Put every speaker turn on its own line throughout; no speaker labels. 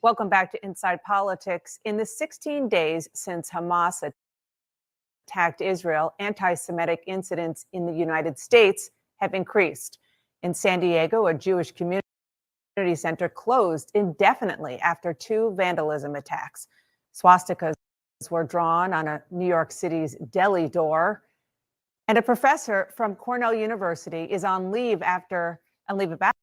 Welcome back to Inside Politics. In the 16 days since Hamas attacked Israel, anti-Semitic incidents in the United States have increased. In San Diego, a Jewish community center closed indefinitely after two vandalism attacks. Swastikas were drawn on a New York City's deli door. And a professor from Cornell University is on leave of absence.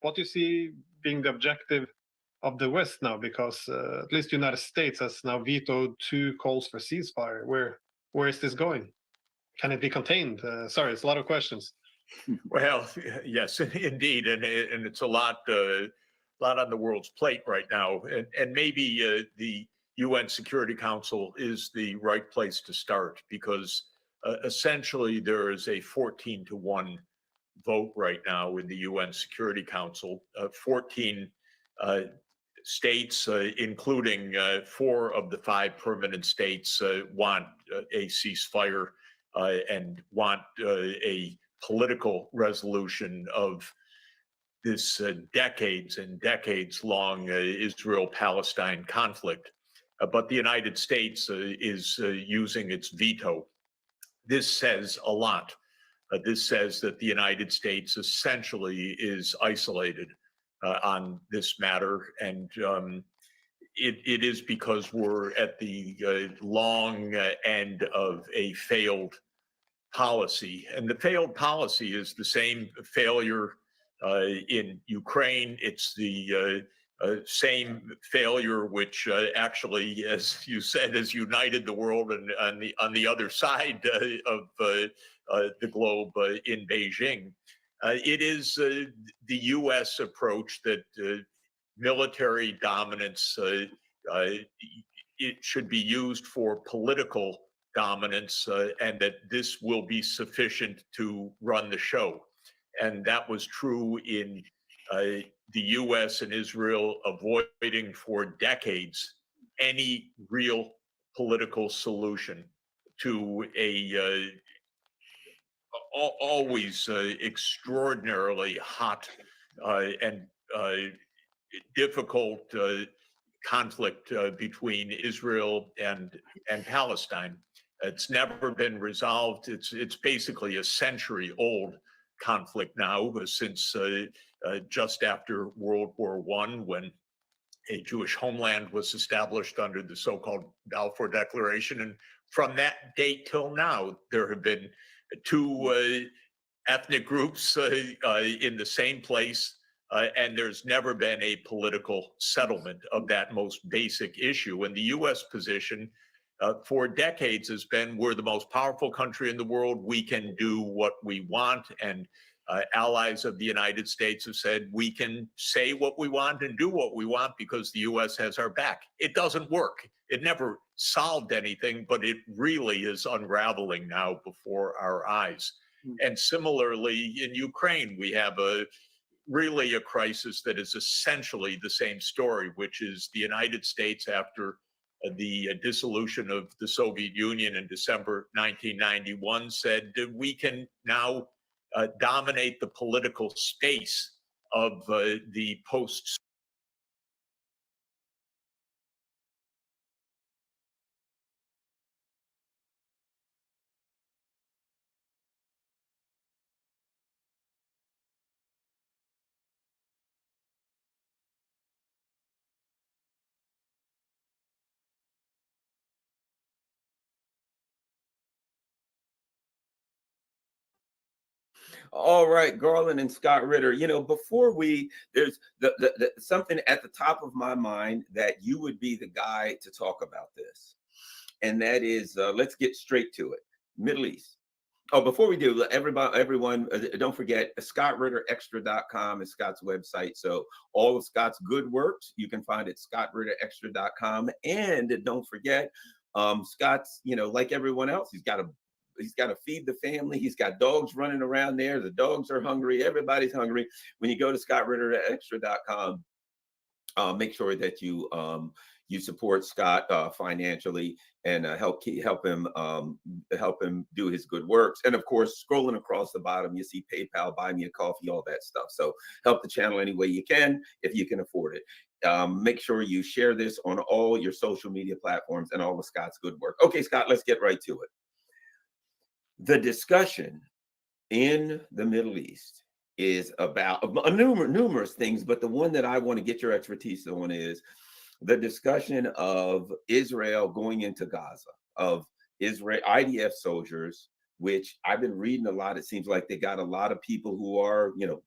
What do you see being the objective of the West now? Because at least the United States has now vetoed two calls for ceasefire. Where is this going? Can it be contained? Sorry, it's a lot of questions.
Well, yes, indeed, and it's a lot on the world's plate right now, and maybe the UN Security Council is the right place to start because essentially there is a 14-1 vote right now in the UN Security Council. 14 states, including 4 of the 5 permanent states, want a ceasefire and want a political resolution of this decades and decades long Israel-Palestine conflict. But the United States is using its veto. This says a lot. This says that the United States essentially is isolated on this matter. And it is because we're at the long end of a failed policy. And the failed policy is the same failure in Ukraine. It's the same failure which actually, as you said, has united the world and on the other side of the globe in Beijing. It is the U.S. approach that military dominance it should be used for political dominance, and that this will be sufficient to run the show. And that was true in the US and Israel avoiding for decades any real political solution to a always extraordinarily hot and difficult conflict between Israel and Palestine. It's never been resolved. It's basically a century-old conflict now, since just after World War I, when a Jewish homeland was established under the so-called Balfour Declaration. And from that date till now, there have been 2 ethnic groups in the same place. And there's never been a political settlement of that most basic issue. And the U.S. position for decades has been, we're the most powerful country in the world. We can do what we want. And allies of the United States have said, we can say what we want and do what we want because the U.S. has our back. It doesn't work. It never solved anything, but it really is unraveling now before our eyes. And similarly, in Ukraine, we have really a crisis that is essentially the same story, which is the United States, after the dissolution of the Soviet Union in December 1991, said that we can now dominate the political space of the post
All right, Garland and Scott Ritter. You know, before there's the something at the top of my mind that you would be the guy to talk about this, and that is, let's get straight to it. Middle East. Oh, before we do, everyone, don't forget, ScottRitterExtra.com is Scott's website. So all of Scott's good works you can find at ScottRitterExtra.com. And don't forget, Scott's, you know, like everyone else, he's got to feed the family. He's got dogs running around there. The dogs are hungry. Everybody's hungry. When you go to ScottRitterExtra.com, make sure that you support Scott financially and help him do his good works. And of course, scrolling across the bottom, you see PayPal, buy me a coffee, all that stuff. So help the channel any way you can if you can afford it. Make sure you share this on all your social media platforms and all of Scott's good work. Okay, Scott, let's get right to it. The discussion in the Middle East is about numerous things, but the one that I want to get your expertise on is the discussion of Israel going into Gaza, of Israel IDF soldiers, which I've been reading a lot. It seems like they got a lot of people who are, you know,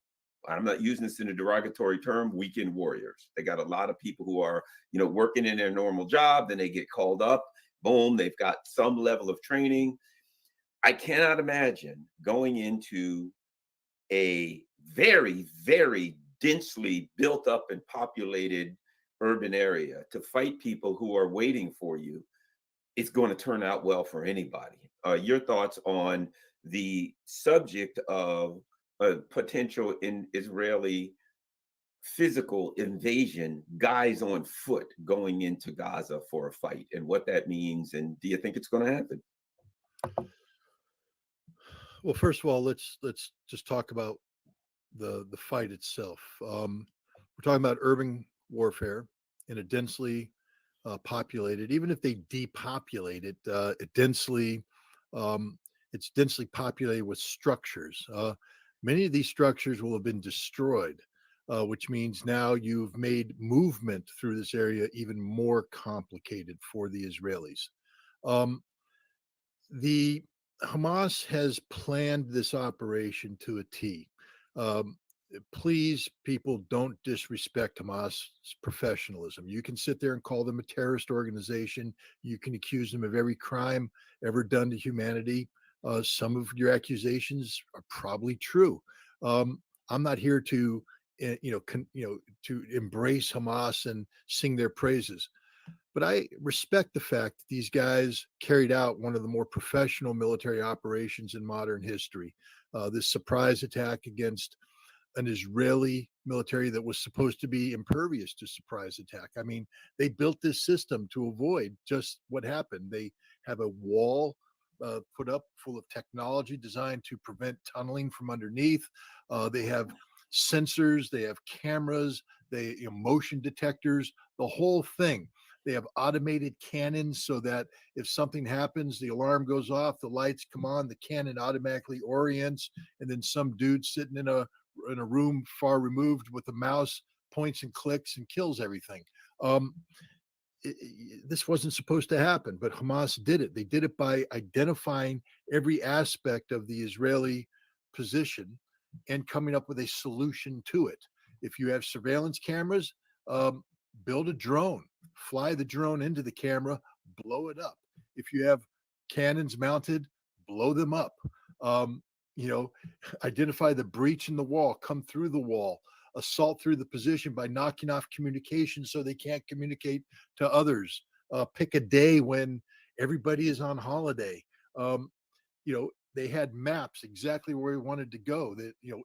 I'm not using this in a derogatory term, weekend warriors. They got a lot of people who are, you know, working in their normal job, then they get called up, boom, they've got some level of training. I cannot imagine going into a very, very densely built up and populated urban area to fight people who are waiting for you. It's going to turn out well for anybody. Your thoughts on the subject of a potential in Israeli physical invasion, guys on foot going into Gaza for a fight, and what that means, and do you think it's going to happen?
Well, first of all, let's just talk about the fight itself. We're talking about urban warfare in a densely populated. Even if they depopulate it, it's densely populated with structures. Many of these structures will have been destroyed, which means now you've made movement through this area even more complicated for the Israelis. The Hamas has planned this operation to a T. Please, people, don't disrespect Hamas's professionalism. You can sit there and call them a terrorist organization. You can accuse them of every crime ever done to humanity. Some of your accusations are probably true. I'm not here to, to embrace Hamas and sing their praises. But I respect the fact that these guys carried out one of the more professional military operations in modern history. This surprise attack against an Israeli military that was supposed to be impervious to surprise attack. I mean, they built this system to avoid just what happened. They have a wall put up full of technology designed to prevent tunneling from underneath. They have sensors, they have cameras, motion detectors, the whole thing. They have automated cannons so that if something happens, the alarm goes off, the lights come on, the cannon automatically orients, and then some dude sitting in a room far removed with a mouse points and clicks and kills everything. This wasn't supposed to happen, but Hamas did it. They did it by identifying every aspect of the Israeli position and coming up with a solution to it. If you have surveillance cameras, build a drone, fly the drone into the camera, blow it up. If you have cannons mounted, blow them up. Identify the breach in the wall, come through the wall, assault through the position by knocking off communication so they can't communicate to others. Pick a day when everybody is on holiday. They had maps exactly where we wanted to go,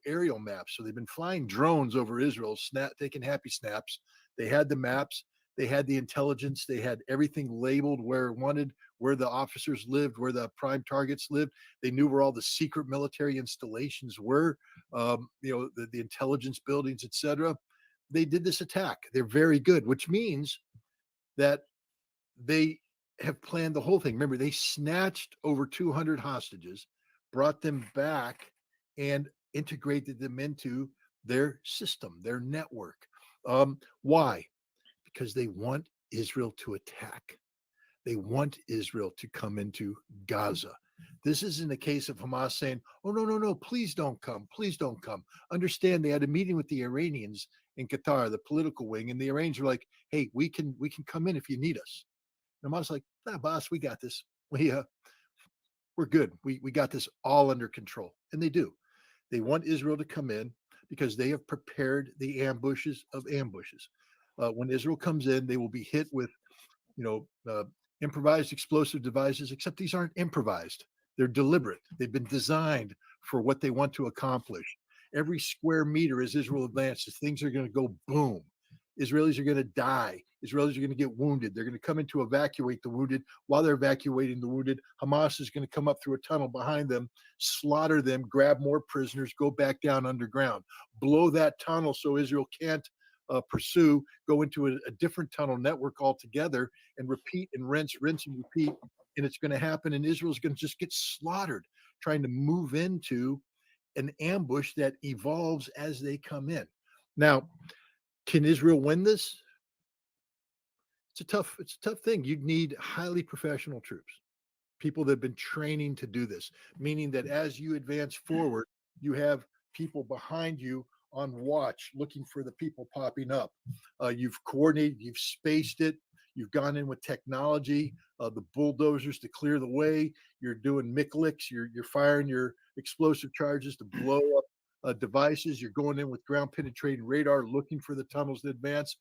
aerial maps. So they've been flying drones over Israel, taking happy snaps. They had the maps, they had the intelligence, they had everything labeled where it wanted, where the officers lived, where the prime targets lived. They knew where all the secret military installations were, the intelligence buildings, etc. They did this attack. They're very good, which means that they have planned the whole thing. Remember, they snatched over 200 hostages, brought them back, and integrated them into their system, their network. Why? Because they want Israel to attack. They want Israel to come into Gaza. This isn't a case of Hamas saying, oh, no, no, no, please don't come. Please don't come. Understand they had a meeting with the Iranians in Qatar, the political wing, and the Iranians were like, hey, we can come in if you need us. And Hamas like, nah, boss, we got this. We're good. We got this all under control. And they do. They want Israel to come in because they have prepared the ambushes of ambushes. When Israel comes in, they will be hit with, improvised explosive devices, except these aren't improvised. They're deliberate. They've been designed for what they want to accomplish. Every square meter as Israel advances, things are going to go boom. Israelis are going to die. Israelis are going to get wounded. They're going to come in to evacuate the wounded. While they're evacuating the wounded, Hamas is going to come up through a tunnel behind them, slaughter them, grab more prisoners, go back down underground, blow that tunnel so Israel can't pursue, go into a different tunnel network altogether, and repeat and rinse and repeat. And it's going to happen, and Israel's going to just get slaughtered trying to move into an ambush that evolves as they come in. Now, can Israel win this? It's a tough thing. You'd need highly professional troops, people that have been training to do this, meaning that as you advance forward, you have people behind you on watch looking for the people popping up. You've coordinated, you've spaced it, you've gone in with technology, the bulldozers to clear the way, you're doing MICLICs, you're firing your explosive charges to blow up devices, you're going in with ground penetrating radar looking for the tunnels to advance.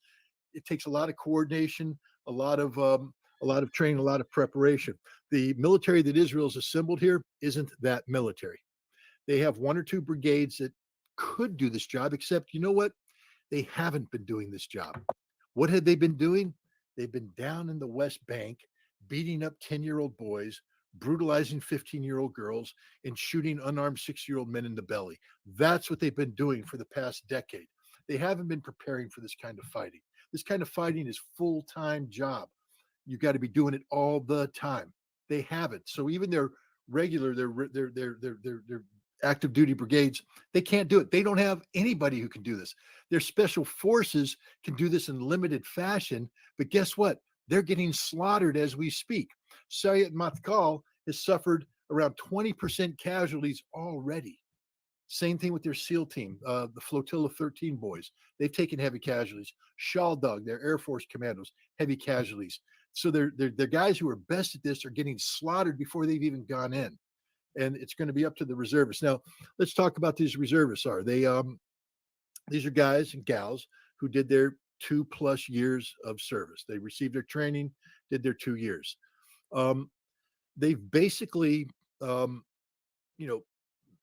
It takes a lot of coordination, a lot of training, a lot of preparation. The military that Israel's assembled here isn't that military. They have one or two brigades that could do this job, except you know what? They haven't been doing this job. What had they been doing? They've been down in the West Bank, beating up 10-year-old boys, brutalizing 15-year-old girls, and shooting unarmed 6-year-old men in the belly. That's what they've been doing for the past decade. They haven't been preparing for this kind of fighting. This kind of fighting is full-time job. You've got to be doing it all the time. They haven't. So even their regular, their active duty brigades, they can't do it. They don't have anybody who can do this. Their special forces can do this in limited fashion, but guess what? They're getting slaughtered as we speak. Sayed Matkal has suffered around 20% casualties already. Same thing with their SEAL team, the Flotilla 13 boys. They've taken heavy casualties. Shaldog, their Air Force commandos, heavy casualties. So they're guys who are best at this are getting slaughtered before they've even gone in. And it's going to be up to the reservists. Now, let's talk about these reservists. These are guys and gals who did their 2+ years of service. They received their training, did their 2 years. They've basically, again,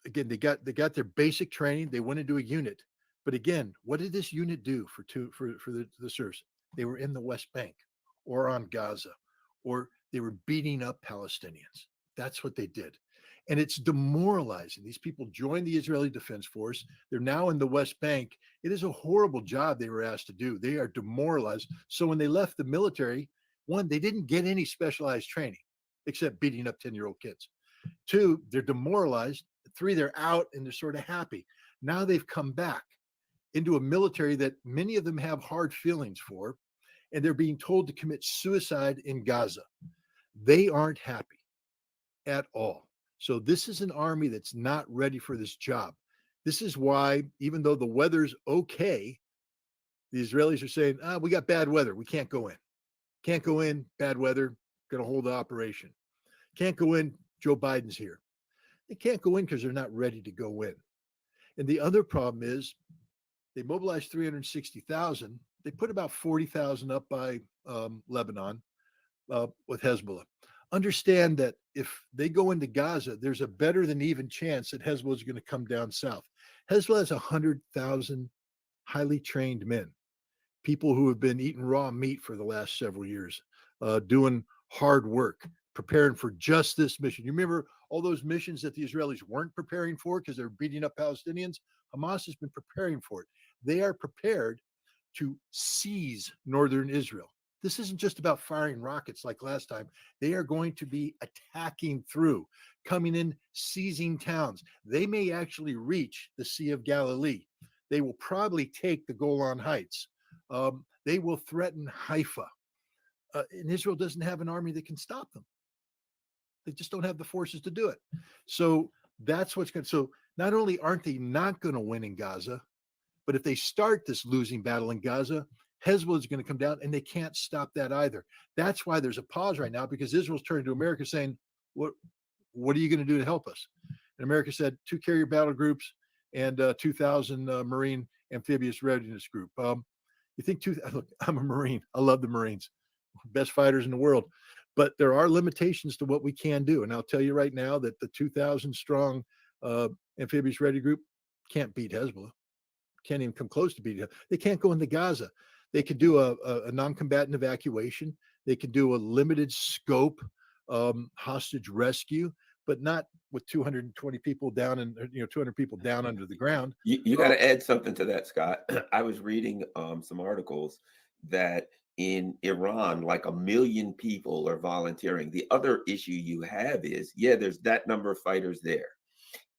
they got their basic training. They went into a unit, but again, what did this unit do for the service? They were in the West Bank or on Gaza, or they were beating up Palestinians. That's what they did. And it's demoralizing. These people joined the Israeli Defense Force. They're now in the West Bank. It is a horrible job they were asked to do. They are demoralized. So when they left the military, one, they didn't get any specialized training except beating up 10-year-old kids. 2, they're demoralized. 3, they're out and they're sort of happy. Now they've come back into a military that many of them have hard feelings for, and they're being told to commit suicide in Gaza. They aren't happy at all. So this is an army that's not ready for this job. This is why, even though the weather's okay, the Israelis are saying, we got bad weather. We can't go in. Can't go in, bad weather, going to hold the operation. Can't go in, Joe Biden's here. They can't go in because they're not ready to go in. And the other problem is they mobilized 360,000. They put about 40,000 up by Lebanon with Hezbollah. Understand that if they go into Gaza, there's a better than even chance that Hezbollah is going to come down south. Hezbollah has 100,000 highly trained men, people who have been eating raw meat for the last several years, doing hard work, preparing for just this mission. You remember all those missions that the Israelis weren't preparing for because they're beating up Palestinians? Hamas has been preparing for it. They are prepared to seize northern Israel. This isn't just about firing rockets like last time. They are going to be attacking through, coming in, seizing towns. They may actually reach the Sea of Galilee. They will probably take the Golan Heights. They will threaten Haifa. And Israel doesn't have an army that can stop them. They just don't have the forces to do it. So that's what's going to, so not only aren't they not going to win in Gaza, but if they start this losing battle in Gaza, Hezbollah is going to come down, and they can't stop that either. That's why there's a pause right now, because Israel's turning to America saying, what are you going to do to help us? And America said 2 carrier battle groups and 2,000 Marine amphibious readiness group. You think look, I'm a Marine. I love the Marines, best fighters in the world. But there are limitations to what we can do. And I'll tell you right now that the 2,000 strong amphibious ready group can't beat Hezbollah. Can't even come close to beating it. They can't go into Gaza. They could do a non-combatant evacuation. They could do a limited scope hostage rescue, but not with 220 people down and 200 people down under the ground.
You got to add something to that, Scott. I was reading some articles that in Iran, like 1 million people are volunteering. The other issue you have is, there's that number of fighters there.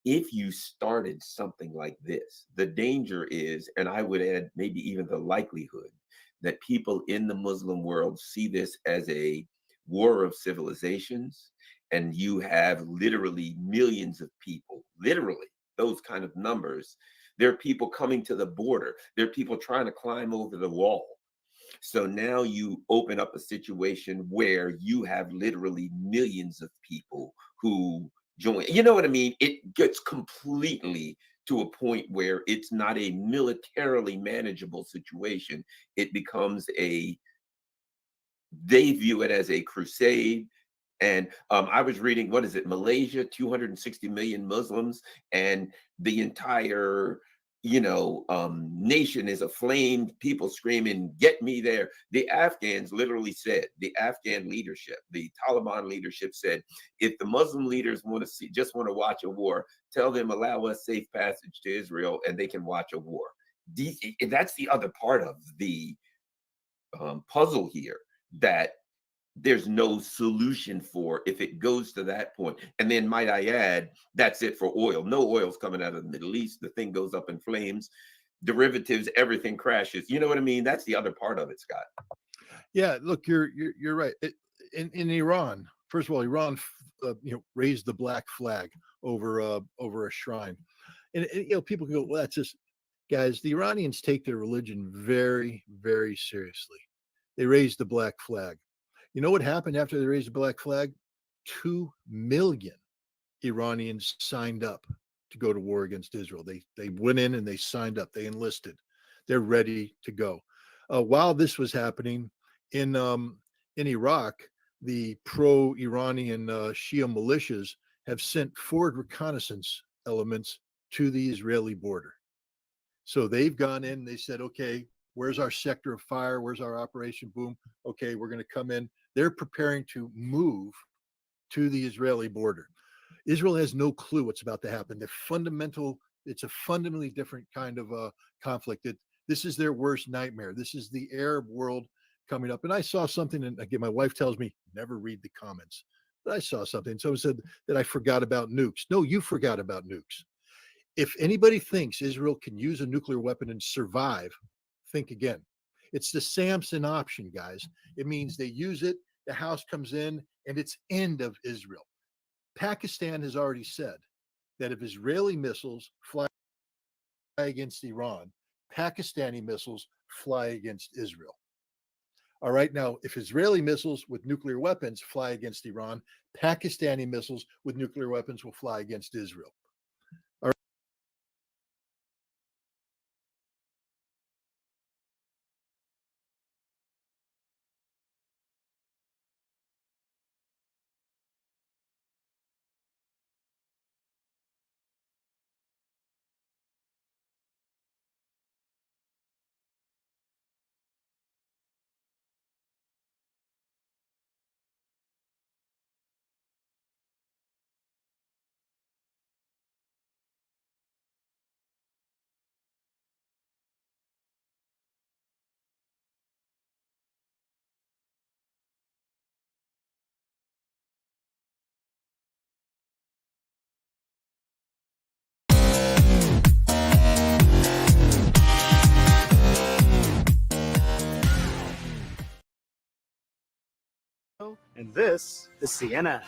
If you started something like this, the danger is, and I would add maybe even the likelihood, that people in the Muslim world see this as a war of civilizations, and you have literally millions of people, literally those kind of numbers. There are people coming to the border. There are people trying to climb over the wall. So now you open up a situation where you have literally millions of people who join. You know what I mean? It gets completely to a point where it's not a militarily manageable situation. It becomes they view it as a crusade. And I was reading, what is it, Malaysia, 260 million Muslims, and the entire nation is aflame, people screaming, get me there. The Afghans literally said, the Afghan leadership, the Taliban leadership said, if the Muslim leaders just want to watch a war, tell them allow us safe passage to Israel and they can watch a war. That's the other part of the puzzle here, that there's no solution for if it goes to that point. And then, might I add, that's it for oil. No oil's coming out of the Middle East. The thing goes up in flames. Derivatives, everything crashes. You know what I mean? That's the other part of it, Scott.
Yeah, look, you're right. In Iran, first of all, Iran raised the black flag over a shrine, and people can go, well, that's just, guys. The Iranians take their religion very, very seriously. They raised the black flag. You know what happened after they raised the black flag? 2 million Iranians signed up to go to war against Israel. They went in and they signed up. They enlisted. They're ready to go. While this was happening in Iraq, the pro-Iranian Shia militias have sent forward reconnaissance elements to the Israeli border. So they've gone in. They said, okay, where's our sector of fire? Where's our Operation Boom? Okay, we're going to come in. They're preparing to move to the Israeli border. Israel has no clue what's about to happen. It's a fundamentally different kind of conflict. This is their worst nightmare. This is the Arab world coming up. And I saw something, and again, my wife tells me, never read the comments. But I saw something. Someone said that I forgot about nukes. No, you forgot about nukes. If anybody thinks Israel can use a nuclear weapon and survive, think again. It's the Samson option, guys. It means they use it, the house comes in, and it's end of Israel. Pakistan has already said that if Israeli missiles fly against Iran, Pakistani missiles fly against Israel. All right, now, if Israeli missiles with nuclear weapons fly against Iran, Pakistani missiles with nuclear weapons will fly against Israel.
And this is CNN.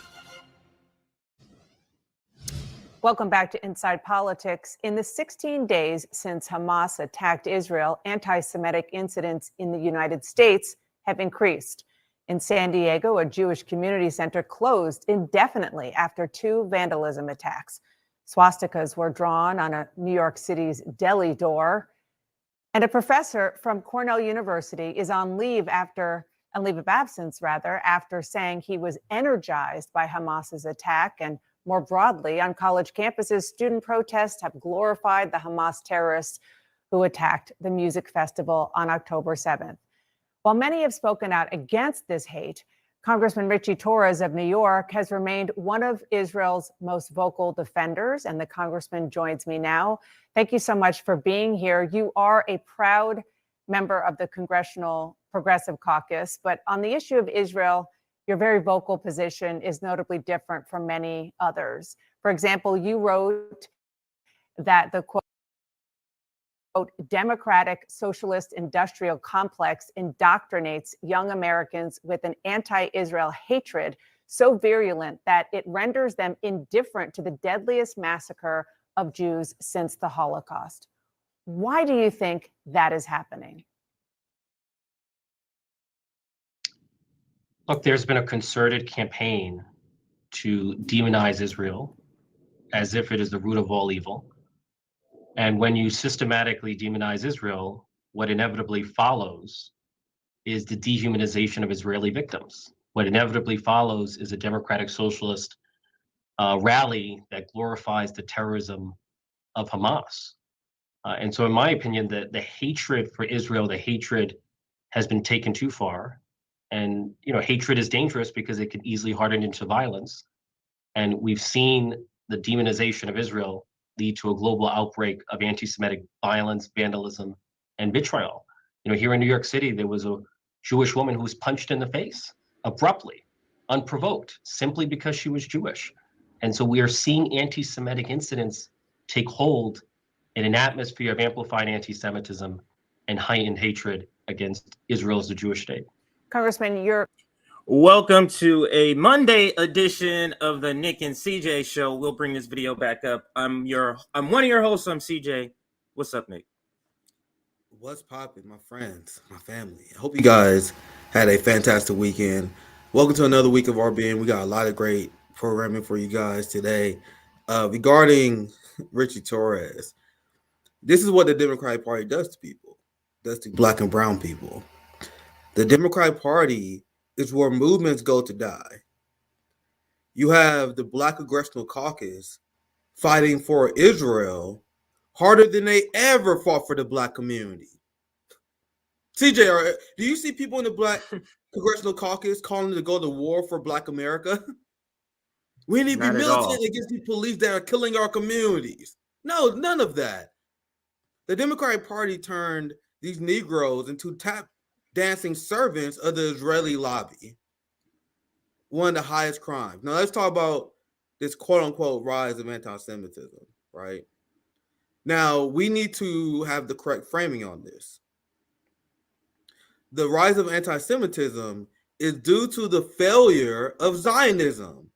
Welcome back to Inside Politics. In the 16 days since Hamas attacked Israel, anti-Semitic incidents in the United States have increased. In San Diego, a Jewish community center closed indefinitely after 2 vandalism attacks. Swastikas were drawn on a New York City's deli door. And a professor from Cornell University is on leave of absence, after saying he was energized by Hamas's attack. And more broadly, on college campuses, student protests have glorified the Hamas terrorists who attacked the music festival on October 7th. While many have spoken out against this hate, Congressman Richie Torres of New York has remained one of Israel's most vocal defenders, and the congressman joins me now. Thank you so much for being here. You are a proud member of the Congressional Progressive Caucus, but on the issue of Israel, your very vocal position is notably different from many others. For example, you wrote that the quote, democratic socialist industrial complex indoctrinates young Americans with an anti-Israel hatred so virulent that it renders them indifferent to the deadliest massacre of Jews since the Holocaust. Why do you think that is happening?
Look, there's been a concerted campaign to demonize Israel as if it is the root of all evil. And when you systematically demonize Israel, what inevitably follows is the dehumanization of Israeli victims. What inevitably follows is a democratic socialist rally that glorifies the terrorism of Hamas. And so in my opinion, the hatred for Israel, the hatred has been taken too far. And, hatred is dangerous because it can easily harden into violence. And we've seen the demonization of Israel lead to a global outbreak of anti-Semitic violence, vandalism, and vitriol. Here in New York City, there was a Jewish woman who was punched in the face abruptly, unprovoked, simply because she was Jewish. And so we are seeing anti-Semitic incidents take hold in an atmosphere of amplified anti-Semitism and heightened hatred against Israel as the Jewish state.
Congressman,
Welcome to a Monday edition of the Nick and CJ show. We'll bring this video back up. I'm one of your hosts. I'm CJ. What's up, Nick?
What's poppin', my friends, my family? I hope you guys had a fantastic weekend. Welcome to another week of RBN. We got a lot of great programming for you guys today. Regarding Richie Torres, this is what the Democratic Party does to people, does to Black and brown people. The Democratic Party is where movements go to die. You have the Black Congressional Caucus fighting for Israel harder than they ever fought for the Black community. CJ, do you see people in the Black Congressional Caucus calling to go to war for Black America? We need to be militant against the police that are killing our communities. No, none of that. The Democratic Party turned these Negroes into tap dancing servants of the Israeli lobby. One of the highest crimes. Now let's talk about this quote unquote rise of anti-Semitism, right? Now we need to have the correct framing on this. The rise of anti-Semitism is due to the failure of Zionism.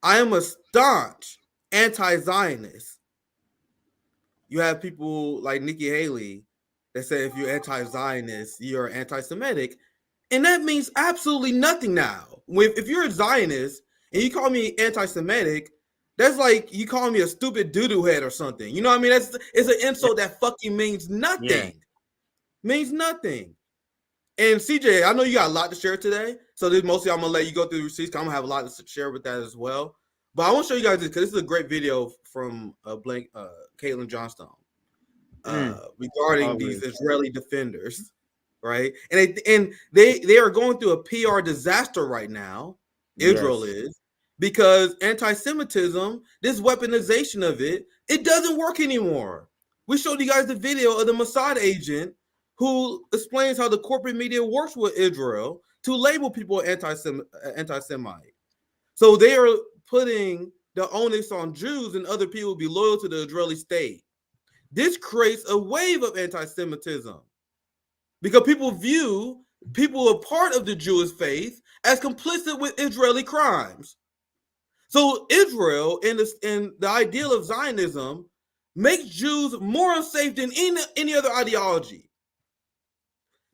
I am a staunch anti-Zionist. You have people like Nikki Haley that say if you're anti-Zionist, you're anti-Semitic. And that means absolutely nothing now. If you're a Zionist and you call me anti-Semitic, that's like you calling me a stupid doo-doo head or something. You know what I mean? It's an insult that fucking means nothing. Yeah. Means nothing. And CJ, I know you got a lot to share today. So this mostly I'm going to let you go through the receipts because I'm going to have a lot to share with that as well. But I want to show you guys this because this is a great video from Caitlin Johnstone. Regarding these Israeli defenders, right? And they are going through a PR disaster right now. Israel is, because anti-Semitism, this weaponization of it doesn't work anymore. We showed you guys the video of the Mossad agent who explains how the corporate media works with Israel to label people anti-Semite. So they are putting the onus on Jews and other people to be loyal to the Israeli state. This creates a wave of anti-Semitism because people view people a part of the Jewish faith as complicit with Israeli crimes. So Israel and the ideal of Zionism makes Jews more unsafe than any other ideology.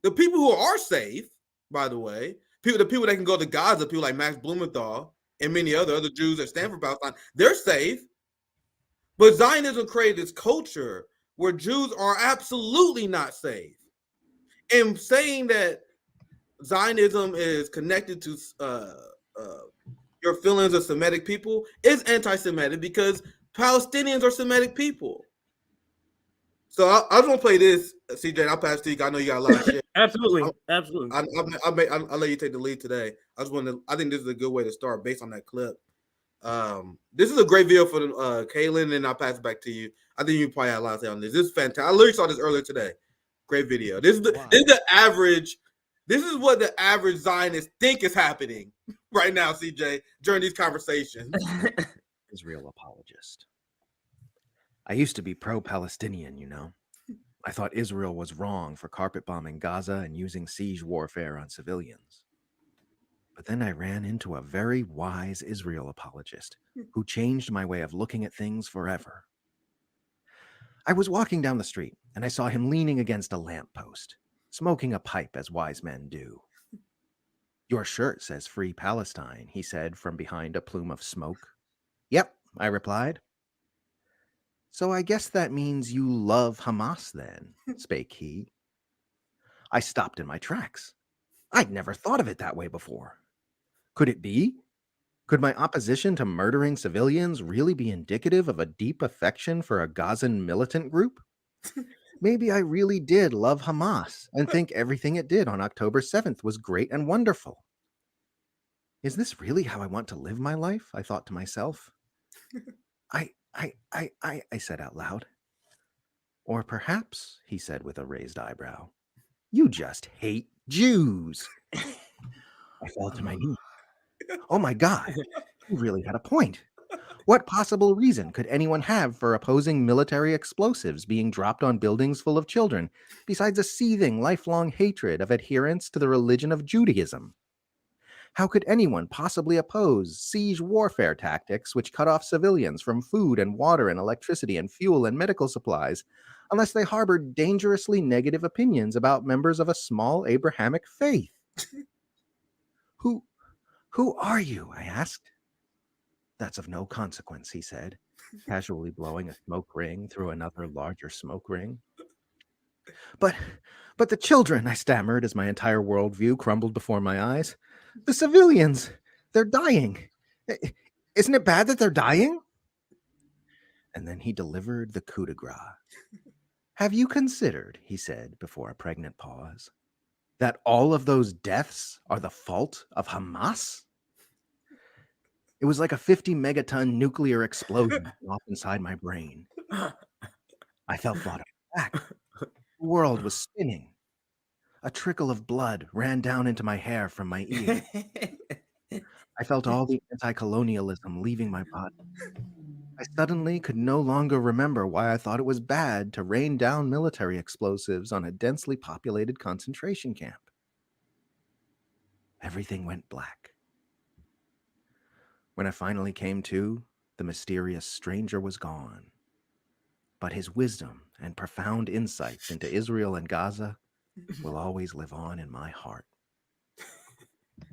The people who are safe, by the way, the people that can go to Gaza, people like Max Blumenthal and many other Jews that stand for Palestine, they're safe. But Zionism created this culture where Jews are absolutely not safe. And saying that Zionism is connected to your feelings of Semitic people is anti-Semitic because Palestinians are Semitic people. So I just want to play this, CJ. I'll pass to you. I know you got a lot of shit.
Absolutely.
I'll let you take the lead today. I think this is a good way to start based on that clip. This is a great video for Kaylin, and I'll pass it back to you. I think you probably had a lot to say on this. This is fantastic. I literally saw this earlier today. Great video. This is the average. This is what the average Zionists think is happening right now, CJ, during these conversations.
Israel apologist. I used to be pro-Palestinian, you know. I thought Israel was wrong for carpet bombing Gaza and using siege warfare on civilians. But then I ran into a very wise Israel apologist who changed my way of looking at things forever. I was walking down the street and I saw him leaning against a lamppost, smoking a pipe as wise men do. Your shirt says Free Palestine, he said from behind a plume of smoke. Yep, I replied. So I guess that means you love Hamas then, spake he. I stopped in my tracks. I'd never thought of it that way before. Could it be? Could my opposition to murdering civilians really be indicative of a deep affection for a Gazan militant group? Maybe I really did love Hamas and think everything it did on October 7th was great and wonderful. Is this really how I want to live my life? I thought to myself. I said out loud. Or perhaps, he said with a raised eyebrow, you just hate Jews. I fell to my knees. Oh my God, he really had a point. What possible reason could anyone have for opposing military explosives being dropped on buildings full of children, besides a seething, lifelong hatred of adherents to the religion of Judaism? How could anyone possibly oppose siege warfare tactics which cut off civilians from food and water and electricity and fuel and medical supplies, unless they harbored dangerously negative opinions about members of a small Abrahamic faith? Who are you? I asked. That's of no consequence, he said, casually blowing a smoke ring through another larger smoke ring. But the children, I stammered as my entire worldview crumbled before my eyes. The civilians, they're dying. Isn't it bad that they're dying? And then he delivered the coup de grace. Have you considered, he said before a pregnant pause, that all of those deaths are the fault of Hamas? It was like a 50 megaton nuclear explosion off inside my brain. I felt brought back. The world was spinning. A trickle of blood ran down into my hair from my ear. I felt all the anti-colonialism leaving my body. I suddenly could no longer remember why I thought it was bad to rain down military explosives on a densely populated concentration camp. Everything went black. When I finally came to, the mysterious stranger was gone. But his wisdom and profound insights into Israel and Gaza will always live on in my heart.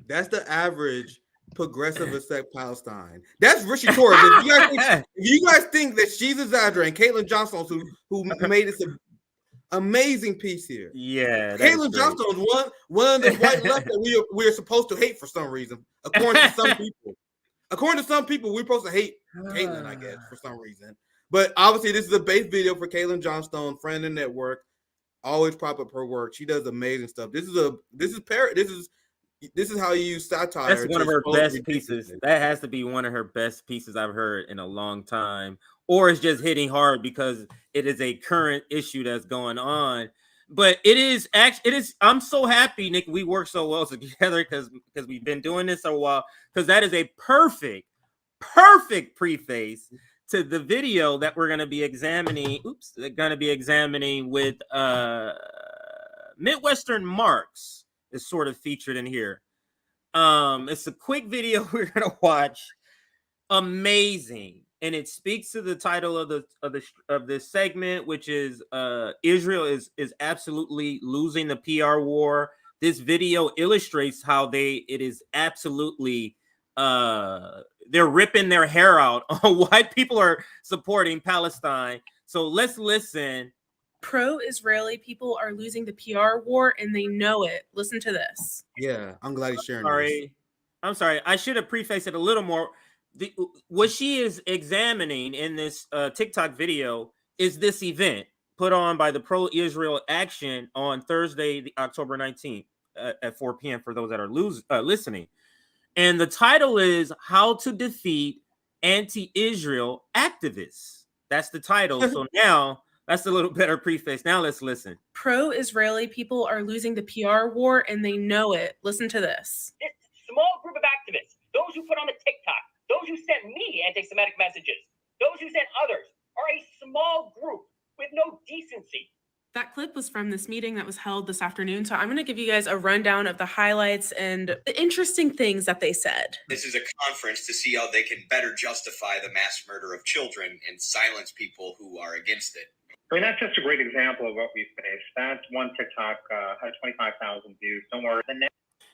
That's the average progressive accept Palestine. That's Rishi Torres. If you guys think that she's exaggerating, Caitlin Johnstone, who made this amazing piece here.
Yeah,
Caitlin Johnstone is one of the white left that we're supposed to hate for some reason, according to some people. According to some people, we're supposed to hate Caitlin, I guess, for some reason. But obviously, this is a base video for Caitlin Johnstone, friend in the network. Always prop up her work. She does amazing stuff. This is how you use satire.
That's one of her best pieces. That has to be one of her best pieces I've heard in a long time. Or it's just hitting hard because it is a current issue that's going on. But I'm so happy, Nick, we work so well together because we've been doing this a while. Because that is a perfect preface to the video that we're going to be examining. With Midwestern Marks is sort of featured in here. It's a quick video we're going to watch. amazing, and it speaks to the title of this segment, which is Israel is absolutely losing the PR war. This video illustrates how it is absolutely they're ripping their hair out on why people are supporting Palestine. So let's listen.
Pro-Israeli people are losing the PR war and they know it. Listen to this.
Yeah, I'm glad he's sharing this.
I'm sorry. I should have prefaced it a little more. What she is examining in this TikTok video is this event put on by the Pro-Israel Action on Thursday, October 19th at 4 p.m. for those that are listening. And the title is How to Defeat Anti-Israel Activists. That's the title. So now that's a little better preface. Now let's listen.
Pro-Israeli people are losing the PR war and they know it. Listen to this.
This small group of activists, those who put on the TikTok, those who sent me anti-Semitic messages, those who sent others, are a small group with no decency.
That clip was from this meeting that was held this afternoon. So I'm going to give you guys a rundown of the highlights and the interesting things that they said.
This is a conference to see how they can better justify the mass murder of children and silence people who are against it.
I mean, that's just a great example of what we face. That one TikTok had 25,000 views. Don't worry.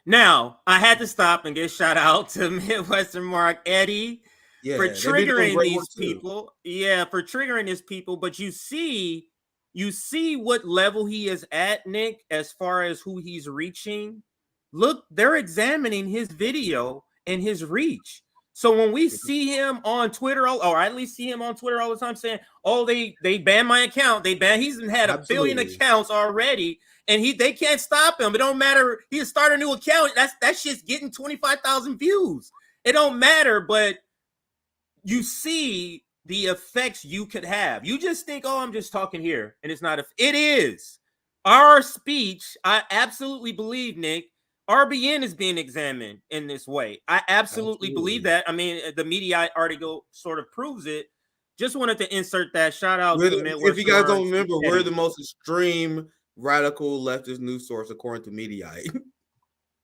Now, I had to stop and give shout out to Midwestern Mark Eddie for triggering these people. Yeah, for triggering these people. But you see what level he is at, Nick, as far as who he's reaching. Look, they're examining his video and his reach. So when we see him on Twitter, or at least see him on Twitter all the time saying, "Oh, they banned my account. He's had a billion accounts already, and they can't stop him. It don't matter. He start a new account. That shit's getting 25,000 views. It don't matter." But you see the effects you could have. You just think, "Oh, I'm just talking here," and it's not. It is our speech. I absolutely believe, Nick, RBN is being examined in this way. I absolutely believe that. I mean, the media article sort of proves it. Just wanted to insert that. Shout out to the Midwest.
If you guys don't remember, we're the most extreme radical leftist news source according to Mediaite.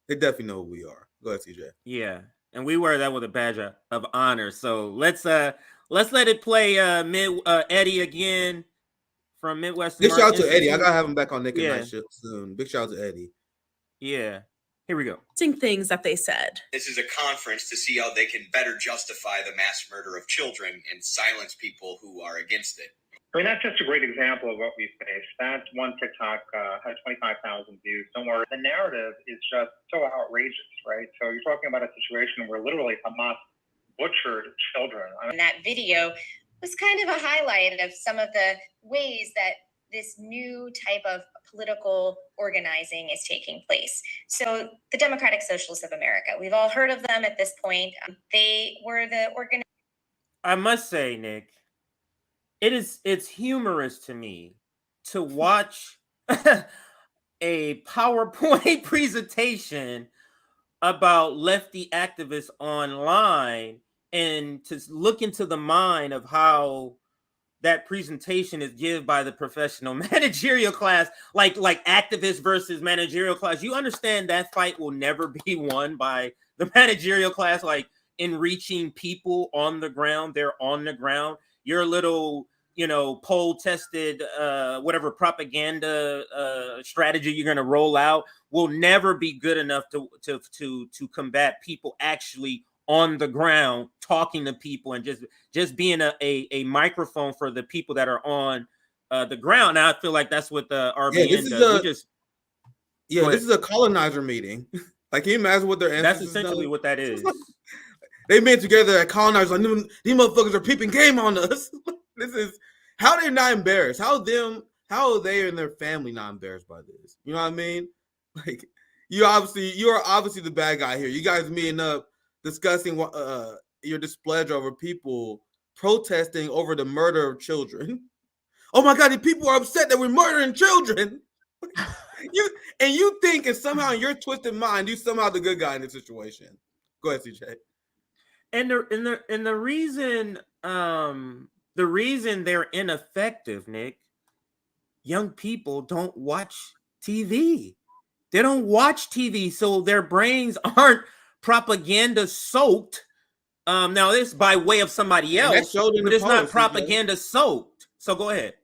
They definitely know who we are. Go ahead, CJ.
Yeah, and we wear that with a badge of honor. So let's let it play. Eddie again from Midwest.
Big shout out to Eddie. I gotta have him back on Nick and Night Shift soon. Big shout out to Eddie.
Yeah. Here we go.
Things that they said.
This is a conference to see how they can better justify the mass murder of children and silence people who are against it.
I mean, that's just a great example of what we face. That one TikTok had 25,000 views. Don't worry. The narrative is just so outrageous, right? So you're talking about a situation where literally Hamas butchered children.
And that video was kind of a highlight of some of the ways that this new type of political organizing is taking place. So the Democratic Socialists of America, we've all heard of them at this point. They were the
I must say, Nick, it's humorous to me to watch a PowerPoint presentation about lefty activists online and to look into the mind of how that presentation is given by the professional managerial class, like activists versus managerial class. You understand that fight will never be won by the managerial class, like in reaching people on the ground. They're on the ground. Your little, poll tested, whatever propaganda strategy you're going to roll out will never be good enough to combat people actually on the ground, talking to people and just being a microphone for the people that are on the ground. Now I feel like that's what the RBN does.
This is a colonizer meeting. Like, can you imagine what their ancestors?
That's essentially what that is.
They met together at colonizers. Like, these motherfuckers are peeping game on us. This is how they're not embarrassed. How are they and their family not embarrassed by this? You know what I mean? Like, you are obviously the bad guy here. You guys meeting up, discussing your displeasure over people protesting over the murder of children. Oh my God, the people are upset that we're murdering children. You think, and somehow in your twisted mind, you somehow the good guy in this situation. Go ahead, CJ.
And the reason they're ineffective, Nick, young people don't watch TV. They don't watch TV, so their brains aren't propaganda soaked Now this by way of somebody
And that
else,
showed in
but
the
it's not
post, CJ.
propaganda soaked. So go ahead.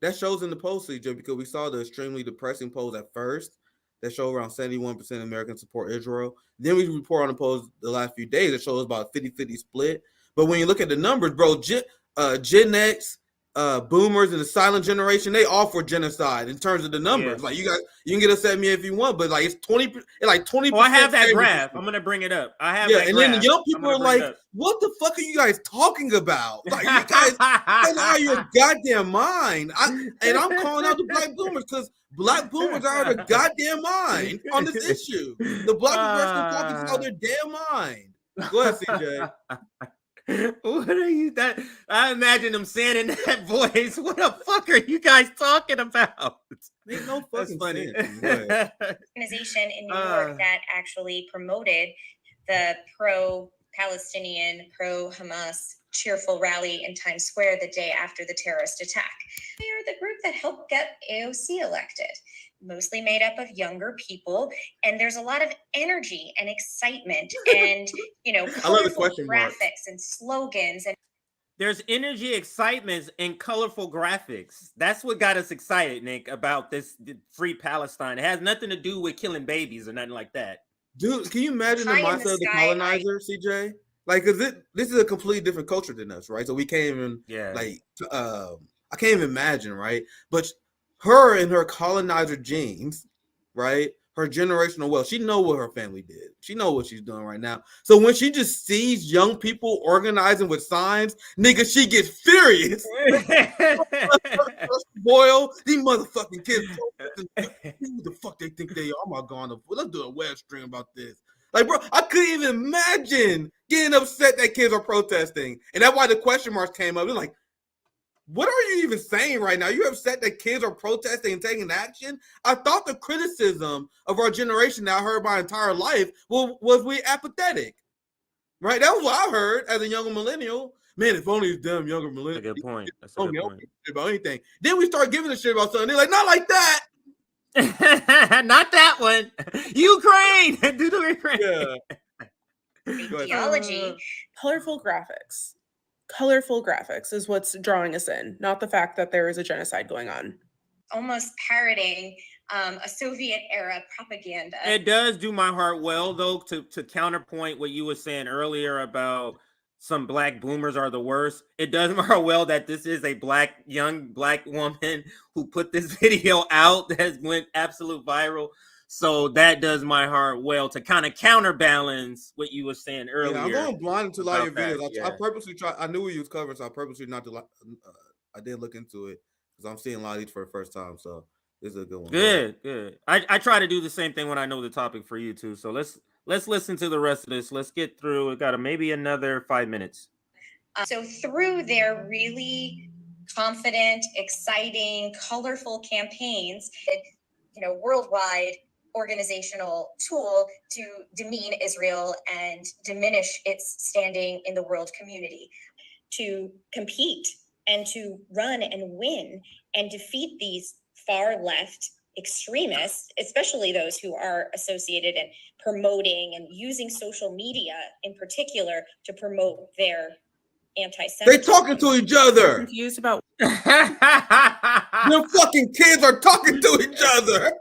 That shows in the polls, CJ, because we saw the extremely depressing polls at first that show around 71% of Americans support Israel. Then we report on the polls the last few days that shows about a 50-50 split. But when you look at the numbers, bro, Gen X, boomers, and the silent generation, they all for genocide in terms of the numbers.
Yeah.
Like you can get upset at me if you want, but like it's 20%.
Oh, I have that graph. I'm gonna bring it up. I have that
and
graph.
then the young people are like, what the fuck are you guys talking about? Like you guys out of your goddamn mind. I'm calling out the black boomers because black boomers are out of their goddamn mind on this issue. The black progressives are talking out their damn mind. Go ahead, CJ.
What are you that? I imagine them saying in that voice. What the fuck are you guys talking about?
Make no fucking
funny.
Organization in New York that actually promoted the pro-Palestinian, pro-Hamas cheerful rally in Times Square the day after the terrorist attack. They are the group that helped get AOC elected, mostly made up of younger people, and there's a lot of energy and excitement and colorful graphics and slogans and
there's energy, excitement, and colorful graphics. That's what got us excited, Nick, about this Free Palestine. It has nothing to do with killing babies or nothing like that.
Dude, can you imagine the mindset of the colonizer, CJ? Like, cause this is a completely different culture than us, right? So we can't even I can't even imagine, right? But her and her colonizer genes, right? Her generational wealth. She know what her family did. She know what she's doing right now. So when she just sees young people organizing with signs, nigga, she gets furious. Boyle, these motherfucking kids. Who the fuck they think they are? Oh my god, let's do a web stream about this. Like, bro, I couldn't even imagine getting upset that kids are protesting. And that's why the question marks came up. They're like, what are you even saying right now? You're upset that kids are protesting and taking action? I thought the criticism of our generation that I heard my entire life was we apathetic. Right? That was what I heard as a younger millennial. Man, if only it's them younger millennials.
That's a good point. That's a good point.
About anything. Then we start giving a shit about something. They're like, not like that.
Not that one. Ukraine. Do the Ukraine.
Yeah. Theology.
Colorful graphics. Colorful graphics is what's drawing us in, not the fact that there is a genocide going on.
Almost parroting a Soviet era propaganda.
It does do my heart well, though, to counterpoint what you were saying earlier about some black boomers are the worst. It does my heart well that this is a young black woman who put this video out that went absolute viral. So that does my heart well to kind of counterbalance what you were saying earlier.
Yeah, I'm going blind into a lot of your videos.
Yeah.
I purposely tried. I knew what you was covering, so I purposely not to. I didn't look into it because I'm seeing a lot of these for the first time. So this is a good one.
Good. I try to do the same thing when I know the topic for you too. So let's listen to the rest of this. Let's get through. We got maybe another 5 minutes.
So through their really confident, exciting, colorful campaigns, worldwide organizational tool to demean Israel and diminish its standing in the world community, to compete and to run and win and defeat these far left extremists, especially those who are associated and promoting and using social media in particular to promote their anti-Semitism.
They talking to each other.
I'm confused about
Them fucking kids are talking to each other.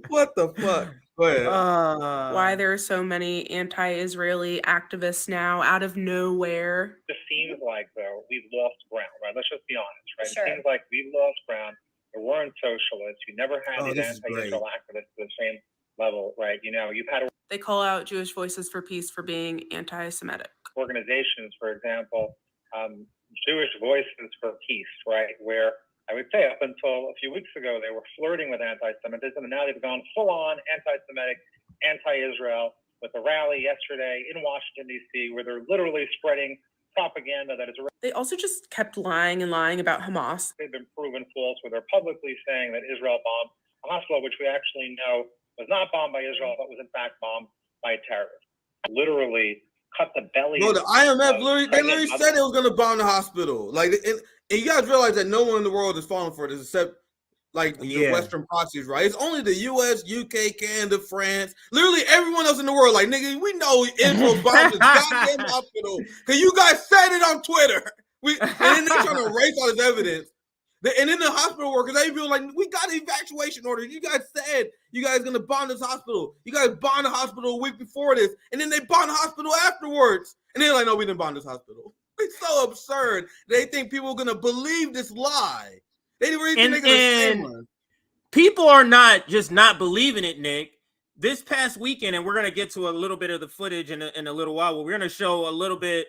What the fuck? Go ahead.
why there are so many anti-Israeli activists now out of nowhere.
It seems like, though, we've lost ground, right? Let's just be honest, right?
Sure.
It seems like we've lost ground. There weren't socialists. You never had these anti-Israel activists at the same level, right? You've had
They call out Jewish Voices for Peace for being anti-Semitic.
organizations, for example, Jewish Voices for Peace, right? Where I would say up until a few weeks ago, they were flirting with anti-Semitism, and now they've gone full-on anti-Semitic, anti-Israel with a rally yesterday in Washington, D.C., where they're literally spreading propaganda that is...
They also just kept lying and lying about Hamas.
They've been proven false, where they're publicly saying that Israel bombed a hospital, which we actually know was not bombed by Israel, but was in fact bombed by terrorists. Literally cut the belly.
No, the IMF literally said it was going to bomb the hospital. Like, and you guys realize that no one in the world is falling for this except like the Western proxies, right? It's only the US, UK, Canada, France, literally everyone else in the world. Like, nigga, we know Israel bombed this goddamn hospital because you guys said it on Twitter. And then they're trying to erase all this evidence. And then the hospital workers, they feel like, we got evacuation orders. You guys said you guys gonna bomb this hospital. You guys bombed the hospital a week before this, and then they bombed the hospital afterwards. And they're like, no, we didn't bomb this hospital. It's so absurd. They think people are gonna believe this lie. They didn't really think they're gonna say one.
People are not just not believing it, Nick. This past weekend, and we're gonna get to a little bit of the footage in a little while, but we're gonna show a little bit.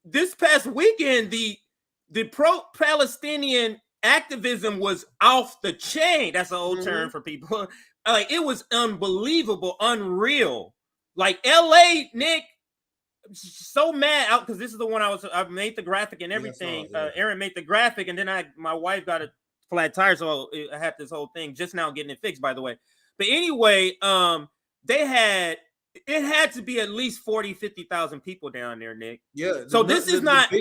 This past weekend, the pro-Palestinian activism was off the chain. That's an old term for people. Like, it was unbelievable, unreal. Like, LA, Nick, so mad out because this is the one I made the graphic and everything. Aaron made the graphic, and then my wife got a flat tire, so I had this whole thing just now getting it fixed, by the way. But anyway, it had to be at least 40,000-50,000 people down there, Nick.
Yeah.
So this is not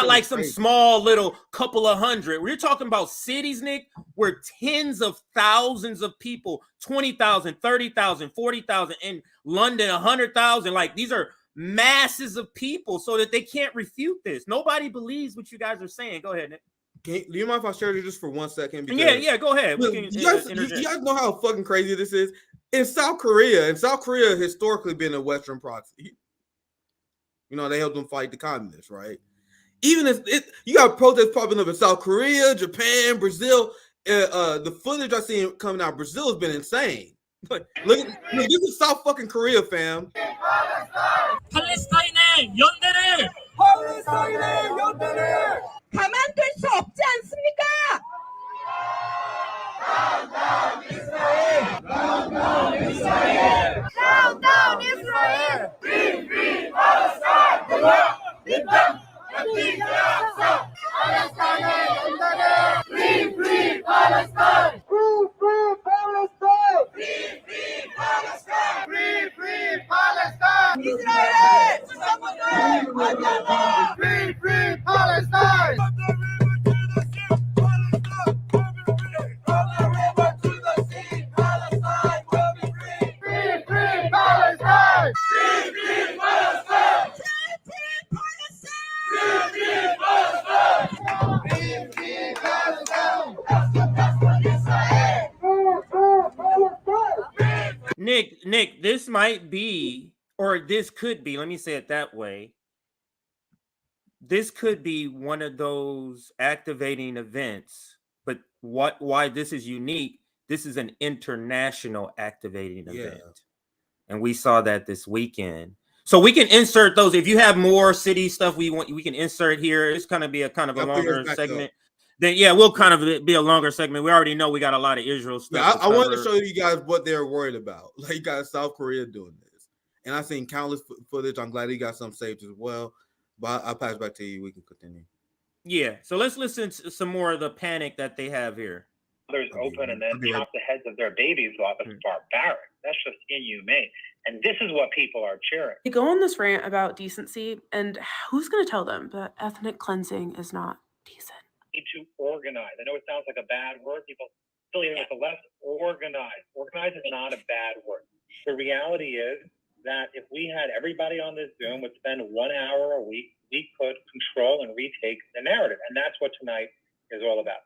like some small little couple of hundred. We're talking about cities, Nick, where tens of thousands of people, 20,000, 30,000, 40,000, in London, 100,000. Like, these are masses of people, so that they can't refute this. Nobody believes what you guys are saying. Go ahead, Nick.
Do you mind if I share this just for 1 second?
Because, yeah, go ahead.
Look, you guys know how fucking crazy this is? In South Korea historically been a Western proxy. You know, they helped them fight the communists, right? Even if you got protests popping up in South Korea, Japan, Brazil. The footage I seen coming out, Brazil has been insane. But look, this is South fucking Korea, fam.
팔레스타인의 연대를 가만둘 수 없지 않습니까? Countdown Israel! Countdown Israel! Countdown Israel! Free, free Palestine! Palestine! Free, free Palestine! Free, free Palestine! Free, free Palestine! Free, free Palestine! Israel! Free, free Palestine!
Nick, this might be, or this could be, let me say it that way. This could be one of those activating events, but why this is unique, this is an international activating event. And we saw that this weekend. So we can insert those. If you have more city stuff we can insert here. It's going to be a kind of a longer segment. Then we'll kind of be a longer segment. We already know we got a lot of Israel stuff.
I wanted to show you guys what they're worried about. Like, you got South Korea doing this, and I've seen countless footage. I'm glad he got some saved as well. But I'll pass back to you. We can continue.
Yeah. So let's listen to some more of the panic that they have here.
Others open and then chop the heads of their babies off is barbaric. That's just inhumane. And this is what people are cheering.
They go on this rant about decency, and who's going to tell them that ethnic cleansing is not decent?
Need to organize. I know it sounds like a bad word. People affiliated with the left. Organize. Organize is not a bad word. The reality is that if we had everybody on this Zoom would spend 1 hour a week, we could control and retake the narrative. And that's what tonight is all about.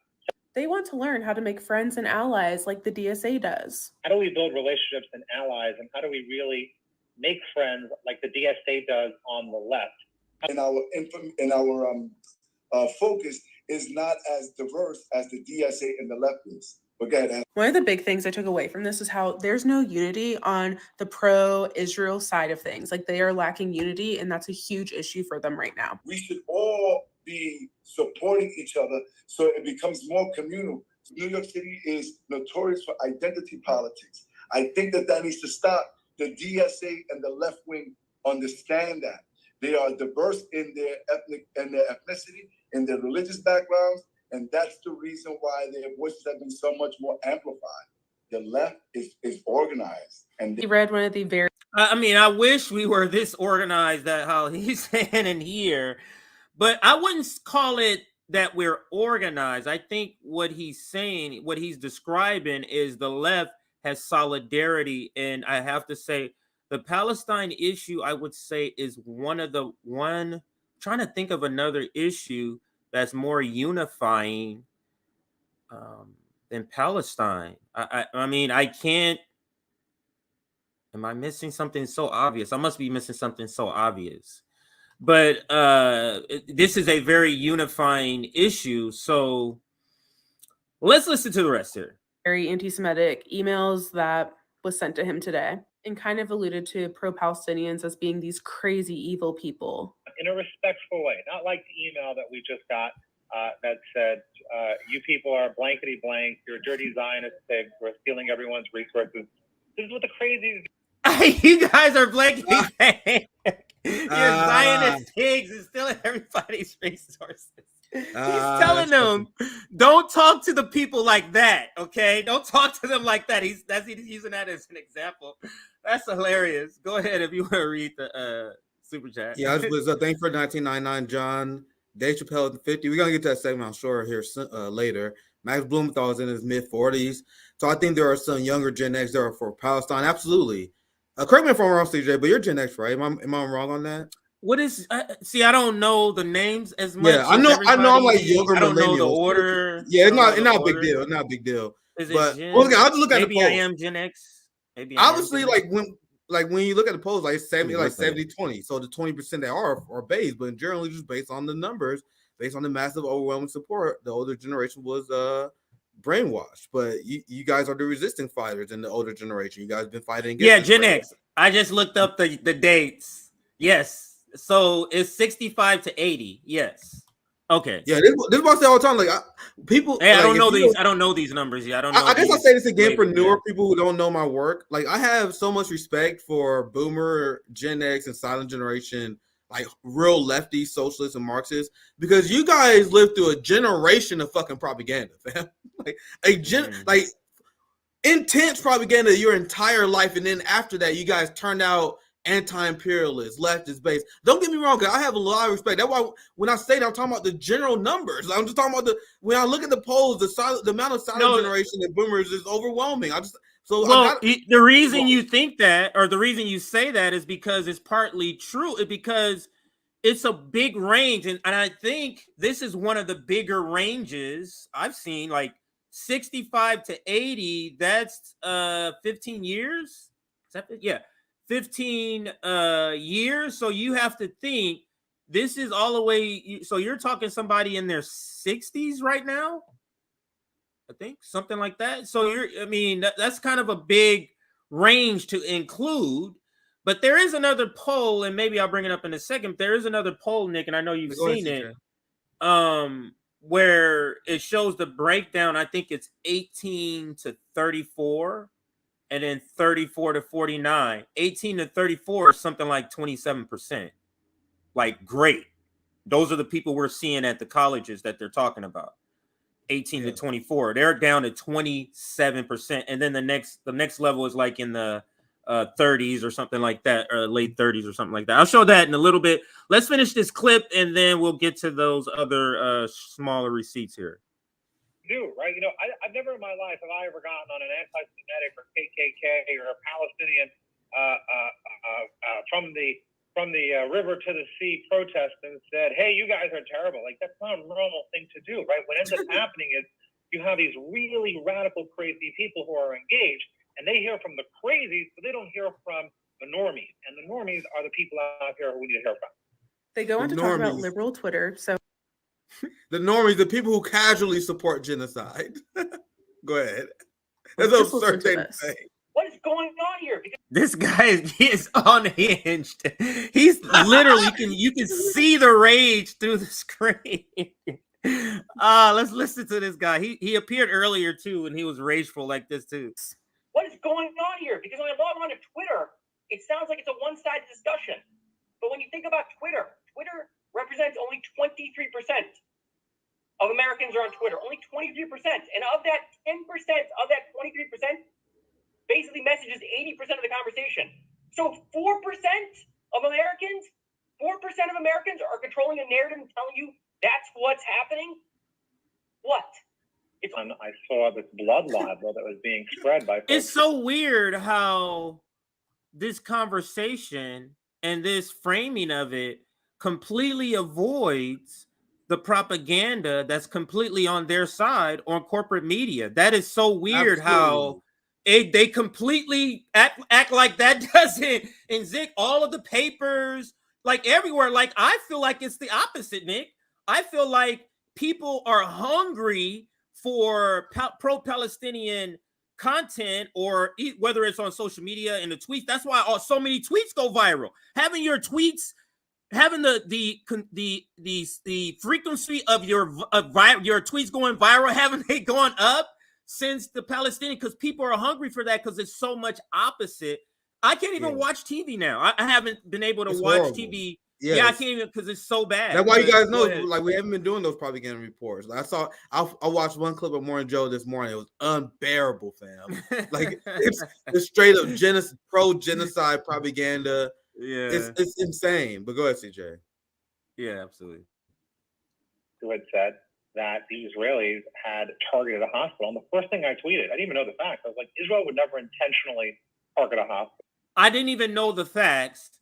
They want to learn how to make friends and allies like the DSA does.
How do we build relationships and allies, and how do we really make friends like the DSA does on the left?
And our focus is not as diverse as the DSA and the left is.
One of the big things I took away from this is how there's no unity on the pro-Israel side of things. Like, they are lacking unity, and that's a huge issue for them right now.
We should all be supporting each other so it becomes more communal. New York City is notorious for identity politics. I think that needs to stop. The DSA and the left wing understand that. They are diverse in their ethnicity, in their religious backgrounds, and that's the reason why their voices have been so much more amplified. The left is organized. And
he read one of the very...
I mean, I wish we were this organized, that how he's saying in here, but I wouldn't call it that we're organized. I think what he's saying, what he's describing is the left has solidarity. And I have to say, the Palestine issue, I would say, is trying to think of another issue that's more unifying than Palestine. I mean, I can't. Am I missing something so obvious? I must be missing something so obvious. But this is a very unifying issue. So let's listen to the rest here.
Very anti-Semitic emails that was sent to him today, and kind of alluded to pro-Palestinians as being these crazy evil people.
In a respectful way, not like the email that we just got that said, you people are blankety blank, you're dirty Zionist pigs, we're stealing everyone's resources. This is what the crazies.
You guys are blankety blank. You're Zionist pigs and stealing everybody's resources. He's telling them, don't talk to the people like that, okay? Don't talk to them like that. He's using that as an example. That's hilarious. Go ahead if you want to read the super chat.
Yeah, it was a thing for 1999, John. Dave Chappelle at the 50. We're gonna get to that segment, I'm sure, here later. Max Blumenthal is in his mid-40s. So I think there are some younger Gen X that are for Palestine. Absolutely. Correct me if I'm wrong, CJ, but you're Gen X, right? Am I wrong on that?
What is see? I don't know the names as much.
Yeah, I know. I'm like younger.
I don't know the order.
Yeah, it's not a big deal. It's not a big deal.
Is it
but
Gen?
I'll just look at
maybe
the polls.
I am Gen X. Maybe
obviously, like when you look at the polls, like 70-20. So the 20% that are based, but generally just based on the numbers, based on the massive overwhelming support, the older generation was brainwashed. But you guys are the resisting fighters in the older generation. You guys have been fighting against.
Yeah, Gen X. I just looked up the dates. Yes. So it's 65 to 80. Yes. Okay.
Yeah, this is what I say all the time. Like people.
Hey,
like,
I don't know these. I don't know these numbers yet. I don't know.
I guess I'll say this again for newer people who don't know my work. Like I have so much respect for Boomer, Gen X, and Silent Generation, like real lefty socialists and Marxists, because you guys lived through a generation of fucking propaganda, fam. Like intense propaganda your entire life, and then after that, you guys turned out anti-imperialist, leftist based. Don't get me wrong, because I have a lot of respect. That's why when I say that, I'm talking about the general numbers. I'm just talking about when I look at the polls, the amount of silent generation and boomers is overwhelming.
The reason you think that, or the reason you say that, is because it's partly true. Because it's a big range, and I think this is one of the bigger ranges I've seen. Like 65 to 80, that's 15 years. Is that yeah? 15 years. So you have to think this is all the way. So you're talking somebody in their 60s right now, I think, something like that. So that's kind of a big range to include. But there is another poll, and maybe I'll bring it up in a second. There is another poll, Nick, and I know you've seen it, where it shows the breakdown. I think it's 18 to 34. And then 34 to 49, 18 to 34 is something like 27%. Like, great. Those are the people we're seeing at the colleges that they're talking about. 18 to 24. They're down to 27%. And then the next level is like in the 30s or something like that, or late 30s or something like that. I'll show that in a little bit. Let's finish this clip, and then we'll get to those other smaller receipts here.
Right? I've never in my life have I ever gotten on an anti-Semitic or KKK or a Palestinian from the river to the sea protest and said, "Hey, you guys are terrible." Like that's not a normal thing to do, right? What ends up happening is you have these really radical, crazy people who are engaged, and they hear from the crazies, but they don't hear from the normies, and the normies are the people out here who we need to hear from.
They go on to talk about liberal Twitter, so.
The normies, the people who casually support genocide. Go ahead. That's
Just
absurd
listen
thing
to
to say.
What is going on here? Because
This guy is unhinged. He's literally you can see the rage through the screen. Let's listen to this guy. He appeared earlier too, and he was rageful like this too.
what is going on here? Because when I log on to Twitter, it sounds like it's a one-sided discussion. But when you think about Twitter represents only 23% of Americans are on Twitter. Only 23%. And of that 10% of that 23%, basically messages 80% of the conversation. So 4% of Americans are controlling a narrative and telling you That's what's happening? What?
And I saw this blood libel that was being spread by folks.
It's so weird how this conversation and this framing of it completely avoids the propaganda that's completely on their side on corporate media. That is so weird. How they completely act like that doesn't exist. All of the papers, like everywhere. Like I feel like it's the opposite, Nick. I feel like people are hungry for pro-Palestinian content, or whether it's on social media and the tweets. That's why so many tweets go viral. Having your tweets, having the frequency of your tweets going viral, haven't they gone up since the Palestinian? Because people are hungry for that, because it's so much opposite. I can't even watch TV now. I haven't been able to watch horrible. TV. Yes. Yeah, I can't even, because it's so bad.
That's why you guys know, like, we haven't been doing those propaganda reports. Like, I watched one clip of Morning Joe this morning. It was unbearable, fam. Like, it's straight up pro-genocide propaganda.
Yeah,
it's insane. But go ahead, CJ.
Yeah, absolutely.
Who had said that the Israelis had targeted a hospital. And the first thing I tweeted, I didn't even know the facts. I was like, Israel would never intentionally target a hospital.
I didn't even know the facts.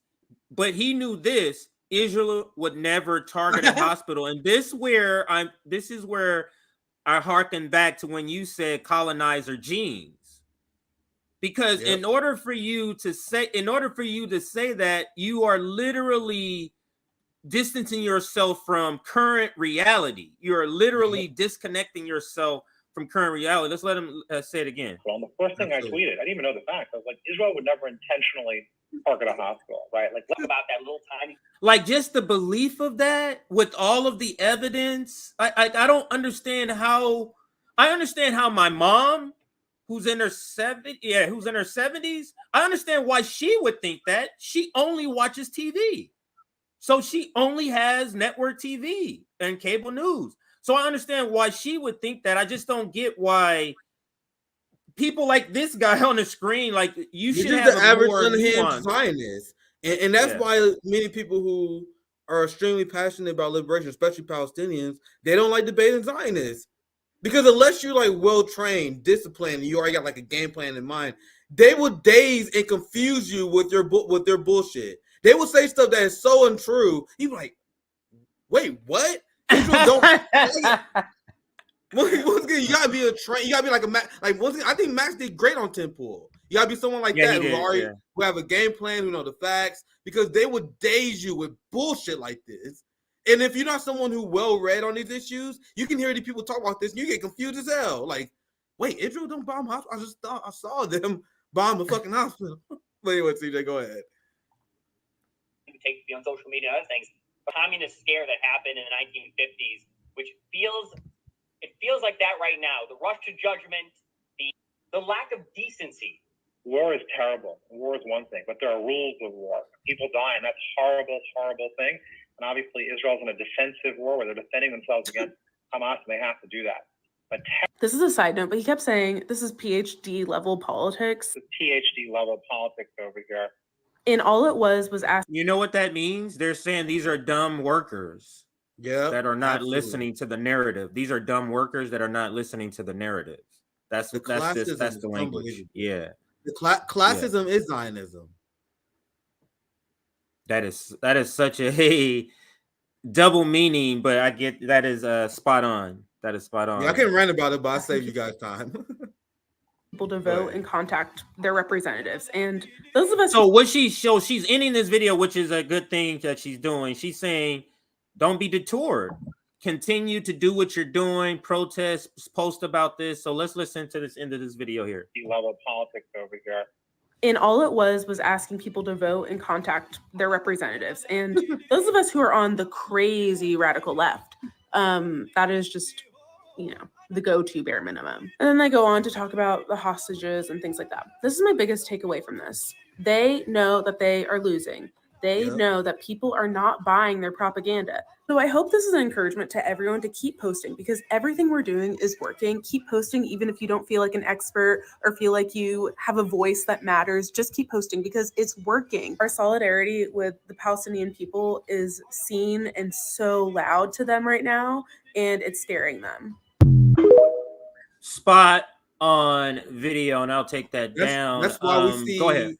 But he knew this: Israel would never target a hospital, and this is where I hearken back to when you said colonizer genes, because in order for you to say that, you are literally distancing yourself from current reality. You are literally disconnecting yourself from current reality. Let's let him say it again.
Well, the first thing I tweeted, I didn't even know the facts. I was like, Israel would never intentionally target a hospital, right? Like, what about that little tiny,
like, just the belief of that with all of the evidence. I don't understand how. I understand how my mom, who's in her 70s, I understand why she would think that. She only watches TV, so she only has network TV and cable news. So I understand why she would think that. I just don't get why people like this guy on the screen, like, you should have
the average unhinged Zionist. And that's why many people who are extremely passionate about liberation, especially Palestinians, they don't like debating Zionists. Because unless you're like well-trained, disciplined, and you already got like a game plan in mind, they will daze and confuse you with their bullshit. They will say stuff that is so untrue. You're like, wait, what? Israel don't. Once again, you gotta be a train. You gotta be like once again, I think Max did great on Tempool. You gotta be someone like that who have a game plan, who know the facts, because they would daze you with bullshit like this. And if you're not someone who well read on these issues, you can hear these people talk about this and you get confused as hell. Like, wait, Israel don't bomb hospitals? I just thought I saw them bomb a fucking hospital. But anyway, CJ, go ahead.
You can take on social media and other things. The communist scare that happened in the 1950s, which feels like that right now. The rush to judgment, the lack of decency.
War is terrible. War is one thing, but there are rules of war. People die, and that's horrible, horrible thing. And obviously, Israel's in a defensive war where they're defending themselves against Hamas, and they have to do that. But
this is a side note, but he kept saying this is PhD level politics.
The PhD level politics over here.
And all it was asking.
You know what that means? They're saying these are dumb workers.
Yeah,
that are not listening to the narrative. These are dumb workers that are not listening to the narrative. That's the language. Yeah,
the classism is Zionism.
That is such a double meaning, but I get that is spot on. That is spot on.
Yeah, I can rant about it, but I save you guys time.
People to vote and contact their representatives, and those of us.
So she's ending this video, which is a good thing that she's doing. She's saying, don't be detoured. Continue to do what you're doing. Protest, post about this. So let's listen to this end of this video here.
Level politics over here.
And all it was asking people to vote and contact their representatives. And those of us who are on the crazy radical left, that is just, the go-to bare minimum. And then they go on to talk about the hostages and things like that. This is my biggest takeaway from this. They know that they are losing. They know that people are not buying their propaganda. So I hope this is an encouragement to everyone to keep posting, because everything we're doing is working. Keep posting, even if you don't feel like an expert or feel like you have a voice that matters. Just keep posting because it's working. Our solidarity with the Palestinian people is seen and so loud to them right now, and it's scaring them.
Spot on video, and I'll take that down.
That's why we see.
Go ahead.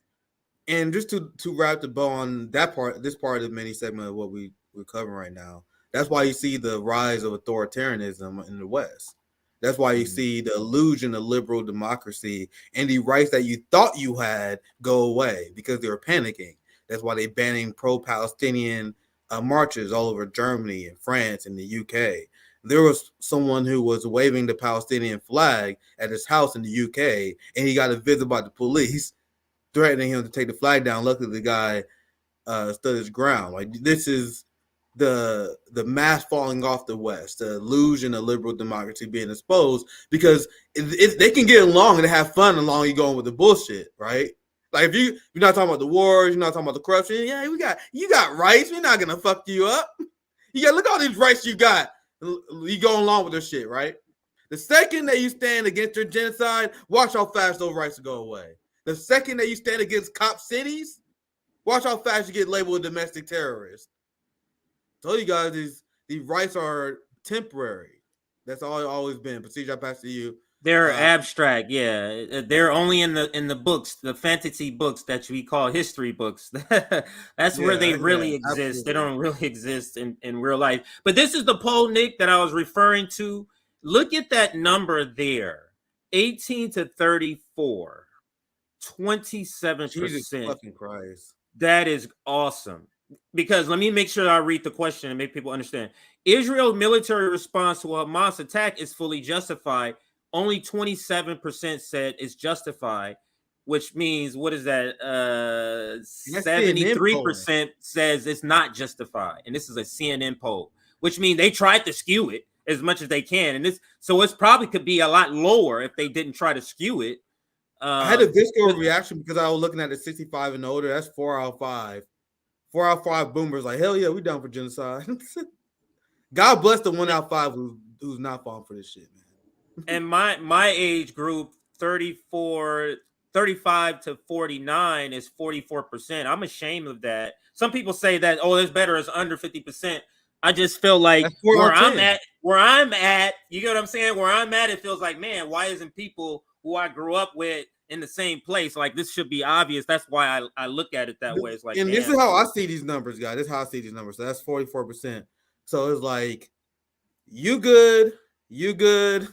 And just to wrap the bow on that part, this part of the mini segment of what we're covering right now. That's why you see the rise of authoritarianism in the West. That's why you see the illusion of liberal democracy and the rights that you thought you had go away because they were panicking. That's why they're banning pro-Palestinian marches all over Germany and France and the UK. There was someone who was waving the Palestinian flag at his house in the UK, and he got a visit by the police threatening him to take the flag down. Luckily, the guy stood his ground. Like, this is the mask falling off the West, the illusion of liberal democracy being exposed, because they can get along and have fun along you going with the bullshit, right? Like, if you're not talking about the wars, you're not talking about the corruption. Yeah, you got rights. We're not gonna fuck you up. Look at all these rights you got. You going along with this shit, right? The second that you stand against your genocide, watch how fast those rights will go away. The second that you stand against cop cities, watch how fast you get labeled a domestic terrorist. I told you guys these rights are temporary. That's all it's always been. Procedure, I pass to you.
They're abstract, yeah. They're only in the books, the fantasy books that we call history books. That's where they really exist.
Absolutely.
They don't really exist in real life. But this is the poll, Nick, that I was referring to. Look at that number there. 18 to 34. 27%.
Jesus fucking Christ.
That is awesome. Because let me make sure I read the question and make people understand. Israel's military response to a Hamas attack is fully justified. Only 27% said it's justified, which means, what is that? 73% says it's not justified. And this is a CNN poll, which means they tried to skew it as much as they can. And it's probably could be a lot lower if they didn't try to skew it.
I had a visceral reaction because I was looking at the 65 and older. That's 4 out of 5. 4 out of 5 boomers like, hell yeah, we down for genocide. God bless the 1 out of 5 who's not falling for this shit, man.
And my age group, 35 to 49, is 44%. I'm ashamed of that. Some people say that, oh, it's better as under 50%. I just feel like where I'm at, you get what I'm saying? Where I'm at, it feels like, man, why isn't people who I grew up with in the same place? Like, this should be obvious. That's why I look at it that way. It's like,
and this is how I see these numbers, guys. This is how I see these numbers. So that's 44%. So it's like, you good, you good,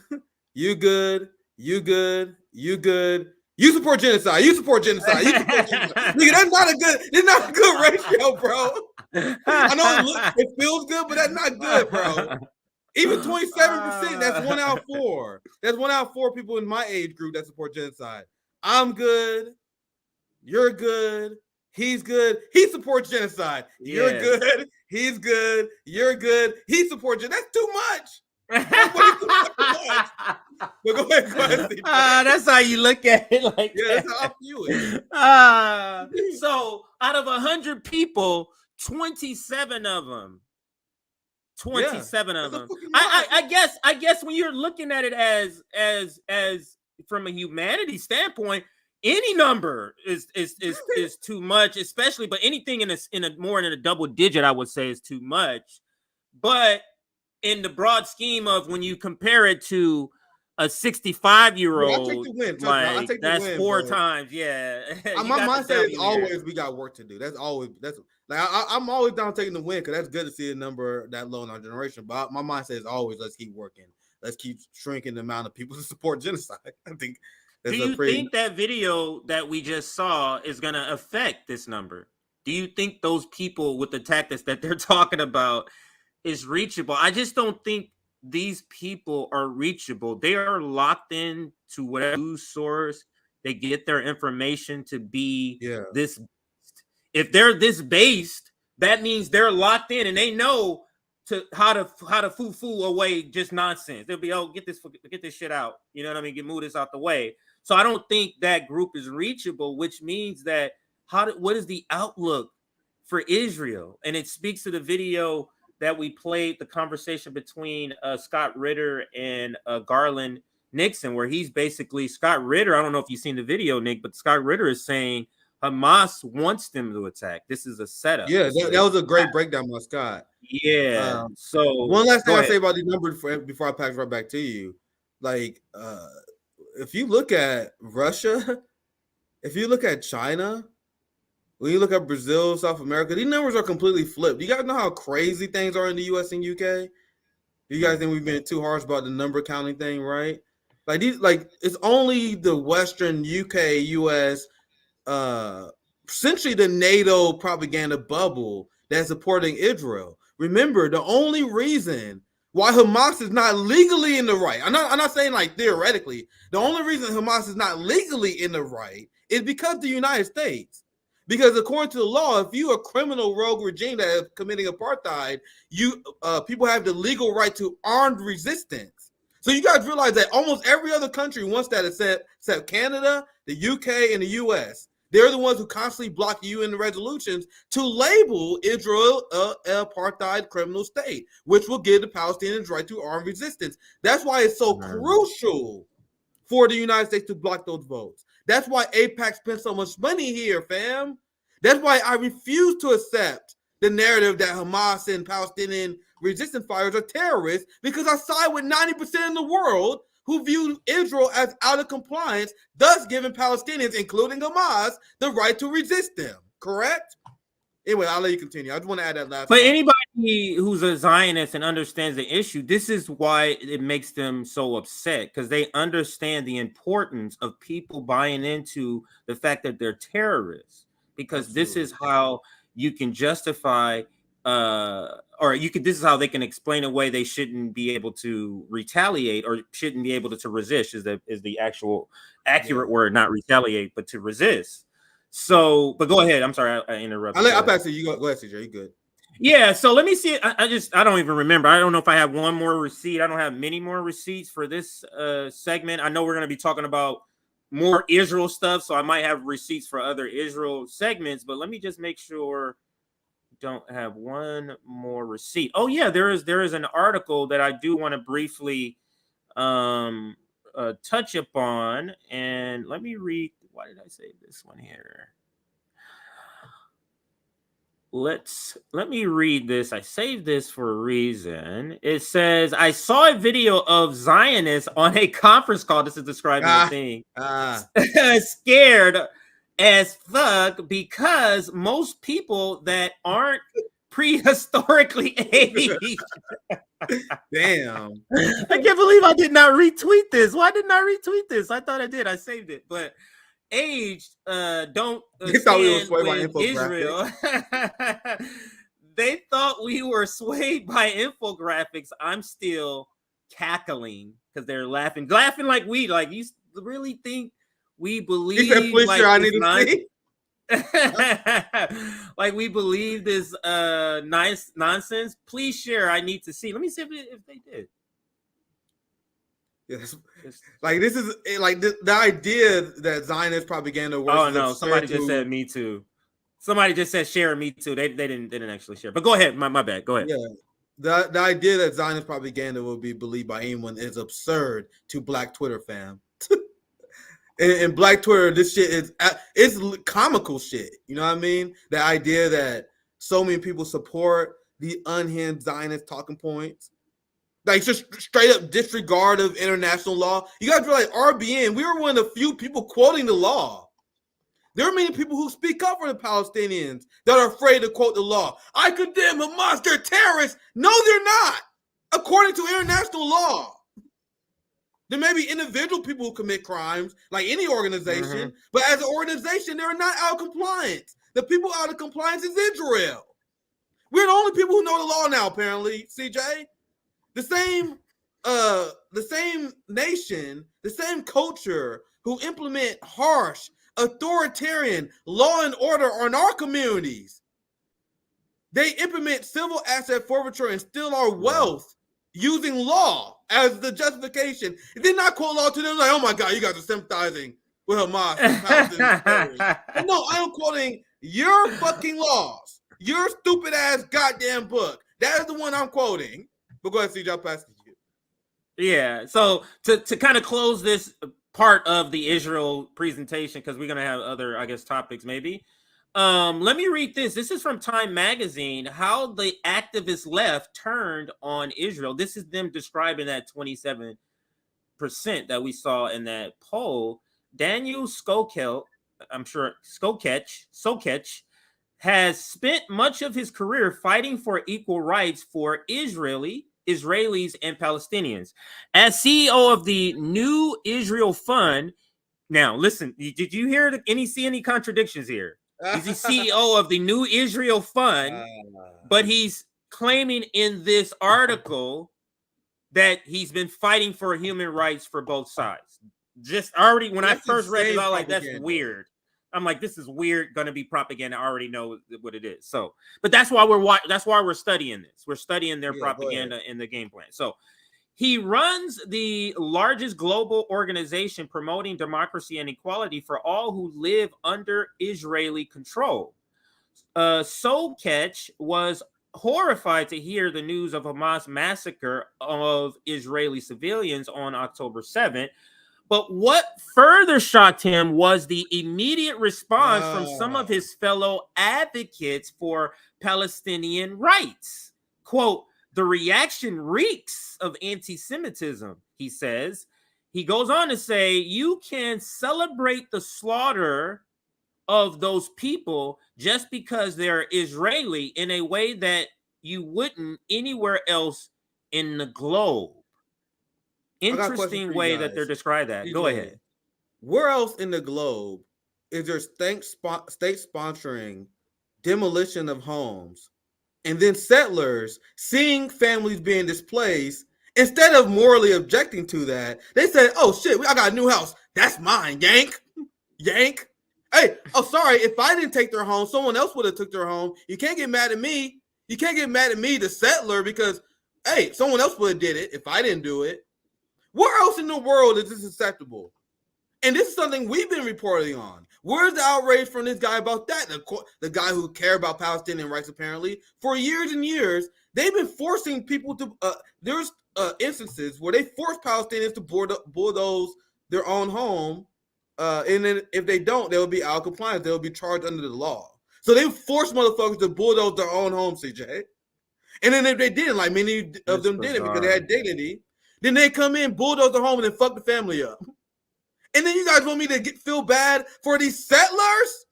you good, you good, you good. You support genocide. You support genocide. You support genocide. Nigga, that's not a good ratio, bro. I know it feels good, but that's not good, bro. Even 27%, that's 1 out of 4. That's 1 out of 4 people in my age group that support genocide. I'm good. You're good. He's good. He supports genocide. You're good. He's good. You're good. He supports genocide. That's too much. But go ahead.
That's how you look at it. Like,
yeah, that's how I view it.
So out of 100 people, 27 of them. I guess when you're looking at it as from a humanity standpoint, any number is too much, especially, but anything in a double digit, I would say, is too much. But in the broad scheme of when you compare it to a 65-year-old, like, that's 4 times. Yeah.
My mindset is always we got work to do. That's like I'm always down taking the win because that's good to see a number that low in our generation. But my mindset is always let's keep working. Let's keep shrinking the amount of people who support genocide. I think.
Do you think that video that we just saw is going to affect this number? Do you think those people with the tactics that they're talking about is reachable? I just don't think these people are reachable. They are locked in to whatever news source they get their information to be. This. If they're this based, that means they're locked in and they know how to foo away just nonsense. They'll be, oh, get this shit out. You know what I mean? Move this out the way. So I don't think that group is reachable, which means that what is the outlook for Israel? And it speaks to the video that we played the conversation between Scott Ritter and Garland Nixon, where he's basically Scott Ritter. I don't know if you've seen the video, Nick, but Scott Ritter is saying Hamas wants them to attack. This is a setup.
Yeah, that was a great breakdown by Scott.
Yeah. So
one last thing
go
I say
ahead.
about these numbers before I pass right back to you, like if you look at Russia, if you look at China, when you look at Brazil, South America, these numbers are completely flipped. You guys know how crazy things are in the US and UK? You guys think we've been too harsh about the number counting thing, right? Like these, like it's only the Western UK, US, essentially the NATO propaganda bubble that's supporting Israel. Remember, the only reason why Hamas is not legally in the right, I'm not saying like theoretically, the only reason Hamas is not legally in the right is because the United States. Because according to the law, if you a criminal rogue regime that is committing apartheid, you people have the legal right to armed resistance. So you guys realize that almost every other country wants that except Canada, the UK, and the US. They're the ones who constantly block UN resolutions to label Israel an apartheid criminal state, which will give the Palestinians right to armed resistance. That's why it's so crucial for the United States to block those votes. That's why AIPAC spent so much money here, fam. That's why I refuse to accept the narrative that Hamas and Palestinian resistance fighters are terrorists, because I side with 90% of the world who view Israel as out of compliance, thus giving Palestinians, including Hamas, the right to resist them. Correct? Anyway, I'll let you continue. I just want to add that last
But
part.
anybody who's a Zionist and understands the issue, this is why it makes them so upset, because they understand the importance of people buying into the fact that they're terrorists, because this is how you can justify this is how they can explain away they shouldn't be able to retaliate or shouldn't be able to resist is the actual accurate word, not retaliate, but to resist. So, but go ahead. I'm sorry, I interrupted.
I'll pass it. You go ahead, CJ. You good?
Yeah. So let me see. I don't even remember. I don't know if I have one more receipt. I don't have many more receipts for this segment. I know we're going to be talking about more Israel stuff, so I might have receipts for other Israel segments. But let me just make sure. Don't have one more receipt. Oh yeah, there is an article that I do want to briefly touch upon, and let me read. Why did I save this one here? Let me read this. I saved this for a reason. It says, I saw a video of Zionists on a conference call. This is describing the thing. Scared as fuck because most people that aren't prehistorically aged.
Damn.
I can't believe I did not retweet this. Why didn't I retweet this? I thought I did. I saved it. But aged don't
thought we were swayed by
with Israel. They thought we were swayed by infographics. I'm still cackling because they're laughing like we like. You really think we believe?
He said, "Please,
like,
sure, I need to see."
Like we believe this nice nonsense. Please share. I need to see. Let me see if they did.
Yes. Like this is like the idea that Zionist propaganda works.
Oh no! Somebody just said me too. Somebody just said share me too. They didn't actually share. But go ahead. My bad. Go ahead.
Yeah. The idea that Zionist propaganda will be believed by anyone is absurd to Black Twitter, fam. and Black Twitter, this shit is it's comical shit. You know what I mean? The idea that so many people support the unhinged Zionist talking points. Like just straight up disregard of international law. You guys realize RBN, we were one of the few people quoting the law. There are many people who speak up for the Palestinians that are afraid to quote the law. I condemn Hamas, they're terrorists. No, they're not. According to international law. There may be individual people who commit crimes, like any organization, but as an organization, they're not out of compliance. The people out of compliance is Israel. We're the only people who know the law now, apparently, CJ. The same nation, the same culture who implement harsh, authoritarian law and order on our communities. They implement civil asset forfeiture and steal our wealth using law as the justification. It did not quote law to them like, oh my God, you guys are sympathizing with Hamas. No, I am quoting your fucking laws, your stupid ass goddamn book That is the one I'm quoting. But go ahead, CJ, I'll pass it to you.
Yeah. So to kind of close this part of the Israel presentation, because we're gonna have other, I guess, topics maybe. Let me read this. This is from Time Magazine. How the activist left turned on Israel. This is them describing that 27% that we saw in that poll. Daniel Skokech, Skokech has spent much of his career fighting for equal rights for Israelis and Palestinians. As CEO of the New Israel Fund, now listen, did you hear see any contradictions here? He's the CEO of the New Israel Fund, but he's claiming in this article that he's been fighting for human rights for both sides. Just already, when I first read it, I was like, that's weird. I'm like, this is weird, gonna be propaganda. I already know what it is. So, but that's why we're studying this. We're studying their propaganda in the game plan. So he runs the largest global organization promoting democracy and equality for all who live under Israeli control. Skokech was horrified to hear the news of Hamas massacre of Israeli civilians on October 7th. But what further shocked him was the immediate response from some of his fellow advocates for Palestinian rights. Quote, the reaction reeks of anti-Semitism, he says. He goes on to say, you can celebrate the slaughter of those people just because they're Israeli in a way that you wouldn't anywhere else in the globe. Interesting way that they're described that. Go ahead.
Where else in the globe is there state sponsoring demolition of homes and then settlers seeing families being displaced? Instead of morally objecting to that, they said, oh shit, I got a new house. That's mine, yank. Yank. Hey, oh, sorry, if I didn't take their home, someone else would have took their home. You can't get mad at me. You can't get mad at me, the settler, because, hey, someone else would have did it if I didn't do it. Where else in the world is this acceptable? And this is something we've been reporting on. Where's the outrage from this guy about that? The guy who cared about Palestinian rights, apparently, for years and years, they've been forcing people to, there's instances where they force Palestinians to bulldoze their own home. And then if they don't, they'll be out of compliance. They'll be charged under the law. So they force motherfuckers to bulldoze their own home, CJ. And then if they didn't, like many of them didn't because they had dignity, then they come in, bulldoze the home, and then fuck the family up. And then you guys want me to feel bad for these settlers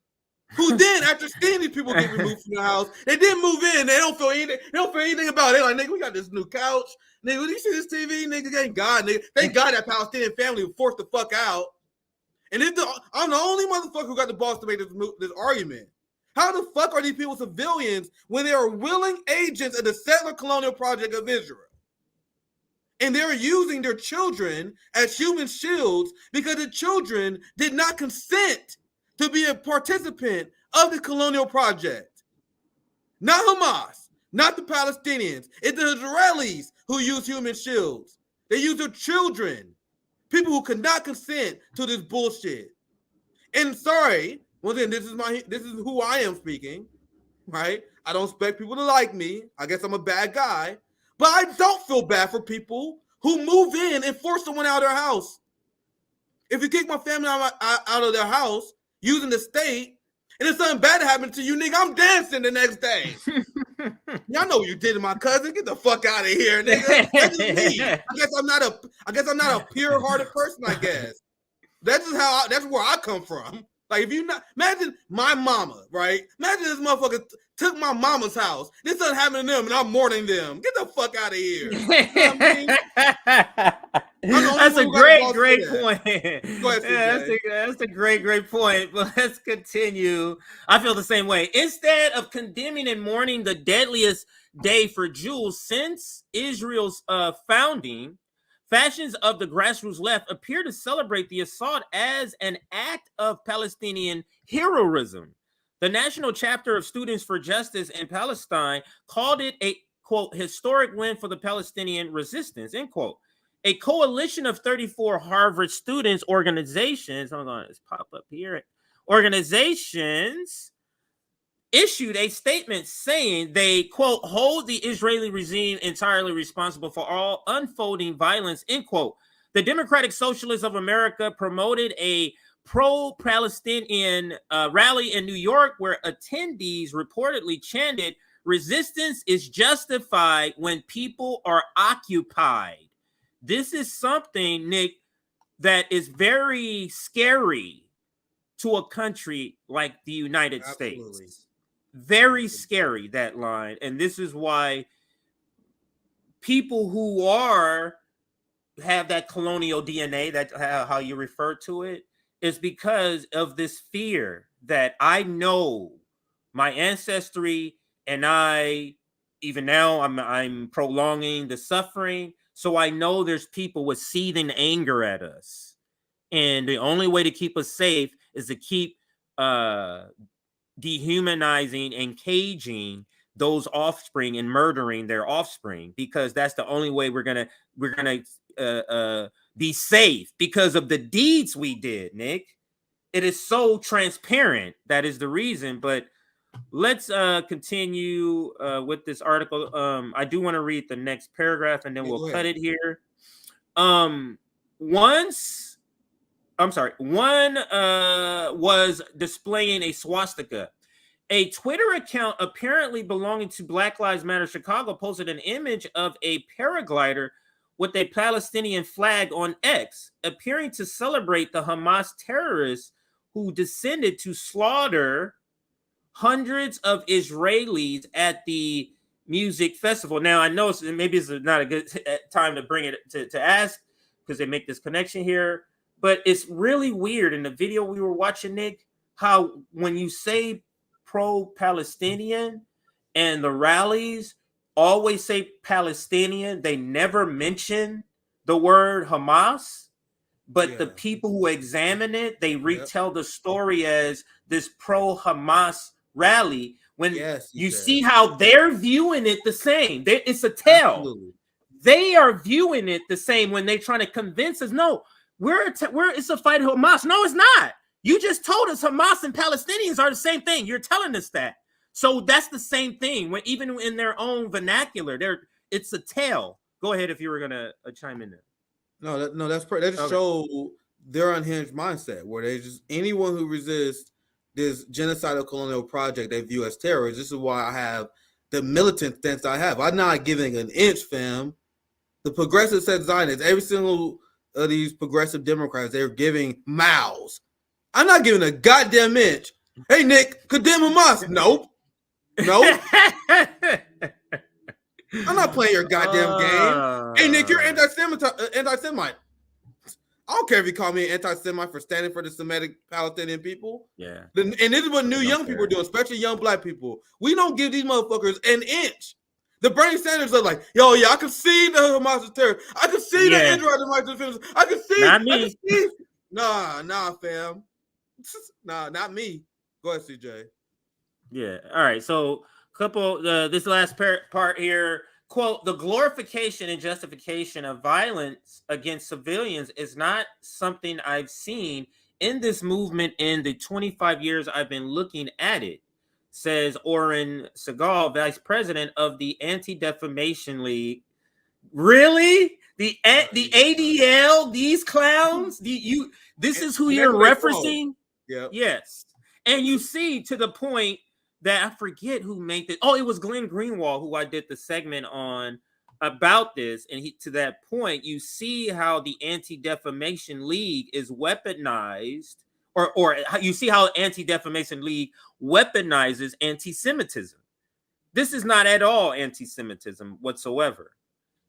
who then, after seeing these people get removed from the house, they didn't move in. They don't feel anything. They don't feel anything about it. They're like, nigga, we got this new couch. Nigga, when you see this TV, nigga, thank God, nigga. Thank God that Palestinian family was forced the fuck out. And I'm the only motherfucker who got the balls to make this argument. How the fuck are these people civilians when they are willing agents of the settler colonial project of Israel? And they're using their children as human shields because the children did not consent to be a participant of the colonial project. Not Hamas, not the Palestinians. It's the Israelis who use human shields. They use their children. People who could not consent to this bullshit. And sorry, well then this is who I am speaking, right? I don't expect people to like me. I guess I'm a bad guy. But I don't feel bad for people who move in and force someone out of their house. If you kick my family out of their house using the state, and if something bad happens to you, nigga, I'm dancing the next day. Y'all know what you did to my cousin. Get the fuck out of here, nigga. That's just me. I guess I'm not a pure-hearted person, I guess. That's where I come from. Like, if you not imagine my mama, right? Imagine this motherfucker took my mama's house. This doesn't happen to them, and I'm mourning them. Get the fuck out of here. You know what I mean?
That's a great point.
Ahead,
that's a great point. But let's continue. I feel the same way. Instead of condemning and mourning the deadliest day for Jews since Israel's founding, factions of the grassroots left appear to celebrate the assault as an act of Palestinian heroism. The National Chapter of Students for Justice in Palestine called it a, quote, historic win for the Palestinian resistance, end quote. A coalition of 34 Harvard students organizations, hold on, let's pop up here, organizations issued a statement saying they, quote, hold the Israeli regime entirely responsible for all unfolding violence, end quote. The Democratic Socialists of America promoted a pro-Palestinian rally in New York where attendees reportedly chanted, resistance is justified when people are occupied. This is something, Nick, that is very scary to a country like the United States. Very scary, that line. And this is why people who have that colonial DNA, that how you refer to it, is because of this fear that I know my ancestry, and I, even now, I'm prolonging the suffering. So I know there's people with seething anger at us. And the only way to keep us safe is to keep dehumanizing and caging those offspring and murdering their offspring, because that's the only way we're gonna be safe, because of the deeds we did, Nick. It is so transparent. That is the reason. But let's continue with this article. I do want to read the next paragraph and then we'll cut it here. One was displaying a swastika. A Twitter account apparently belonging to Black Lives Matter Chicago posted an image of a paraglider with a Palestinian flag on X, appearing to celebrate the Hamas terrorists who descended to slaughter hundreds of Israelis at the music festival. Now, I know maybe it's not a good time to bring it to ask, because they make this connection here, but it's really weird in the video we were watching, Nick, how when you say pro-Palestinian and the rallies always say Palestinian, they never mention the word Hamas, but the people who examine it, they retell the story as this pro-Hamas rally, when you see how they're viewing it the same. It's a tell. Absolutely. They are viewing it the same when they're trying to convince us, no, it's a fight of Hamas. No, it's not. You just told us Hamas and Palestinians are the same thing. You're telling us that. So that's the same thing. When even in their own vernacular, it's a tell. Go ahead if you were gonna chime in there.
No, that's they just show their unhinged mindset, where they just, anyone who resists this genocidal colonial project they view as terrorists. This is why I have the militant stance I have. I'm not giving an inch, fam. The progressive said Zionists, every single of these progressive Democrats, they're giving mouths. I'm not giving a goddamn inch. Hey, Nick, condemn Hamas. Nope. I'm not playing your goddamn game. Hey, Nick, you're anti-Semite. I don't care if you call me an anti-Semite for standing for the Semitic Palestinian people.
Yeah.
And this is what new young people are doing, especially young black people. We don't give these motherfuckers an inch. The Bernie Sanders are like, yo, yeah, I can see the Hamas is terror. I can see the Israel might defend. I can see.
Not me.
Nah, fam. Nah, not me. Go ahead, CJ.
Yeah. All right. So, this last part here. Quote, the glorification and justification of violence against civilians is not something I've seen in this movement in the 25 years I've been looking at it, says Oren Segal, vice president of the Anti-Defamation League. Really? The ADL, these clowns? This is who you're referencing?
Yeah.
Yes. And you see, to the point that I forget who made this. Oh, it was Glenn Greenwald who I did the segment on about this. And to that point, you see how the Anti-Defamation League is weaponized, or you see how Anti-Defamation League weaponizes anti-Semitism. This is not at all anti-Semitism whatsoever.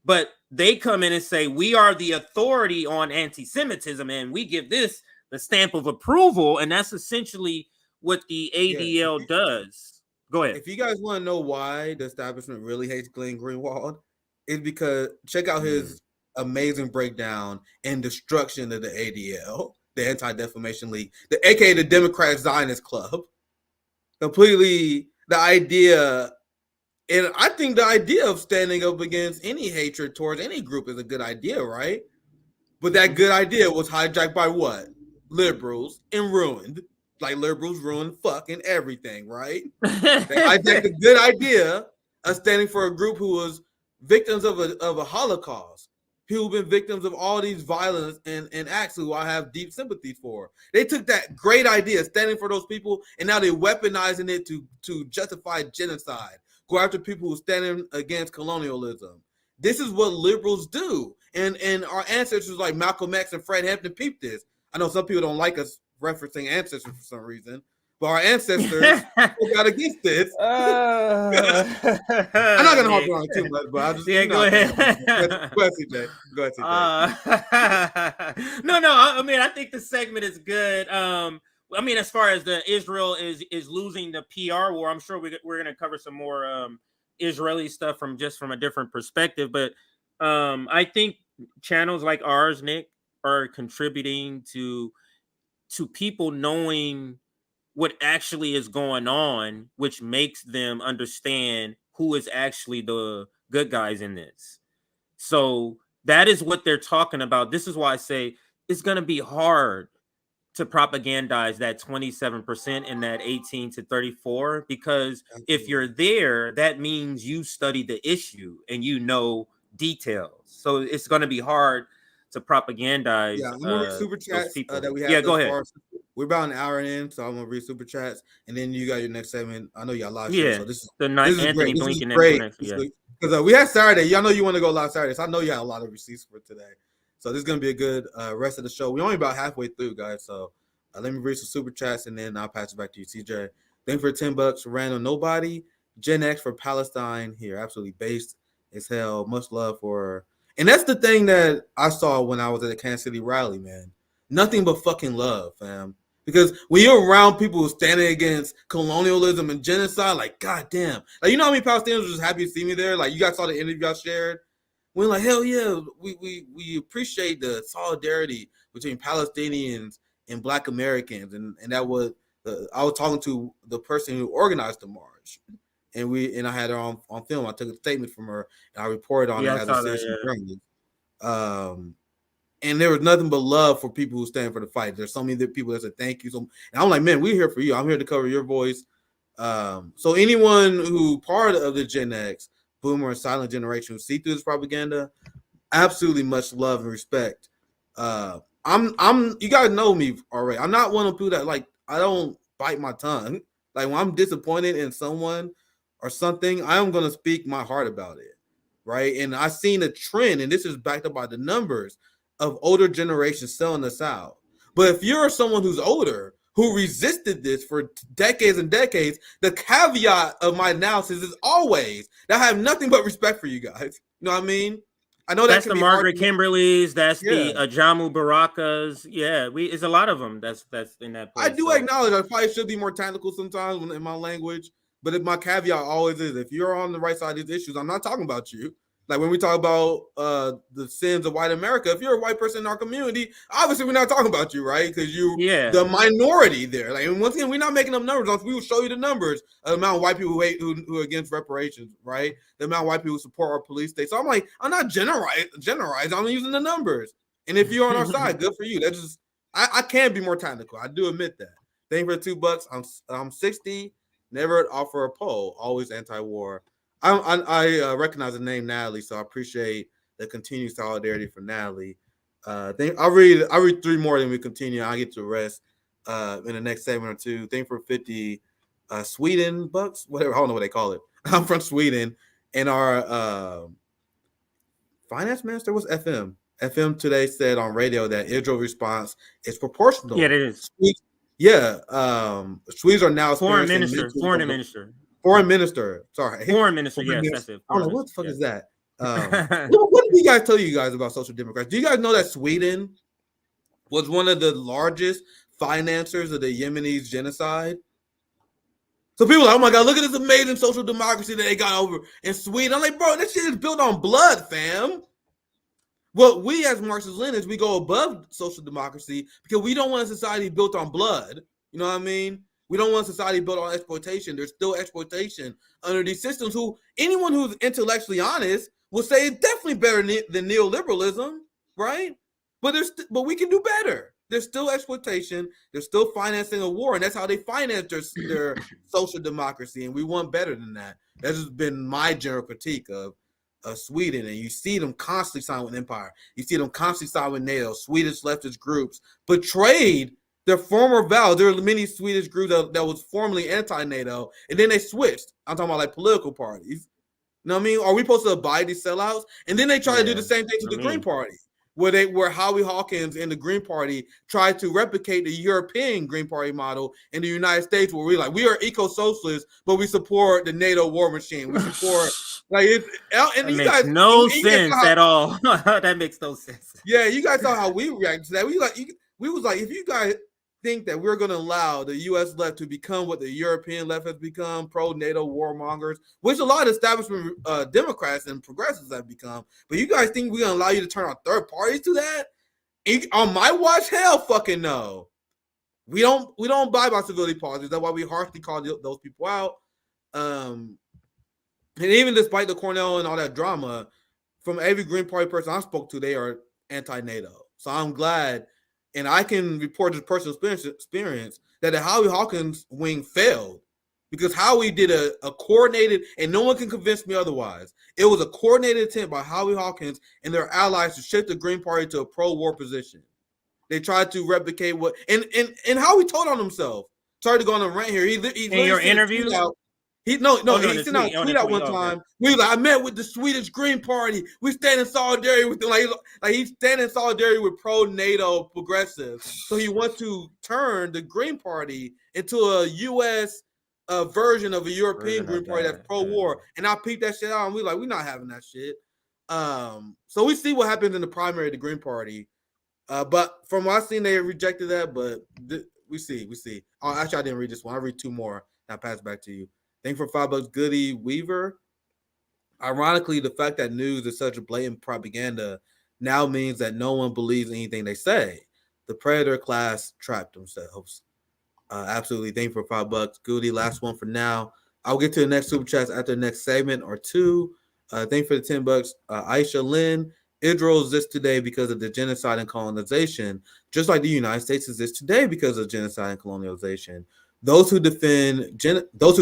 But they come in and say, we are the authority on anti-Semitism, and we give this the stamp of approval. And that's essentially what the ADL does. Go ahead.
If you guys want to know why the establishment really hates Glenn Greenwald, it's because check out his amazing breakdown and destruction of the ADL, the Anti-Defamation League, aka the Democrat Zionist Club. Completely the idea, and I think the idea of standing up against any hatred towards any group is a good idea, right? But that good idea was hijacked by what? Liberals and ruined. like liberals ruin fucking everything, right? They hijacked the good idea of standing for a group who was victims of a Holocaust, who've been victims of all these violence and acts who I have deep sympathy for. They took that great idea, standing for those people, and now they're weaponizing it to justify genocide, go after people who are standing against colonialism. This is what liberals do. And our ancestors like Malcolm X and Fred Hampton peeped this. I know some people don't like us referencing ancestors for some reason, but our ancestors got against this. I'm not gonna harp on it too much, but I'll just
go ahead.
Go ahead, CJ. Go ahead, CJ.
No. I mean, I think the segment is good. I mean, as far as the Israel is losing the PR war, I'm sure we're gonna cover some more Israeli stuff from a different perspective. But I think channels like ours, Nick, are contributing to people knowing what actually is going on, which makes them understand who is actually the good guys in this. So that is what they're talking about. This is why I say it's going to be hard to propagandize that 27% and that 18 to 34, because if you're there, that means you study the issue and you know details. So it's going to be hard to propagandize.
Yeah, I'm gonna read super chats that we have.
Yeah, go ahead.
We're about an hour in, so I'm gonna read super chats, and then you got your next segment. I know y'all live.
Yeah,
so this is
the night Antony
great.
Blinken
great.
next. Yeah,
because we had Saturday. Y'all know you want to go live Saturday, so I know you had a lot of receipts for today. So this is gonna be a good rest of the show. We're only about halfway through, guys. So let me read some super chats, and then I'll pass it back to you, CJ. Thank you for $10. Random nobody. Gen X for Palestine here, absolutely based as hell. Much love for. And that's the thing that I saw when I was at the Kansas City rally, man. Nothing but fucking love, fam. Because when you're around people who are standing against colonialism and genocide, like, goddamn. Like, you know how many Palestinians were just happy to see me there? Like, you guys saw the interview I shared? We're like, hell yeah, we appreciate the solidarity between Palestinians and Black Americans. And that was, I was talking to the person who organized the march. And I had her on film. I took a statement from her and I reported on it as a citizen journalist. And there was nothing but love for people who stand for the fight. There's so many people that said thank you. So, and I'm like, man, we're here for you. I'm here to cover your voice. So anyone who part of the Gen X, Boomer, and Silent Generation who see through this propaganda, absolutely much love and respect. I'm you guys know me already. I'm not one of the people that like I don't bite my tongue. Like when I'm disappointed in someone or something, I am gonna speak my heart about it, right? And I've seen a trend, and this is backed up by the numbers of older generations selling us out. But if you're someone who's older who resisted this for decades and decades, the caveat of my analysis is always that I have nothing but respect for you guys. You know what I mean? I know
that's the Margaret Kimberleys, that's the Jamu Barakas. Yeah, it's a lot of them. That's in that place.
I do acknowledge I probably should be more technical sometimes in my language, but my caveat always is if you're on the right side of these issues, I'm not talking about you. Like when we talk about the sins of white America, if you're a white person in our community, obviously we're not talking about you, right? Because you're the minority there. Like, and once again, we're not making up numbers. We will show you the numbers of the amount of white people who are against reparations, right? The amount of white people who support our police state. So I'm like, I'm not generalizing. I'm using the numbers. And if you're on our side, good for you. That's just I can be more technical. I do admit that. Thank you for the $2. I'm 60. Never offer a poll. Always anti-war. I recognize the name Natalie, so I appreciate the continued solidarity for Natalie. I'll read 3 more, then we continue. I'll get to the rest in the next segment or two. Thank you for 50 Sweden bucks, whatever. I don't know what they call it. I'm from Sweden, and our finance minister was FM. FM today said on radio that Israel's response is proportional.
Yeah, it is.
Swedes are now
foreign minister.
Sorry.
Foreign minister, yes, that's it.
I don't know what the fuck is that. What did you guys tell you guys about social democrats? Do you guys know that Sweden was one of the largest financiers of the Yemeni genocide? So people are like, oh my God, look at this amazing social democracy that they got over in Sweden. I'm like, bro, this shit is built on blood, fam. Well, we as Marxist-Leninists, we go above social democracy because we don't want a society built on blood. You know what I mean? We don't want a society built on exploitation. There's still exploitation under these systems. Anyone who's intellectually honest will say it's definitely better than neoliberalism, right? But we can do better. there's still exploitation. They're still financing a war, and that's how they finance their social democracy. And we want better than that. That's just been my general critique of Sweden. And you see them constantly sign with Empire. You see them constantly sign with NATO. Swedish leftist groups betrayed their former vows. There were many Swedish groups that was formerly anti-NATO, and then they switched. I'm talking about like political parties. You know what I mean? Are we supposed to abide these sellouts? And then they try to do the same thing to the Green Party, where Howie Hawkins and the Green Party tried to replicate the European Green Party model in the United States, where we are eco-socialists, but we support the NATO war machine. We support
that makes no sense at all. That makes no sense.
Yeah, you guys saw how we reacted to that. We was like, if you guys think that we're going to allow the U.S. left to become what the European left has become, pro-NATO warmongers, which a lot of establishment Democrats and progressives have become, but you guys think we're going to allow you to turn on third parties to that? On my watch, hell fucking no. We don't abide by civility policies. That's why we harshly call those people out. And even despite the Cornell and all that drama, from every Green Party person I spoke to, they are anti-NATO. So I'm glad, and I can report as personal experience that the Howie Hawkins wing failed because Howie did a coordinated, and no one can convince me otherwise. It was a coordinated attempt by Howie Hawkins and their allies to shift the Green Party to a pro-war position. They tried to replicate what, and Howie told on himself. Sorry to go on a rant here. He
in your interviews.
He sent out a tweet out one time. We were like, I met with the Swedish Green Party. We stand in solidarity with them. Like he's standing in solidarity with pro-NATO progressives. So he wants to turn the Green Party into a U.S. Version of a European Green Party that's pro-war. And I peeped that shit out, and we're not having that shit. So we see what happens in the primary of the Green Party. But from what I've seen, they rejected that. But we see. Oh, actually, I didn't read this one. I'll read two more. Now pass it back to you. Thank you for $5, Goody Weaver. Ironically, the fact that news is such a blatant propaganda now means that no one believes anything they say. The predator class trapped themselves. Absolutely. Thank you for $5, Goody. Last one for now. I'll get to the next super chats after the next segment or two. Thank you for the $10. Aisha Lynn. Israel exists today because of the genocide and colonization, just like the United States exists today because of genocide and colonialization. Those who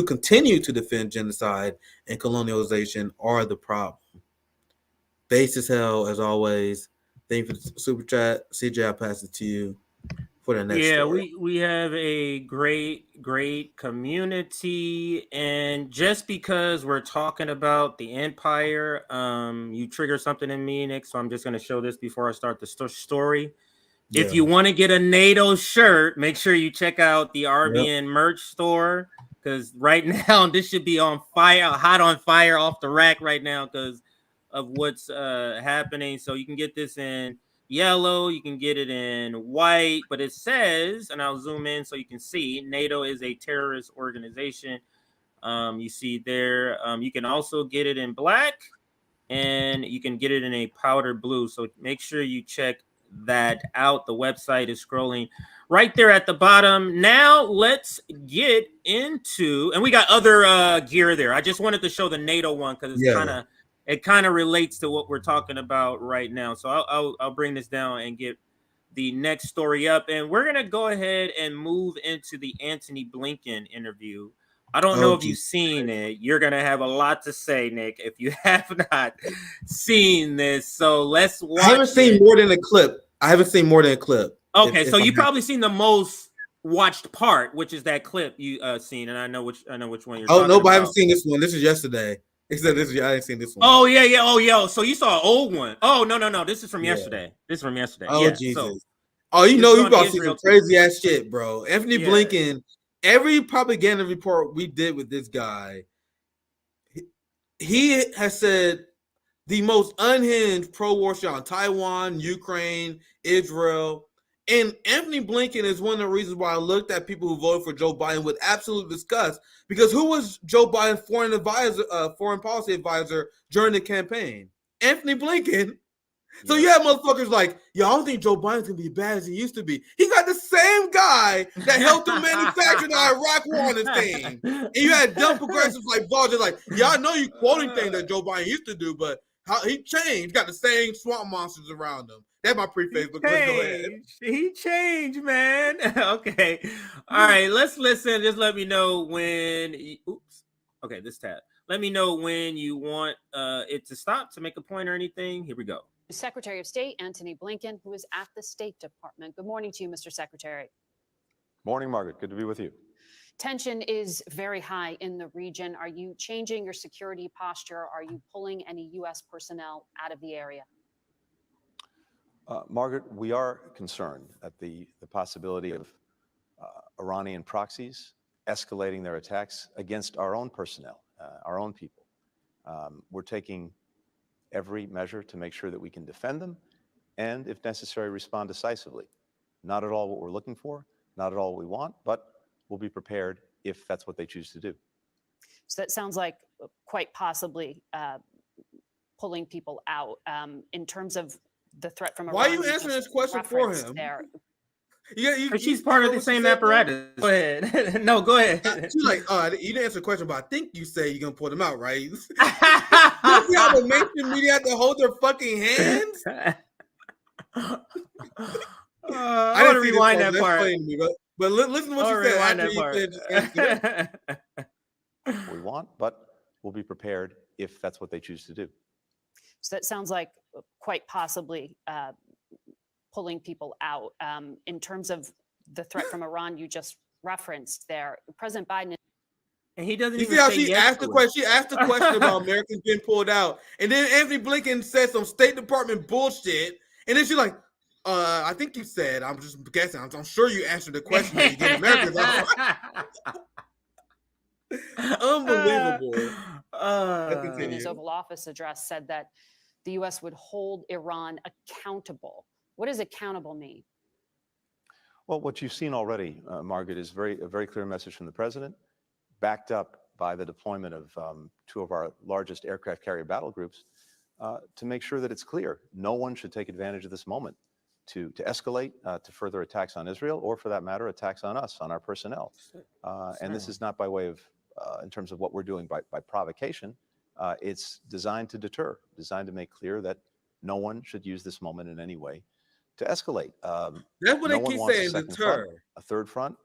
continue to defend genocide and colonialization are the problem. Base as hell, as always. Thank you for the super chat. CJ, I'll pass it to you for the next story.
we have a great community, and just because we're talking about the empire, you trigger something in me, Nick, so I'm just going to show this before I start the story. If you want to get a NATO shirt, make sure you check out the RBN merch store, because right now this should be on fire, hot on fire, off the rack right now because of what's happening. So you can get this in yellow, you can get it in white, but it says, and I'll zoom in so you can see, NATO is a terrorist organization. You see there. You can also get it in black, and you can get it in a powder blue. So make sure you check that out. The website is scrolling right there at the bottom. Now let's get into, and we got other gear there. I just wanted to show the NATO one because it kind of relates to what we're talking about right now. So I'll bring this down and get the next story up, and we're gonna go ahead and move into the Antony Blinken interview. I don't know if you've seen it. You're going to have a lot to say, Nick, if you have not seen this. So let's watch.
I haven't seen more than a clip.
Okay, so you've probably seen the most watched part, which is that clip you seen, and I know which one you're talking about.
No, but I haven't seen this one. This is yesterday. I didn't see this one.
Oh, yeah. Oh, yo. So you saw an old one. Oh, no. This is from yesterday.
Oh, Jesus. So, you about to see some crazy ass shit, bro. Antony Blinken. Every propaganda report we did with this guy, he has said the most unhinged pro-war shit on Taiwan, Ukraine, Israel. And Antony Blinken is one of the reasons why I looked at people who voted for Joe Biden with absolute disgust. Because who was Joe Biden's foreign policy advisor during the campaign? Antony Blinken. So you have motherfuckers like, I don't think Joe Biden's gonna be as bad as he used to be. He got the same guy that helped him manufacture the Iraq war on his team. And you had dumb progressives like Vulture, like, I know you quoting things that Joe Biden used to do, but How he changed, got the same swamp monsters around him. That's my pre-Facebook. Let's go ahead.
He changed, man. Okay. All right, let's listen. Just let me know when oops. Okay, this tab. Let me know when you want it to stop to make a point or anything. Here we go.
Secretary of State Antony Blinken, who is at the State Department. Good morning to you, Mr. Secretary.
Morning, Margaret. Good to be with you.
Tension is very high in the region. Are you changing your security posture? Are you pulling any U.S. personnel out of the area?
Margaret, we are concerned at the possibility of Iranian proxies escalating their attacks against our own personnel, our own people. We're taking every measure to make sure that we can defend them and, if necessary, respond decisively. Not at all what we're looking for, not at all what we want, but we'll be prepared if that's what they choose to do.
So that sounds like quite possibly pulling people out. In terms of the threat from Iran.
Why are you answering this question for him?
She's part of the same apparatus. Go ahead. No, go ahead.
She's like, you didn't answer the question, but I think you say you're gonna pull them out, right? You see how the mainstream media have to hold their fucking hands?
I didn't rewind that part.
But listen to what you said after you
We want, but we'll be prepared if that's what they choose to do.
So that sounds like quite possibly pulling people out. In terms of the threat from Iran you just referenced there, President Biden.
And he doesn't
You
even
see how
say
she
yes
asked the question? She asked the question about Americans being pulled out. And then Antony Blinken said some State Department bullshit. And then she's like, I think you said, I'm just guessing. I'm sure you answered the question that you get Americans out. Unbelievable.
His Oval Office address said that the U.S. would hold Iran accountable. What does accountable mean?
Well, what you've seen already, Margaret, is a very clear message from the president, backed up by the deployment of two of our largest aircraft carrier battle groups to make sure that it's clear no one should take advantage of this moment to escalate to further attacks on Israel, or for that matter, attacks on us, on our personnel. And this is not by way of, in terms of what we're doing by provocation. It's designed to deter, designed to make clear that no one should use this moment in any way to escalate.
That's what they keep saying, deter.
A third front.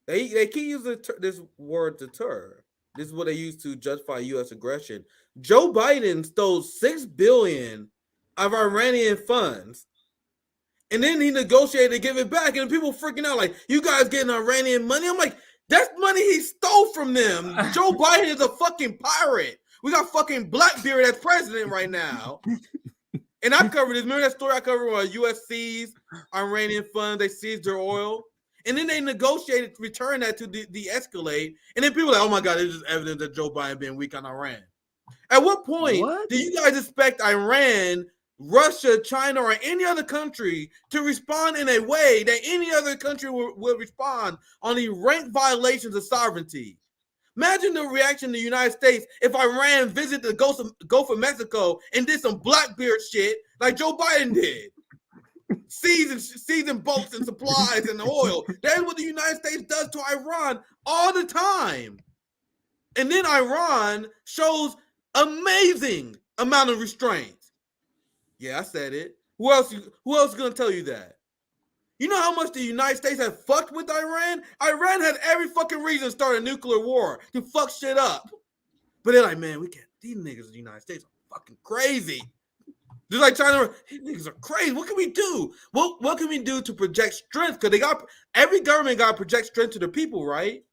They keep using this word deter. This is what they use to justify U.S. aggression. Joe Biden stole $6 billion of Iranian funds, and then he negotiated to give it back, and people freaking out like, you guys getting Iranian money? I'm like, that's money he stole from them. Joe Biden is a fucking pirate. We got fucking Blackbeard as president right now. And I covered this. Remember that story I covered where U.S. seized Iranian funds, they seized their oil, and then they negotiated to return that to de-escalate. And then people are like, oh my God, this is evidence that Joe Biden being weak on Iran. At what point do you guys expect Iran, Russia, China, or any other country to respond in a way that any other country will respond on the rank violations of sovereignty? Imagine the reaction of the United States if Iran visited the Gulf of Mexico and did some Blackbeard shit like Joe Biden did. Seizing boats and supplies and oil. That is what the United States does to Iran all the time. And then Iran shows amazing amount of restraint. Yeah, I said it. Who else is going to tell you that? You know how much the United States has fucked with Iran? Iran had every fucking reason to start a nuclear war to fuck shit up. But they're like, man, we can't. These niggas in the United States are fucking crazy. Just like China, these niggas are crazy. What can we do? What can we do to project strength? Because every government got to project strength to the people, right?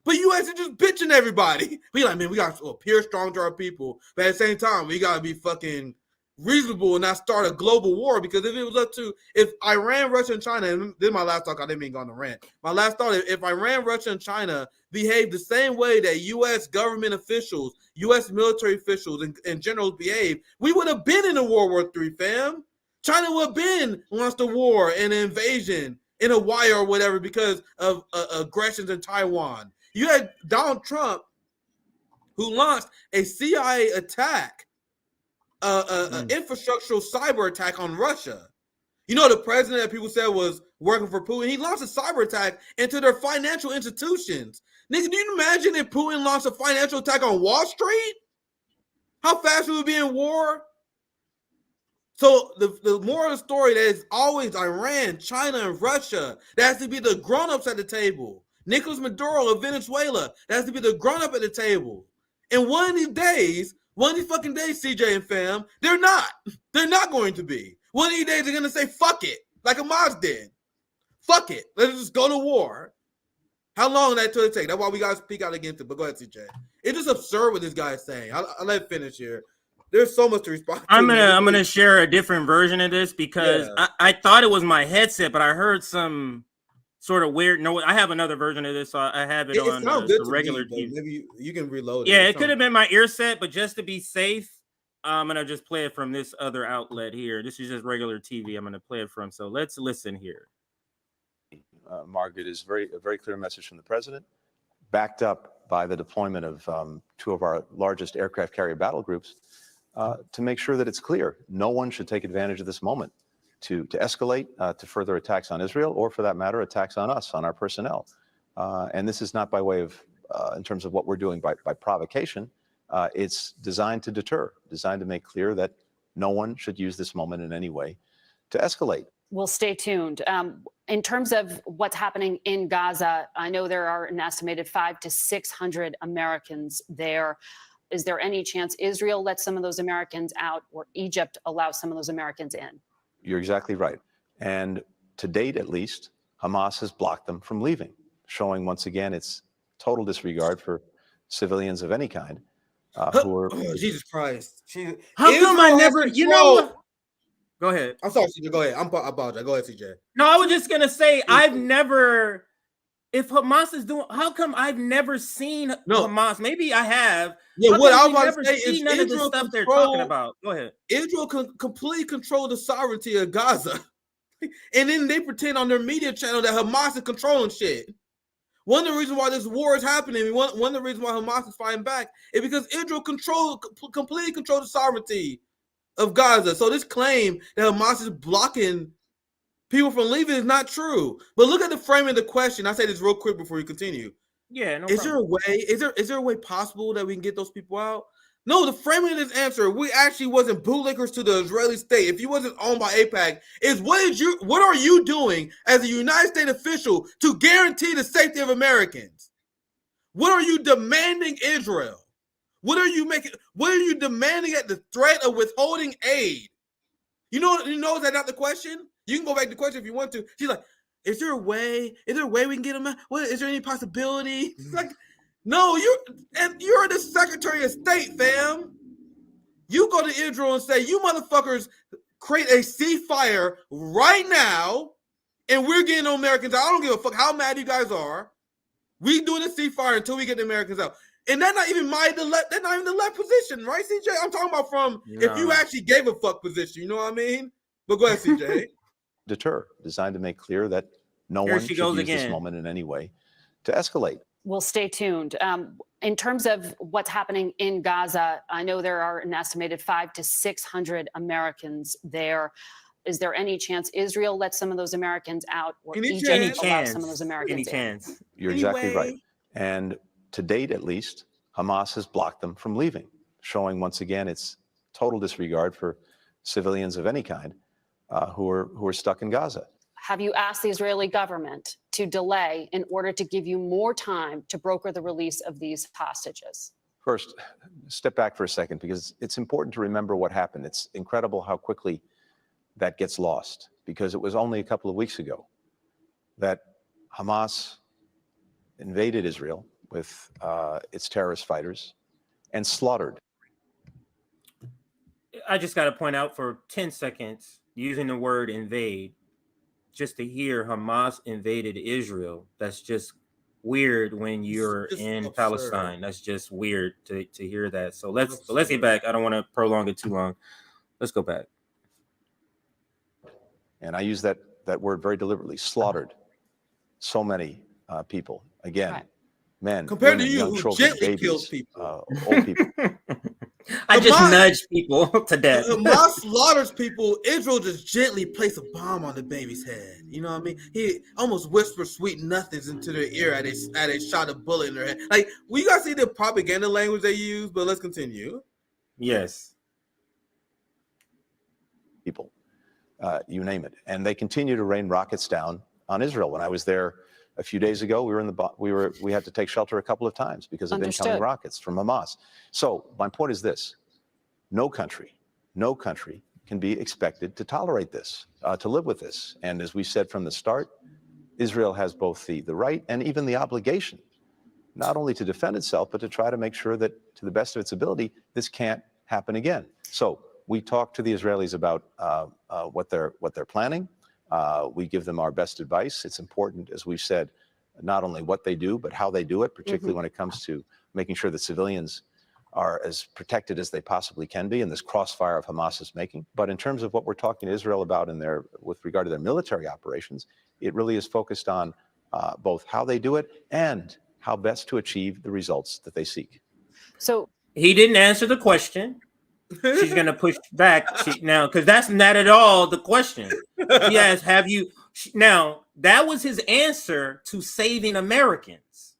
But U.S. is just bitching everybody. We like, man, we got to appear strong to our people. But at the same time, we got to be fucking reasonable and not start a global war, because if it was up to, if Iran, Russia, and China, and this is my last talk, I didn't mean go on the rant. My last thought, if Iran, Russia, and China behave the same way that U.S. government officials, U.S. military officials, and generals behave, we would have been in a World War III, fam. China would have been launched a war and an invasion in Hawaii or whatever because of aggressions in Taiwan. You had Donald Trump, who launched a CIA attack, an infrastructural cyber attack on Russia. You know, the president that people said was working for Putin, he launched a cyber attack into their financial institutions. Nigga, do you imagine if Putin launched a financial attack on Wall Street? How fast will we be in war? So the moral of the story that is always Iran, China, and Russia. That has to be the grown-ups at the table. Nicolas Maduro of Venezuela. That has to be the grown-up at the table. And one of these fucking days, CJ and fam, they're not. They're not going to be. One of these days, they're going to say, fuck it, like Hamas did. Fuck it. Let's just go to war. How long that took to take? That's why we got to speak out against it. But go ahead, CJ. It's just absurd what this guy is saying. I'll let him finish here. There's so much to respond to.
I'm gonna share a different version of this because I thought it was my headset, but I heard some sort of weird. No, I have another version of this. So I have it on the regular TV.
Maybe you can reload it.
Yeah, it could have been my ear set, but just to be safe, I'm gonna just play it from this other outlet here. This is just regular TV. I'm gonna play it from. So let's listen here.
Margaret, is a very clear message from the president, backed up by the deployment of two of our largest aircraft carrier battle groups, to make sure that it's clear no one should take advantage of this moment to escalate to further attacks on Israel, or for that matter, attacks on us, on our personnel. And this is not by way of, in terms of what we're doing by provocation. It's designed to deter, designed to make clear that no one should use this moment in any way to escalate.
We'll stay tuned. In terms of what's happening in Gaza, I know there are an estimated 500 to 600 Americans there. Is there any chance Israel lets some of those Americans out, or Egypt allows some of those Americans in?
You're exactly right. And to date, at least, Hamas has blocked them from leaving, showing once again its total disregard for civilians of any kind who are.
Oh, Jesus Christ.
How come I never, you know? Go ahead.
I'm sorry, CJ. Go ahead. I apologize. Go ahead, CJ.
No, I was just going to say, I've never, if Hamas is doing, how come I've never seen Hamas? Maybe I have.
Yeah, what I was about to say is
none of the stuff they're talking about. Go ahead.
Israel can completely control the sovereignty of Gaza. And then they pretend on their media channel that Hamas is controlling shit. One of the reasons why this war is happening, one of the reasons why Hamas is fighting back, is because Israel completely controls the sovereignty of Gaza. So this claim that Hamas is blocking people from leaving is not true. But look at the framing of the question. I'll say this real quick before you continue.
Yeah, no
Is
problem.
there a way? Is there a way possible that we can get those people out? No, the framing of this answer, we actually wasn't bootlickers to the Israeli state. If you wasn't owned by AIPAC, is what are you doing as a United States official to guarantee the safety of Americans? What are you demanding Israel? What are you demanding at the threat of withholding aid? You know, is that not the question? You can go back to the question if you want to. She's like, is there a way we can get them out? What, is there any possibility? It's like, no, you're the Secretary of State, fam. You go to Israel and say, you motherfuckers create a ceasefire right now, and we're getting the Americans out. I don't give a fuck how mad you guys are. We doing a ceasefire until we get the Americans out. And that's not even that's not even the left position, right, CJ? I'm talking about from if you actually gave a fuck position, you know what I mean? But go ahead, CJ.
Deter, designed to make clear that no one should use this moment in any way to escalate.
We'll stay tuned. In terms of what's happening in Gaza, I know there are an estimated 500 to 600 Americans there. Is there any chance Israel lets some of those Americans out, or Egypt allows some of those Americans in?
You're exactly right. And to date, at least, Hamas has blocked them from leaving, showing once again its total disregard for civilians of any kind who are stuck in Gaza.
Have you asked the Israeli government to delay in order to give you more time to broker the release of these hostages?
First, step back for a second, because it's important to remember what happened. It's incredible how quickly that gets lost, because it was only a couple of weeks ago that Hamas invaded Israel with its terrorist fighters and slaughtered.
I just got to point out for 10 seconds, using the word invade, just to hear Hamas invaded Israel, that's just weird when you're in Palestine. That's just weird to hear that. So let's get back. I don't want to prolong it too long. Let's go back.
And I use that word very deliberately, slaughtered so many people. Again, men,
compared
women,
to you,
young
who
children,
gently
babies,
kills people.
Old people.
I just nudged people to death.
Hamas slaughters people. Israel just gently placed a bomb on the baby's head. You know what I mean? He almost whispers sweet nothings into their ear as they shot a bullet in their head. Like, we got to see the propaganda language they use, but let's continue.
Yes.
People, you name it, and they continue to rain rockets down on Israel. When I was there a few days ago, we had to take shelter a couple of times because of incoming
Understood.
rockets from Hamas. So my point is this: no country can be expected to tolerate this, to live with this. And as we said from the start, Israel has both the right and even the obligation, not only to defend itself, but to try to make sure that, to the best of its ability, this can't happen again. So we talk to the Israelis about what they're planning. We give them our best advice. It's important, as we've said, not only what they do, but how they do it, particularly when it comes to making sure that civilians are as protected as they possibly can be in this crossfire of Hamas is making. But in terms of what we're talking to Israel about with regard to their military operations, it really is focused on both how they do it and how best to achieve the results that they seek.
So
he didn't answer the question. She's going to push back now because that's not at all the question. She asked, have you... Now, that was his answer to saving Americans.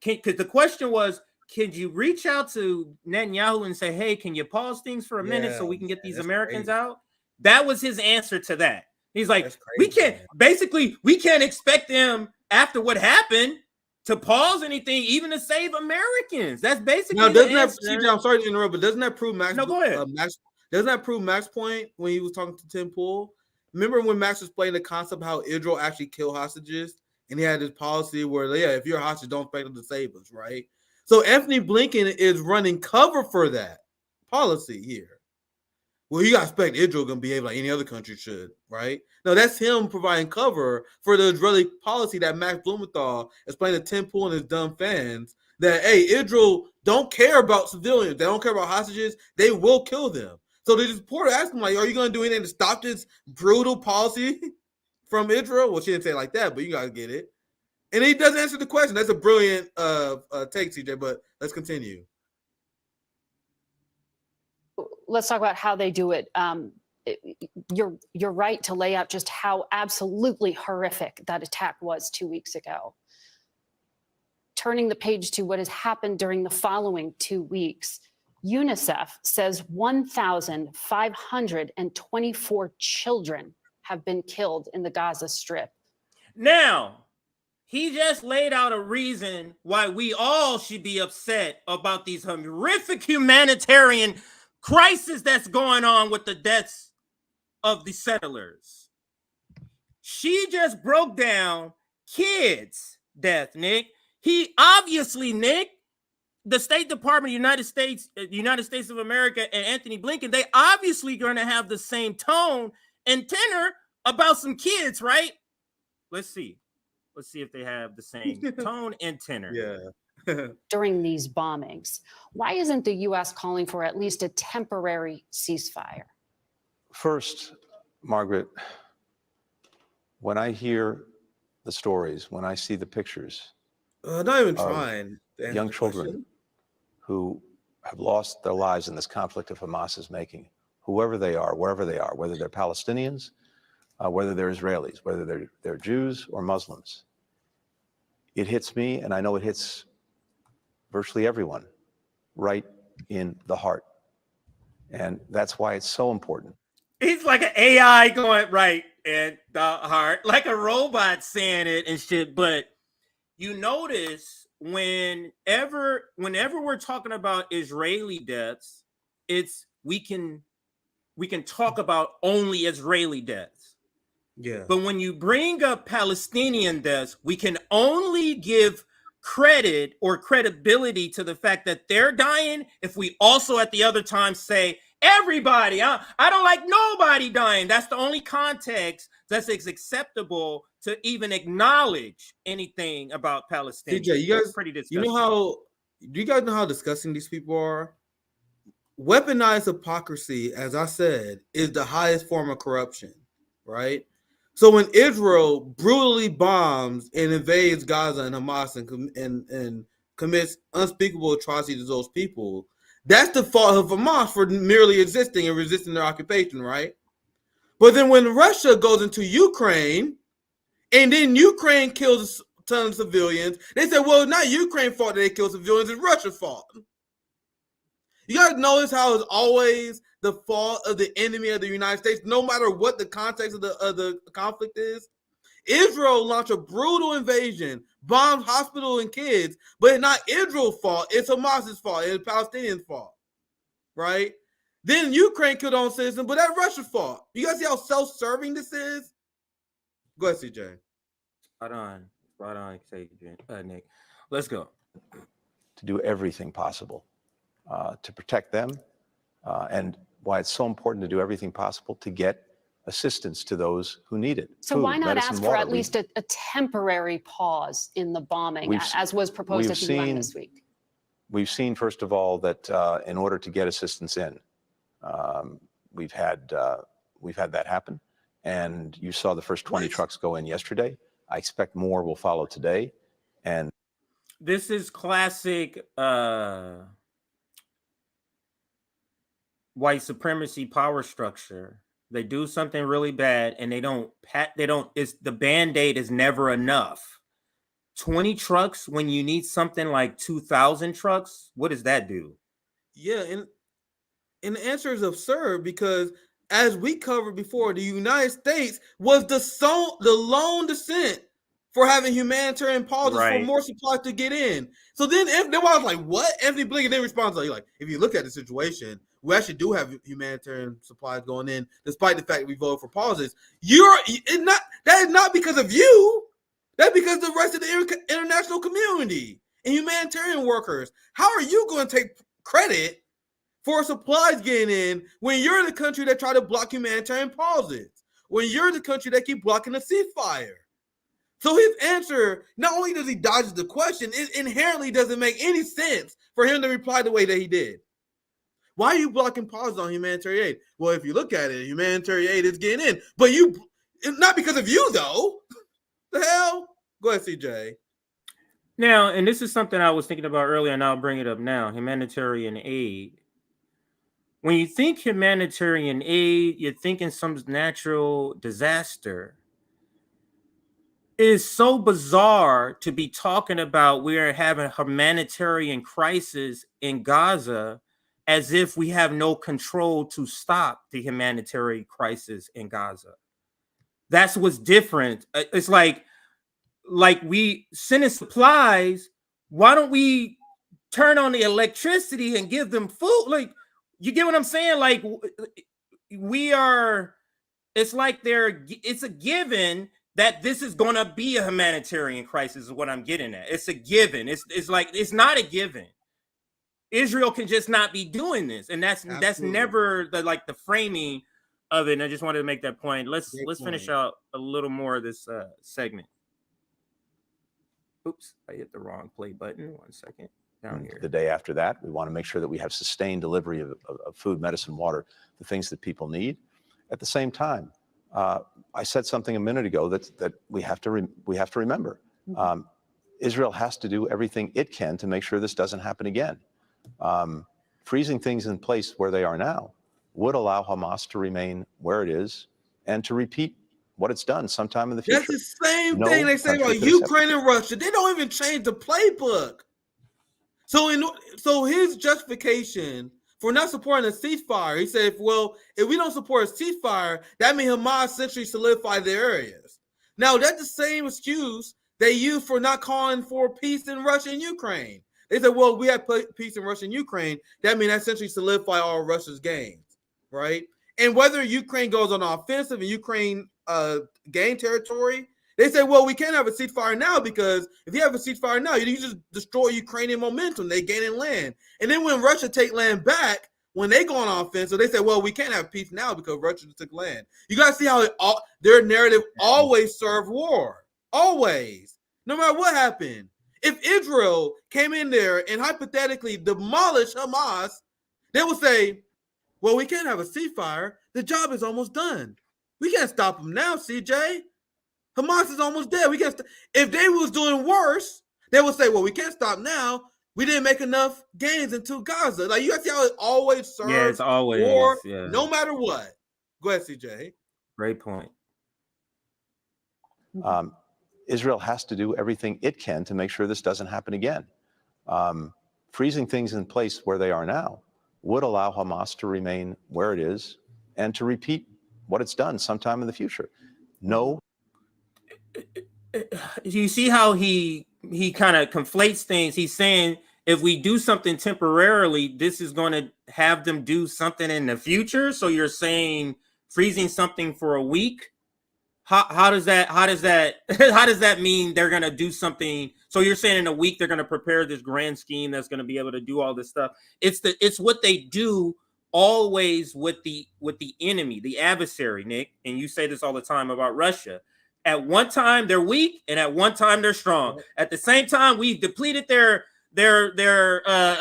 Because the question was, could you reach out to Netanyahu and say, hey, can you pause things for a minute so we can get these Americans out? That was his answer to that. He's like, we can't expect them after what happened to pause anything, even to save Americans. That's basically
now. Doesn't
the
that,
answer.
CJ, I'm sorry to interrupt, but doesn't that prove Max?
No, go ahead.
Doesn't that prove Max's point when he was talking to Tim Pool? Remember when Max was playing the concept of how Israel actually kill hostages, and he had this policy where, yeah, if you're a hostage, don't expect them to save us, right? So Antony Blinken is running cover for that policy here. Well, you got to expect Israel going to behave like any other country should, right? No, that's him providing cover for the Israeli policy that Max Blumenthal explained to Tim Pool and his dumb fans that, hey, Israel don't care about civilians. They don't care about hostages. They will kill them. So the reporter asked him, like, are you going to do anything to stop this brutal policy from Israel? Well, she didn't say it like that, but you got to get it. And he doesn't answer the question. That's a brilliant take, CJ, but let's continue.
let's talk about how they do it. You're right to lay out just how absolutely horrific that attack was 2 weeks ago. Turning the page to what has happened during the following 2 weeks, UNICEF says 1,524 children have been killed in the Gaza Strip.
Now, he just laid out a reason why we all should be upset about these horrific humanitarian crisis that's going on with the deaths of the settlers. She just broke down kids' death, Nick. He obviously, Nick, the State Department of the United States of America and Antony Blinken, they obviously going to have the same tone and tenor about some kids, right? Let's see. Let's see if they have the same tone and tenor.
Yeah.
During these bombings, why isn't the U.S. calling for at least a temporary ceasefire?
First, Margaret, when I hear the stories, when I see the pictures,
not even trying.
Young children who have lost their lives in this conflict of Hamas is making, whoever they are, wherever they are, whether they're Palestinians, whether they're Israelis, whether they're Jews or Muslims, it hits me, and I know it hits virtually everyone right in the heart. And that's why it's so important.
He's like an AI going right in the heart, like a robot saying it and shit. But you notice whenever we're talking about Israeli deaths, we can talk about only Israeli deaths.
Yeah.
But when you bring up Palestinian deaths, we can only give credit or credibility to the fact that they're dying if we also at the other time say, everybody, I don't like nobody dying. That's the only context that's acceptable to even acknowledge anything about Palestinians.
CJ, you guys,
pretty disgusting.
do you guys know how disgusting these people are? Weaponized hypocrisy, as I said, is the highest form of corruption, right? So when Israel brutally bombs and invades Gaza and Hamas and commits unspeakable atrocities to those people, that's the fault of Hamas for merely existing and resisting their occupation, right? But then when Russia goes into Ukraine and then Ukraine kills tons of civilians, they say, well, it's not Ukraine's fault that they kill civilians, it's Russia's fault. You guys notice how it's always the fault of the enemy of the United States, no matter what the context of the conflict is? Israel launched a brutal invasion, bombed hospitals and kids, but it's not Israel's fault. It's Hamas's fault. It's Palestinians' fault, right? Then Ukraine killed own citizens, but that's Russia's fault. You guys see how self-serving this is? Go ahead, CJ.
Spot on, Nick. Let's go.
To do everything possible to protect them, and why it's so important to do everything possible to get assistance to those who need it.
So
Food,
why not
medicine,
ask
water.
for at least a temporary pause in the bombing, as was proposed at the UN this week?
We've seen, first of all, that in order to get assistance in, we've had that happen. And you saw the first 20 trucks go in yesterday. I expect more will follow today. And
this is classic white supremacy power structure. They do something really bad and it's the Band-Aid is never enough. 20 trucks when you need something like 2,000 trucks, what does that do?
Yeah, and the answer is absurd because as we covered before, the United States was the lone dissent for having humanitarian pauses for more supplies to get in. So then I was like, what? Antony Blinken then responds like, if you look at the situation, we actually do have humanitarian supplies going in, despite the fact that we voted for pauses. That is not because of you. That's because the rest of the international community and humanitarian workers. How are you going to take credit for supplies getting in when you're the country that tried to block humanitarian pauses? When you're the country that keep blocking the ceasefire? So his answer, not only does he dodge the question, it inherently doesn't make any sense for him to reply the way that he did. Why are you blocking pauses on humanitarian aid? Well, if you look at it, humanitarian aid is getting in, but it's not because of you, though. The hell? Go ahead, CJ.
Now, and this is something I was thinking about earlier, and I'll bring it up now, humanitarian aid. When you think humanitarian aid, you're thinking some natural disaster. It is so bizarre to be talking about we're having a humanitarian crisis in Gaza as if we have no control to stop the humanitarian crisis in Gaza. That's what's different. It's like we sending supplies. Why don't we turn on the electricity and give them food? Like, you get what I'm saying? Like, it's like it's a given that this is going to be a humanitarian crisis is what I'm getting at. It's a given. It's like, it's not a given. Israel can just not be doing this. And that's never the framing of it. And I just wanted to make that point. Let's finish out a little more of this segment. Oops, I hit the wrong play button. 1 second. Down here.
The day after that, we want to make sure that we have sustained delivery of food, medicine, water, the things that people need. At the same time, I said something a minute ago that we have to remember. Israel has to do everything it can to make sure this doesn't happen again. Freezing things in place where they are now would allow Hamas to remain where it is and to repeat what it's done sometime in the future.
That's the same thing they say about Ukraine and Russia. They don't even change the playbook. So his justification for not supporting a ceasefire, he said, well, if we don't support a ceasefire, that means Hamas essentially solidify their areas. Now, that's the same excuse they use for not calling for peace in Russia and Ukraine. They said, well, we have peace in Russia and Ukraine. That means that essentially solidify all Russia's gains, right? And whether Ukraine goes on offensive and Ukraine gain territory, they say, well, we can't have a ceasefire now because if you have a ceasefire now, you just destroy Ukrainian momentum. They gain in land. And then when Russia take land back, when they go on offensive, they say, well, we can't have peace now because Russia took land. You got to see how their narrative always served war. Always. No matter what happened. If Israel came in there and hypothetically demolished Hamas, they would say, well, we can't have a ceasefire. The job is almost done. We can't stop them now, CJ. Hamas is almost dead. We can't. If they was doing worse, they would say, well, we can't stop now. We didn't make enough gains into Gaza. Like, you got to see how it always serves
it's always
war, no matter what. Go ahead, CJ.
Great point.
Israel has to do everything it can to make sure this doesn't happen again. Freezing things in place where they are now would allow Hamas to remain where it is and to repeat what it's done sometime in the future. No.
You see how he kind of conflates things. He's saying if we do something temporarily, this is going to have them do something in the future. So you're saying freezing something for a week. How does that mean they're going to do something? So you're saying in a week they're going to prepare this grand scheme that's going to be able to do all this stuff. It's what they do always with the enemy, the adversary, Nick. And you say this all the time about Russia. At one time they're weak, and at one time they're strong. At the same time, we've depleted their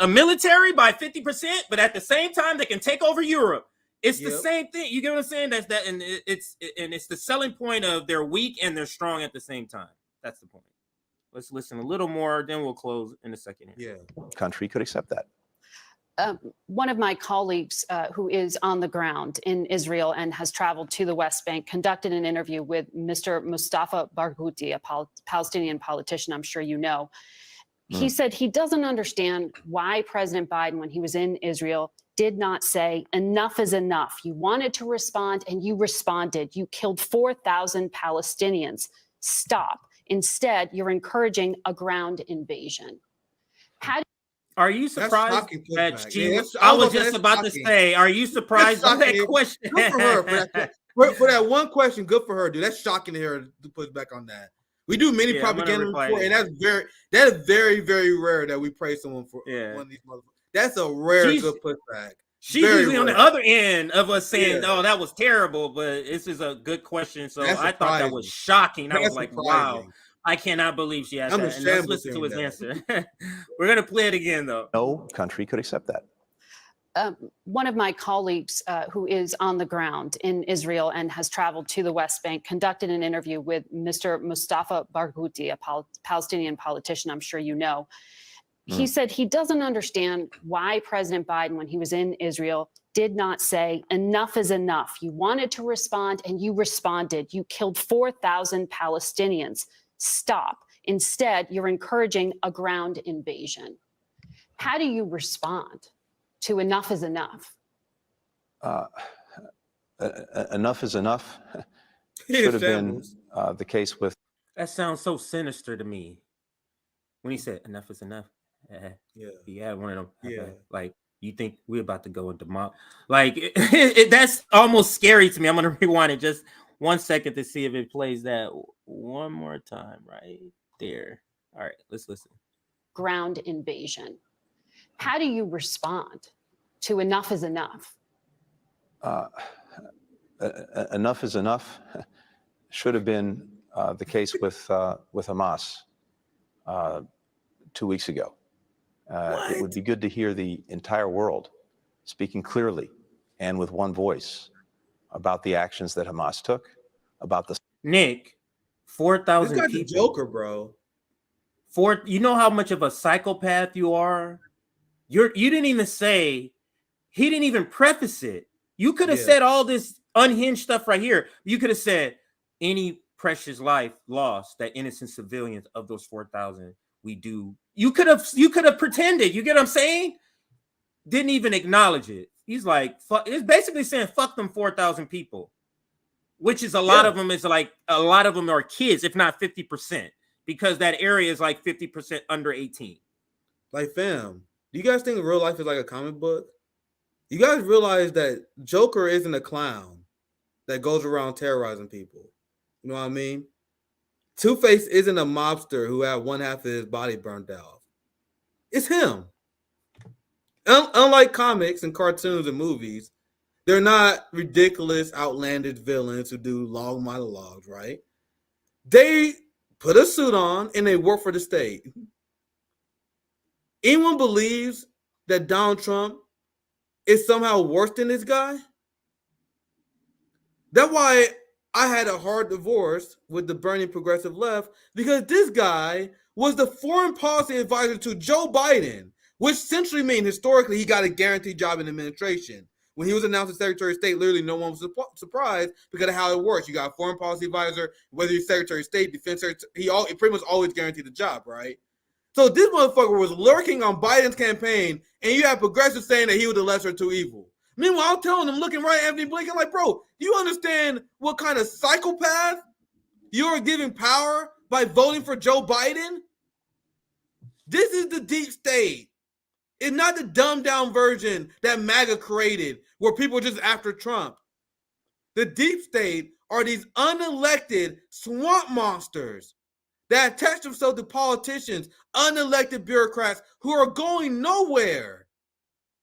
military by 50%, but at the same time they can take over Europe. It's the same thing. You get what I'm saying? And it's the selling point of they're weak and they're strong at the same time. That's the point. Let's listen a little more, then we'll close in a second here.
Yeah. Country could accept that.
One of my colleagues who is on the ground in Israel and has traveled to the West Bank conducted an interview with Mr. Mustafa Barghouti, a Palestinian politician I'm sure you know. He said he doesn't understand why President Biden, when he was in Israel, did not say enough is enough. You wanted to respond and you responded. You killed 4,000 Palestinians. Stop. Instead, you're encouraging a ground invasion.
Are you surprised that
Yeah,
I was just about to say, are you surprised by that question?
Good for her. For that one question, good for her, dude. That's shocking to hear her to push back on that. We do many propaganda reports, and that is very, very rare that we praise someone for one of these motherfuckers. That's a rare good pushback.
She's usually on the other end of us saying, "Oh, that was terrible," but this is a good question. So I thought that was shocking. I was like, "Wow, I cannot believe she asked that." And let's listen to his answer. We're gonna play it again, though.
No country could accept that.
One of my colleagues who is on the ground in Israel and has traveled to the West Bank conducted an interview with Mr. Mustafa Barghouti, a Palestinian politician I'm sure you know. He said he doesn't understand why President Biden, when he was in Israel, did not say enough is enough. You wanted to respond and you responded. You killed 4,000 Palestinians. Stop. Instead, you're encouraging a ground invasion. How do you respond to enough is enough?
Enough is enough should have been the case with.
That sounds so sinister to me. When he said enough is enough. Yeah, one of them. Like, you think we're about to go into mob? Like, that's almost scary to me. I'm gonna rewind it just 1 second to see if it plays that one more time right there. All right, let's listen.
Ground invasion. How do you respond to enough is enough?
Enough is enough should have been the case with Hamas 2 weeks ago. It would be good to hear the entire world speaking clearly and with one voice about the actions that Hamas took, about the
Nick, 4,000 people.
Joker, bro.
You know how much of a psychopath you are? You didn't even say, he didn't even preface it. You could have said all this unhinged stuff right here. You could have said any precious life lost that innocent civilians of those 4,000 we do. You could have pretended. You get what I'm saying? Didn't even acknowledge it. He's like, fuck, it's basically saying fuck them 4,000 people, which is a lot of them. Is like a lot of them are kids, if not 50%, because that area is like 50% under 18.
Like, fam, do you guys think real life is like a comic book? You guys realize that Joker isn't a clown that goes around terrorizing people. You know what I mean? Two-Face isn't a mobster who had one half of his body burned off. It's him. Unlike comics and cartoons and movies, they're not ridiculous, outlandish villains who do long monologues, right? They put a suit on and they work for the state. Anyone believes that Donald Trump is somehow worse than this guy? That's why I had a hard divorce with the burning progressive left, because this guy was the foreign policy advisor to Joe Biden, which essentially means historically he got a guaranteed job in the administration. When he was announced as Secretary of State, literally no one was surprised because of how it works. You got a foreign policy advisor, whether he's Secretary of State, Defense Secretary, he pretty much always guaranteed the job, right? So this motherfucker was lurking on Biden's campaign, and you have progressives saying that he was the lesser of two evils. Meanwhile, I'm telling them, looking right at Antony Blinken, like, bro, do you understand what kind of psychopath you're giving power by voting for Joe Biden? This is the deep state. It's not the dumbed down version that MAGA created where people are just after Trump. The deep state are these unelected swamp monsters that attach themselves to politicians, unelected bureaucrats who are going nowhere.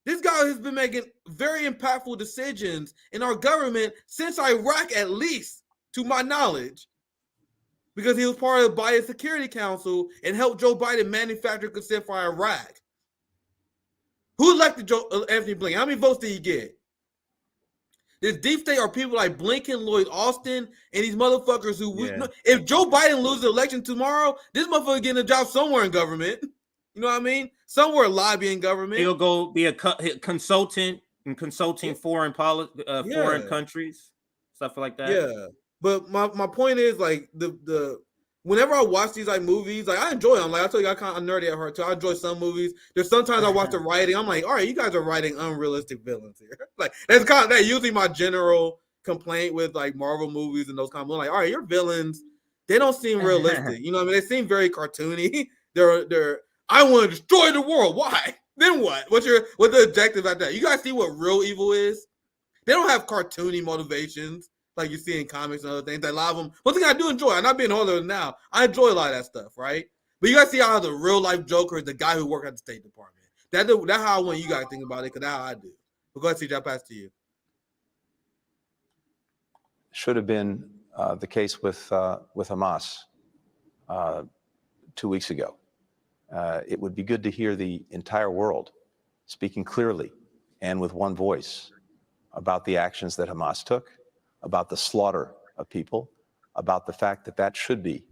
This guy has been making very impactful decisions in our government since Iraq, at least, to my knowledge, because he was part of the Biden Security Council and helped Joe Biden manufacture consent for Iraq. Who elected Antony Blinken? How many votes did he get? This deep state are people like Blinken, Lloyd Austin, and these motherfuckers who, if Joe Biden loses the election tomorrow, this motherfucker getting a job somewhere in government. You know what I mean? Somewhere lobbying government.
He'll go be a consultant and consulting foreign countries, stuff like that.
Yeah, but my point is, like, the whenever I watch these like movies, like I enjoy them. Like I told you, I kind of nerdy at heart too. I enjoy some movies. There's sometimes I watch the writing. I'm like, all right, you guys are writing unrealistic villains here. Like that's kind of that usually my general complaint with like Marvel movies and those kind of. I'm like, all right, your villains, they don't seem realistic. You know what I mean? They seem very cartoony. They're I want to destroy the world. Why? Then what? What's the objective at that? You guys see what real evil is? They don't have cartoony motivations like you see in comics and other things. That a lot of them, one thing I do enjoy, I'm not being older now, I enjoy a lot of that stuff, right? But you guys see how the real life Joker is the guy who worked at the State Department. That's how I want you guys to think about it, because that's how I do. But go ahead, CJ, I'll pass to you.
Should have been the case with Hamas 2 weeks ago. It would be good to hear the entire world speaking clearly and with one voice about the actions that Hamas took, about the slaughter of people, about the fact that that should be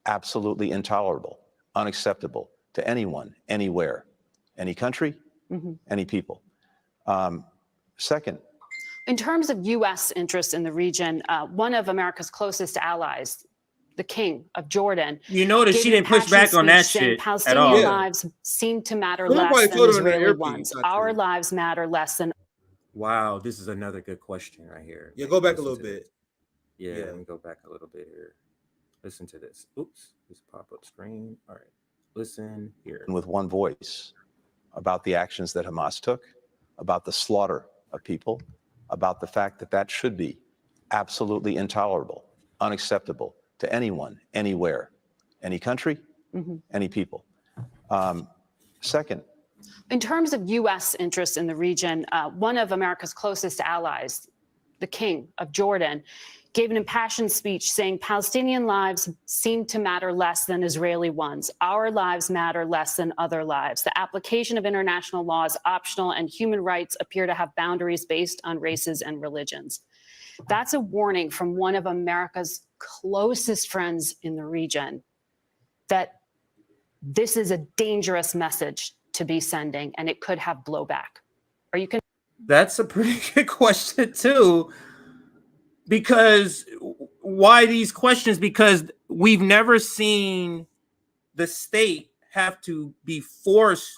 absolutely intolerable, unacceptable to anyone, anywhere, any country, any people. Second,
in terms of U.S. interests in the region, one of America's closest allies, the King of Jordan.
You notice she didn't push back on that shit
Palestinian
at all.
lives seem to matter less than Israeli ones. Our lives matter less than.
Wow, this is another good question right here.
Yeah, go back a little bit.
Yeah, let me go back a little bit here. Listen to this. Oops, this pop-up screen. All right, listen here.
And with one voice about the actions that Hamas took, about the slaughter of people, about the fact that that should be absolutely intolerable, unacceptable to anyone, anywhere, any country, any people. Second,
in terms of U.S. interests in the region, one of America's closest allies, the King of Jordan, gave an impassioned speech saying Palestinian lives seem to matter less than Israeli ones. Our lives matter less than other lives. The application of international law is optional, and human rights appear to have boundaries based on races and religions. That's a warning from one of America's closest friends in the region that this is a dangerous message to be sending, and it could have blowback. Are you?
That's a pretty good question too. Because why these questions? Because we've never seen the state have to be forced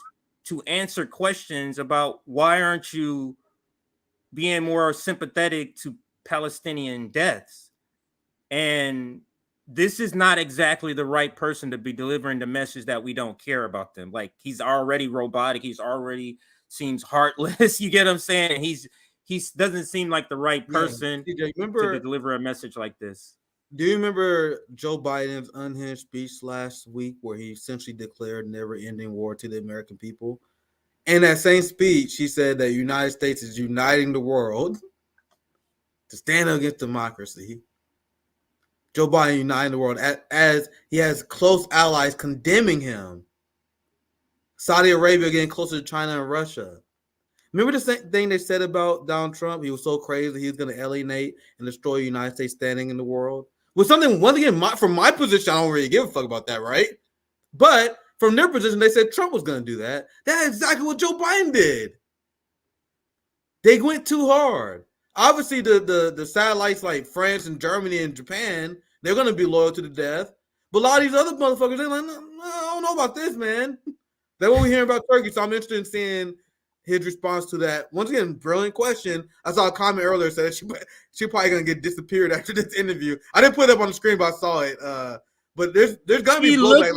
to answer questions about why aren't you being more sympathetic to Palestinian deaths. And this is not exactly the right person to be delivering the message that we don't care about them. Like, he's already robotic. He's already seems heartless. You get what I'm saying? He doesn't seem like the right person to deliver a message like this.
Do you remember Joe Biden's unhinged speech last week where he essentially declared never-ending war to the American people? In that same speech, he said that the United States is uniting the world to stand up against democracy. Joe Biden uniting the world as he has close allies condemning him. Saudi Arabia getting closer to China and Russia. Remember the same thing they said about Donald Trump? He was so crazy he was going to alienate and destroy the United States standing in the world. With something, once again, from my position, I don't really give a fuck about that, right? But from their position, they said Trump was going to do that. That's exactly what Joe Biden did. They went too hard. Obviously, the satellites like France and Germany and Japan, they're going to be loyal to the death. But a lot of these other motherfuckers, they're like, no, I don't know about this, man. That's what we hear about Turkey. So I'm interested in seeing his response to that. Once again, brilliant question. I saw a comment earlier said that she probably gonna get disappeared after this interview. I didn't put it up on the screen, but I saw it. But there's gonna be blowback.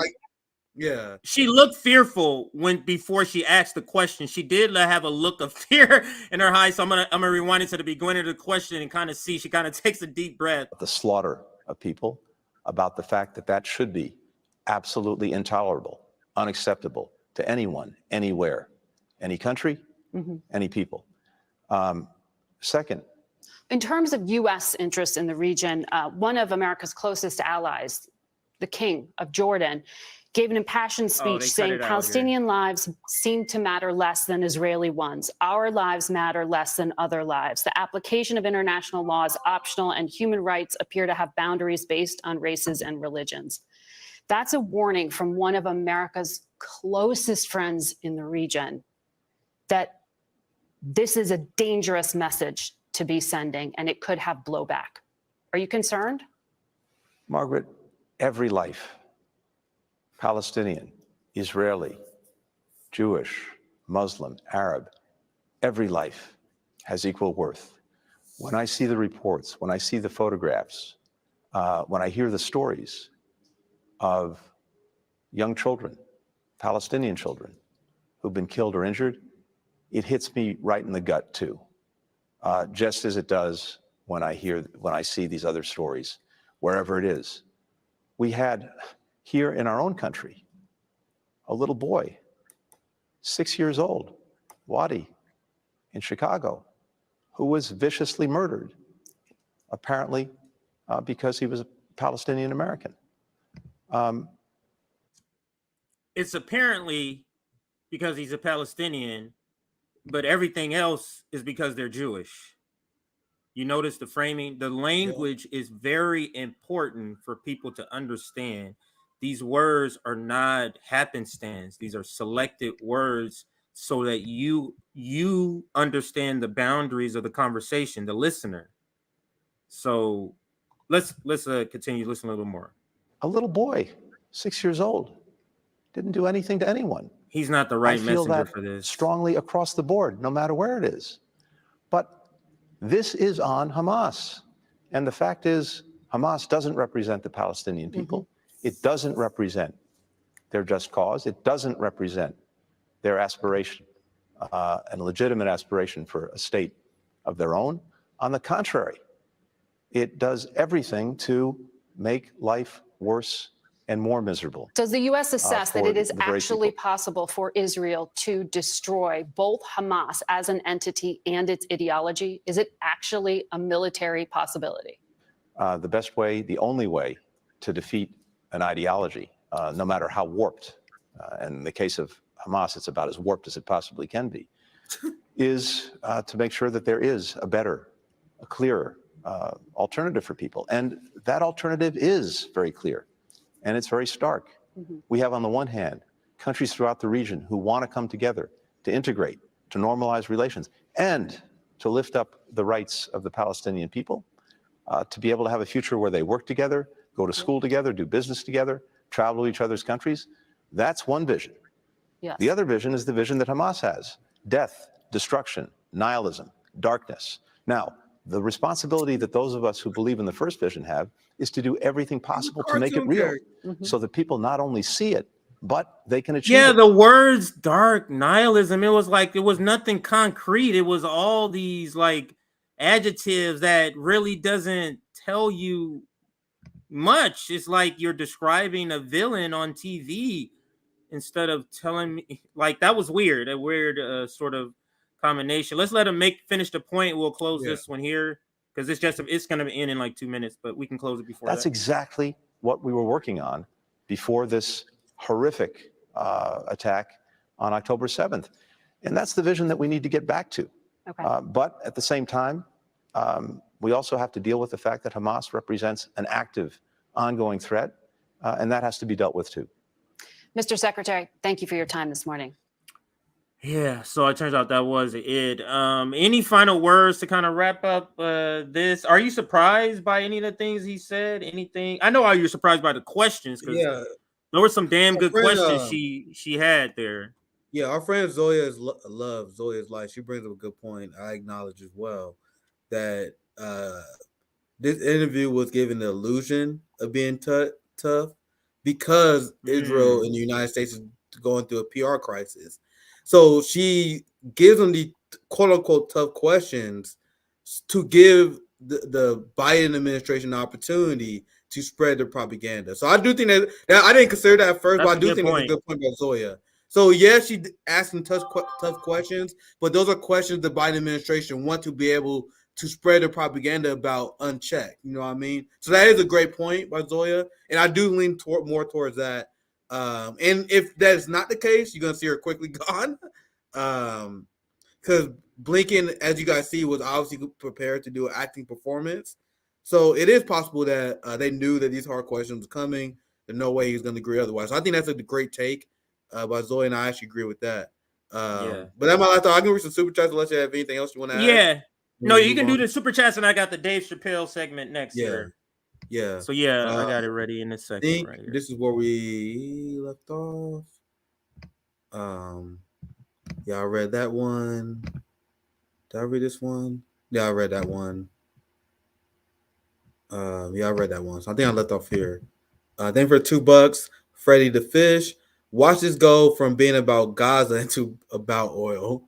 Yeah.
She looked fearful before she asked the question. She did have a look of fear in her eyes. So I'm gonna rewind it to the beginning of the question and kind of see. She kind of takes a deep breath.
The slaughter of people, about the fact that that should be absolutely intolerable, unacceptable to anyone, anywhere, any country, any people. Second,
in terms of U.S. interests in the region, one of America's closest allies, the King of Jordan, gave an impassioned speech saying Palestinian lives seem to matter less than Israeli ones. Our lives matter less than other lives. The application of international law is optional, and human rights appear to have boundaries based on races and religions. That's a warning from one of America's closest friends in the region that this is a dangerous message to be sending, and it could have blowback. Are you concerned?
Margaret, every life, Palestinian, Israeli, Jewish, Muslim, Arab, every life has equal worth. When I see the reports, when I see the photographs, when I hear the stories of young children, Palestinian children, who've been killed or injured, it hits me right in the gut too, just as it does when I see these other stories, wherever it is. We had here in our own country a little boy, 6 years old, Wadi, in Chicago, who was viciously murdered, apparently because he was a Palestinian American.
It's apparently because he's a Palestinian, but everything else is because they're Jewish. You notice the framing, the language is very important for people to understand. These words are not happenstance. These are selected words so that you understand the boundaries of the conversation, the listener. So let's continue to listen a little more.
A little boy, 6 years old, didn't do anything to anyone.
He's not the right
I feel
messenger
that
for this.
strongly across the board, no matter where it is. But this is on Hamas. And the fact is, Hamas doesn't represent the Palestinian people. It doesn't represent their just cause. It doesn't represent their aspiration, and legitimate aspiration for a state of their own. On the contrary, it does everything to make life worse and more miserable.
Does the U.S. assess that
for
it is
the very
actually
people.
possible for Israel to destroy both Hamas as an entity and its ideology? Is it actually a military possibility?
The best way, the only way to defeat an ideology, no matter how warped, and in the case of Hamas, it's about as warped as it possibly can be, is to make sure that there is a better, a clearer alternative for people. And that alternative is very clear, and it's very stark. We have, on the one hand, countries throughout the region who want to come together to integrate, to normalize relations, and to lift up the rights of the Palestinian people, to be able to have a future where they work together, go to school together, do business together, travel to each other's countries. That's one vision.
Yes.
The other vision is the vision that Hamas has: death, destruction, nihilism, darkness. Now, the responsibility that those of us who believe in the first vision have is to do everything possible to make it real, so that people not only see it, but they can achieve
Yeah,
it.
the words dark, nihilism, it was nothing concrete. It was all these like adjectives that really doesn't tell you much. It's like you're describing a villain on TV instead of telling me, like, that was weird, a weird sort of combination. Let's let him finish the point. We'll close this one here because it's going to end in like 2 minutes, but we can close it before
That's
that.
exactly what we were working on before this horrific attack on October 7th. And that's the vision that we need to get back to.
Okay.
But at the same time, we also have to deal with the fact that Hamas represents an active, ongoing threat, and that has to be dealt with too.
Mr. Secretary, thank you for your time this morning.
Yeah, so it turns out that was it. Any final words to kind of wrap up this? Are you surprised by any of the things he said? Anything? I know you're surprised by the questions because
Yeah,
there were some damn
our
good
friend,
questions she had there.
yeah, our friend Zoya is love. Zoya's life. She brings up a good point. I acknowledge as well that this interview was given the illusion of being tough because Israel and the United States is going through a PR crisis. So she gives them the quote unquote tough questions to give the Biden administration an opportunity to spread their propaganda. So I do think that I didn't consider that at first,
That's
but I do think that's a good point about Zoya. So yeah, she asked some tough questions, but those are questions the Biden administration want to be able to spread their propaganda about unchecked. You know what I mean? So that is a great point by Zoya, and I do lean more towards that. And if that is not the case, you're gonna see her quickly gone. Because Blinken, as you guys see, was obviously prepared to do an acting performance. So it is possible that they knew that these hard questions were coming. There's no way he's going to agree otherwise. So I think that's a great take by Zoe, and I actually agree with that. But that's my last thought. I can read some super chats unless you have anything else you want to add.
Yeah. No, you can do the super chats, and I got the Dave Chappelle segment next here.
Yeah.
So yeah, I got it ready in a second right here.
This is where we left off. Yeah, I read that one. Did I read this one? Yeah, I read that one. Yeah, I read that one. So I think I left off here. Then for $2, Freddie the Fish. Watch this go from being about Gaza into about oil.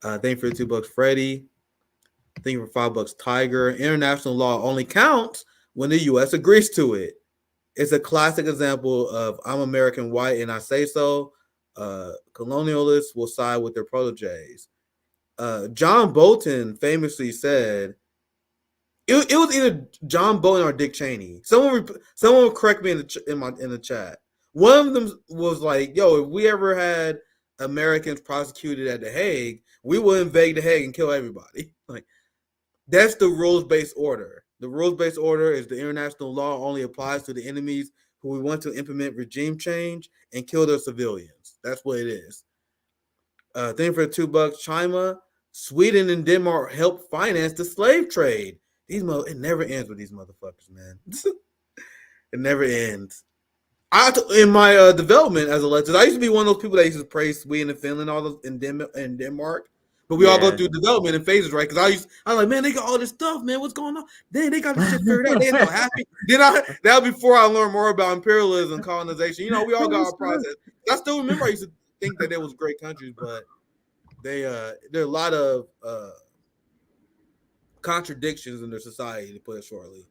Thank you for $2, Freddie. Thank you for $5, Tiger. International law only counts when the U.S. agrees to it. It's a classic example of I'm American white and I say so. Colonialists will side with their proteges. John Bolton famously said, it was either John Bolton or Dick Cheney. Someone will correct me in the chat. One of them was like, "Yo, if we ever had Americans prosecuted at The Hague, we would invade The Hague and kill everybody." Like that's the rules-based order. The rules-based order is the international law only applies to the enemies who we want to implement regime change and kill their civilians. That's what it is. Thing for $2, China, Sweden and Denmark help finance the slave trade. It never ends with these motherfuckers, man. It never ends. In my development as a leftist, I used to be one of those people that used to praise Sweden and Finland, all those in Denmark. But we all go through development in phases, right? Because I was like, man, they got all this stuff, man. What's going on? They got this shit figured out. They ain't no happy. That was before I learned more about imperialism and colonization. You know, we all got our process. I still remember I used to think that they was great countries, but there are a lot of contradictions in their society, to put it shortly.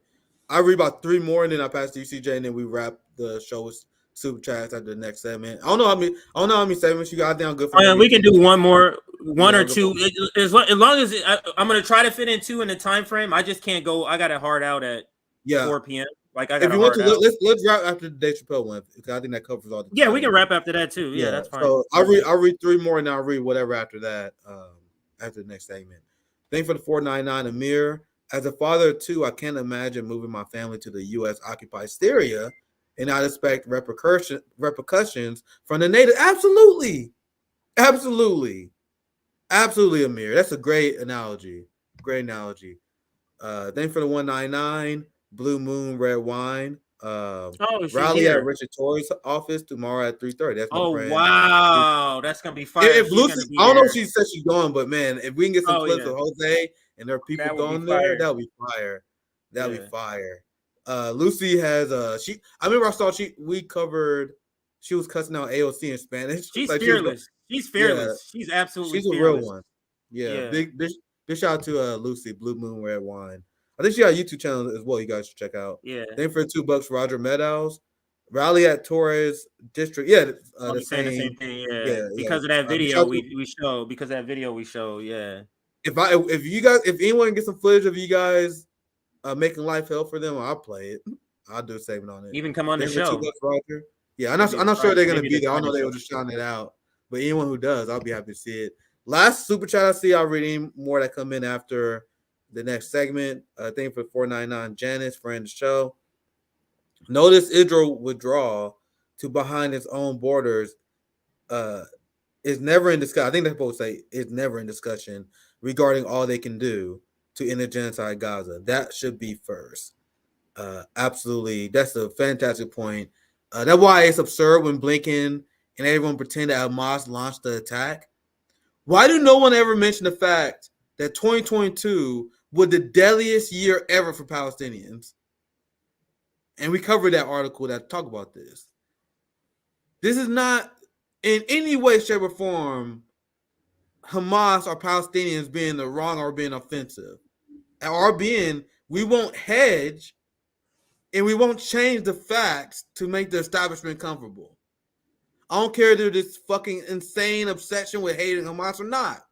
I read about 3 more, and then I pass to you, CJ, and then we wrap the show with super chats after the next segment. I don't know how many segments you got down. Good for
we can do one more, or two. As long as I'm going to try to fit in 2 in the time frame. I just can't go. I got it hard out at 4 p.m. Like I got.
If you want to, let's wrap after the Dave Chappelle one, because I think that covers all the.
Yeah, we can wrap after that too. Yeah, that's fine.
So I'll read 3 more, and I'll read whatever after that. After the next segment. Thank you for the 499, Amir. As a father of 2, I can't imagine moving my family to the U.S. occupied Syria and not expect repercussions from the native. Absolutely, Amir. That's a great analogy. Thank you for the 199, Blue Moon Red Wine. Rally at Richard Tory's office tomorrow at 3:30. That's my friend.
Wow, that's gonna be fire.
If Lucy, I don't know if she said she's going, but man, if we can get some clips of Jose and there are people going there, that would be fire. That would be fire. Lucy has I remember I saw we covered. She was cussing out AOC in Spanish.
She's like fearless. She's fearless.
Yeah,
she's absolutely.
She's a real one. Yeah. Big shout out to Lucy, Blue Moon Red Wine. I think she got a YouTube channel as well. You guys should check out.
Yeah.
Thank you for $2, Roger Meadows. Rally at Torres District. Yeah,
the same thing. Yeah. Because of that video we show. Because of that video we show. Yeah.
If anyone gets some footage of you guys making life hell for them, I'll play it. I'll do a segment on it.
Even come on the show.
$2, Roger. Yeah, I'm not sure they're gonna be there. I don't know they were just shouting it out. But anyone who does, I'll be happy to see it. Last super chat I see, I'll read any more that come in after the next segment. Thank you for 499, Janice, friend of the show. Notice Israel withdraw to behind its own borders It's never in discussion. I think they're supposed to say it's never in discussion regarding all they can do to end the genocide Gaza. That should be first. Absolutely. That's a fantastic point. That's why it's absurd when Blinken and everyone pretend that Hamas launched the attack. Why do no one ever mention the fact that 2022 was the deadliest year ever for Palestinians? And we covered that article that talked about this. This is not in any way, shape, or form Hamas or Palestinians being the wrong or being offensive. Or being, we won't hedge and we won't change the facts to make the establishment comfortable. I don't care if there's this fucking insane obsession with hating Hamas or not.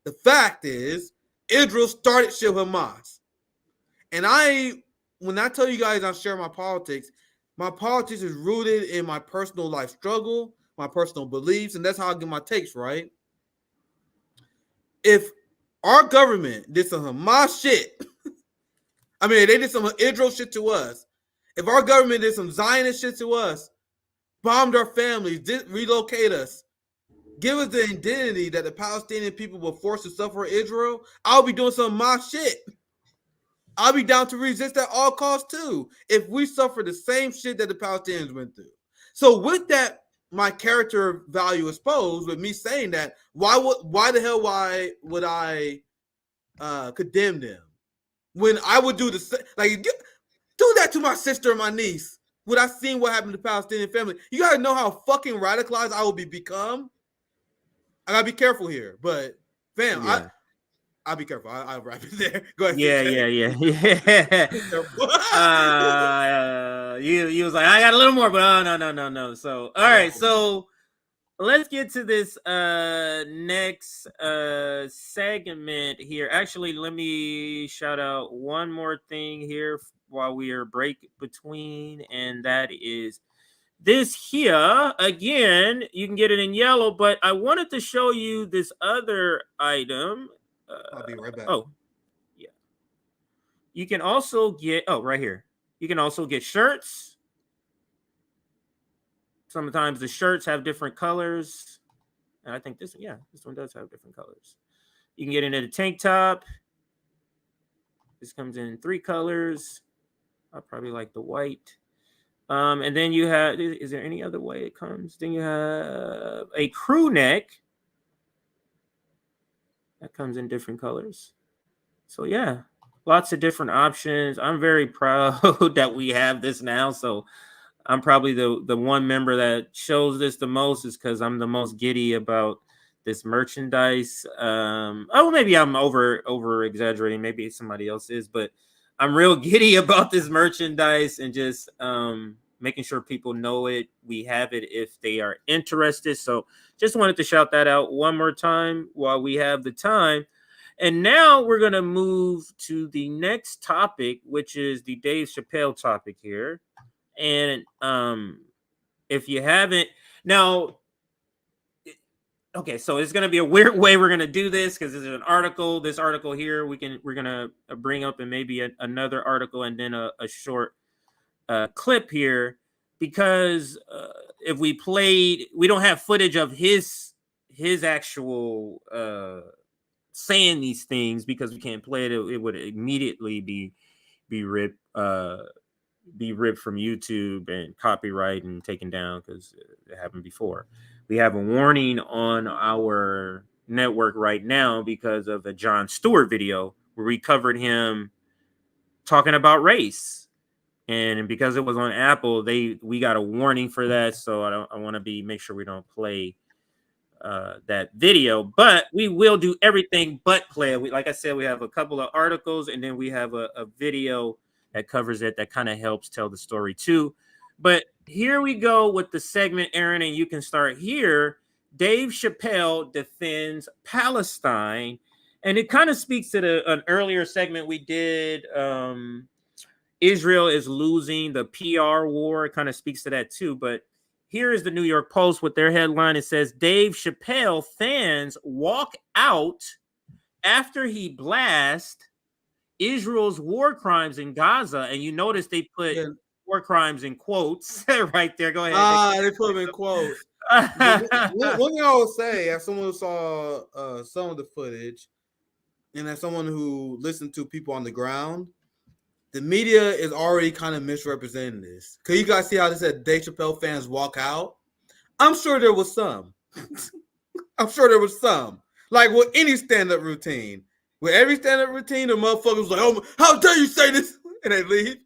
The fact is, Israel started shit with Hamas. And when I tell you guys I share my politics is rooted in my personal life struggle, my personal beliefs, and that's how I get my takes, right? If our government did some Hamas shit, I mean, they did some Israel shit to us. If our government did some Zionist shit to us, bombed our families, relocate us, give us the identity that the Palestinian people were forced to suffer in Israel, I'll be doing some Hamas shit. I'll be down to resist at all costs too, if we suffer the same shit that the Palestinians went through. So with that, my character value exposed, with me saying that, why would I condemn them when I would do the same? Like, do that to my sister and my niece. Would I seen what happened to the Palestinian family? You gotta know how fucking radicalized I will become. I gotta be careful here, but fam,
Yeah.
I'll be careful. I'll wrap it there. Go ahead.
Yeah. You was like, I got a little more, but no. So all right, so let's get to this next segment here. Actually, let me shout out one more thing here while we are break between, and that is this here. Again, you can get it in yellow, but I wanted to show you this other item.
I'll be right back.
Oh, yeah. You can also get, right here. You can also get shirts. Sometimes the shirts have different colors. And I think this one does have different colors. You can get it in a tank top. This comes in 3 colors. I probably like the white. And then you have, is there any other way it comes? Then you have a crew neck. That comes in different colors. So yeah, lots of different options. I'm very proud that we have this now. So I'm probably the one member that shows this the most, is because I'm the most giddy about this merchandise. Maybe I'm over exaggerating. Maybe somebody else is, but I'm real giddy about this merchandise and just making sure people know it. We have it if they are interested. So just wanted to shout that out one more time while we have the time. And now we're going to move to the next topic, which is the Dave Chappelle topic here. And if you haven't, now, okay, so it's going to be a weird way we're going to do this, because this is an article. This article here, we're going to bring up, and maybe another article, and then a short clip here, because if we played, we don't have footage of his actual saying these things, because we can't play it. It would immediately be ripped from YouTube and copyright and taken down, because it happened before. We have a warning on our network right now because of a Jon Stewart video where we covered him talking about race. And because it was on Apple, we got a warning for that. So I want to make sure we don't play that video, but we will do everything but play it. Like I said, we have a couple of articles, and then we have a video that covers it, that kind of helps tell the story too. But here we go with the segment, Aaron, and you can start here. Dave Chappelle defends Palestine, and it kind of speaks to an earlier segment we did. Israel is losing the PR war. It kind of speaks to that too. But here is the New York Post with their headline. It says, Dave Chappelle fans walk out after he blasts Israel's war crimes in Gaza. And you notice they put war crimes in quotes right there. Go ahead.
They put them in quotes. One thing I will say, as someone who saw some of the footage, and as someone who listened to people on the ground, the media is already kind of misrepresenting this. Cause you guys see how they said Dave Chappelle fans walk out? I'm sure there was some. I'm sure there was some. Like with any stand-up routine. With every stand-up routine, the motherfuckers like, oh, how dare you say this? And they leave.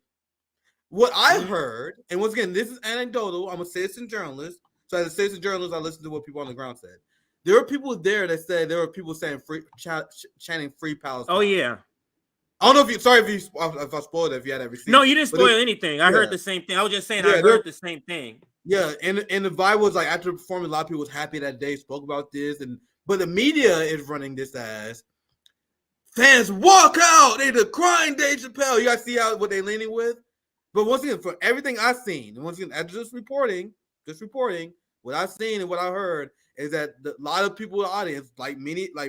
What I heard, and once again, this is anecdotal. I'm a citizen journalist. So as a citizen journalist, I listen to what people on the ground said. There were people there that said there were people saying chanting free Palestine.
Oh yeah.
I don't know if you. Sorry if I spoiled it. If you had everything.
No, you didn't spoil anything. I heard the same thing. I was just saying I heard the same thing.
Yeah, and the vibe was like after the performance, a lot of people was happy that Dave spoke about this, but the media is running this as fans walk out. They decrying Dave Chappelle. You guys see what they leaning with. But once again, for everything I've seen, and once again, just reporting, what I've seen and what I heard is that a lot of people in the audience, like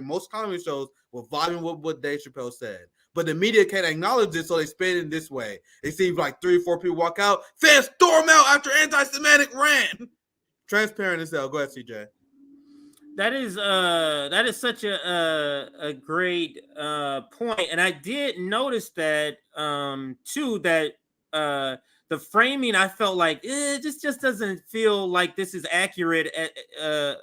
most comedy shows, were vibing with what Dave Chappelle said. But the media can't acknowledge it, so they spin it this way. It seems like 3 or 4 people walk out, fans storm out after anti-Semitic rant. Transparent as hell. Go ahead, CJ.
That is such a great point, and I did notice that too. That the framing, I felt like it just doesn't feel like this is accurate to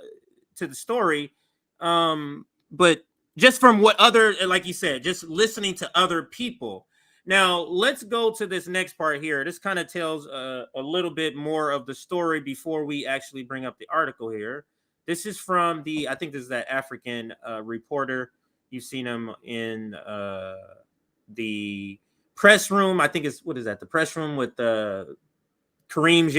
the story. But just from what other, like you said, just listening to other people. Now, let's go to this next part here. This kind of tells a little bit more of the story before we actually bring up the article here. This is from I think this is that African reporter. You've seen him in the press room. I think what is that? The press room with Kareem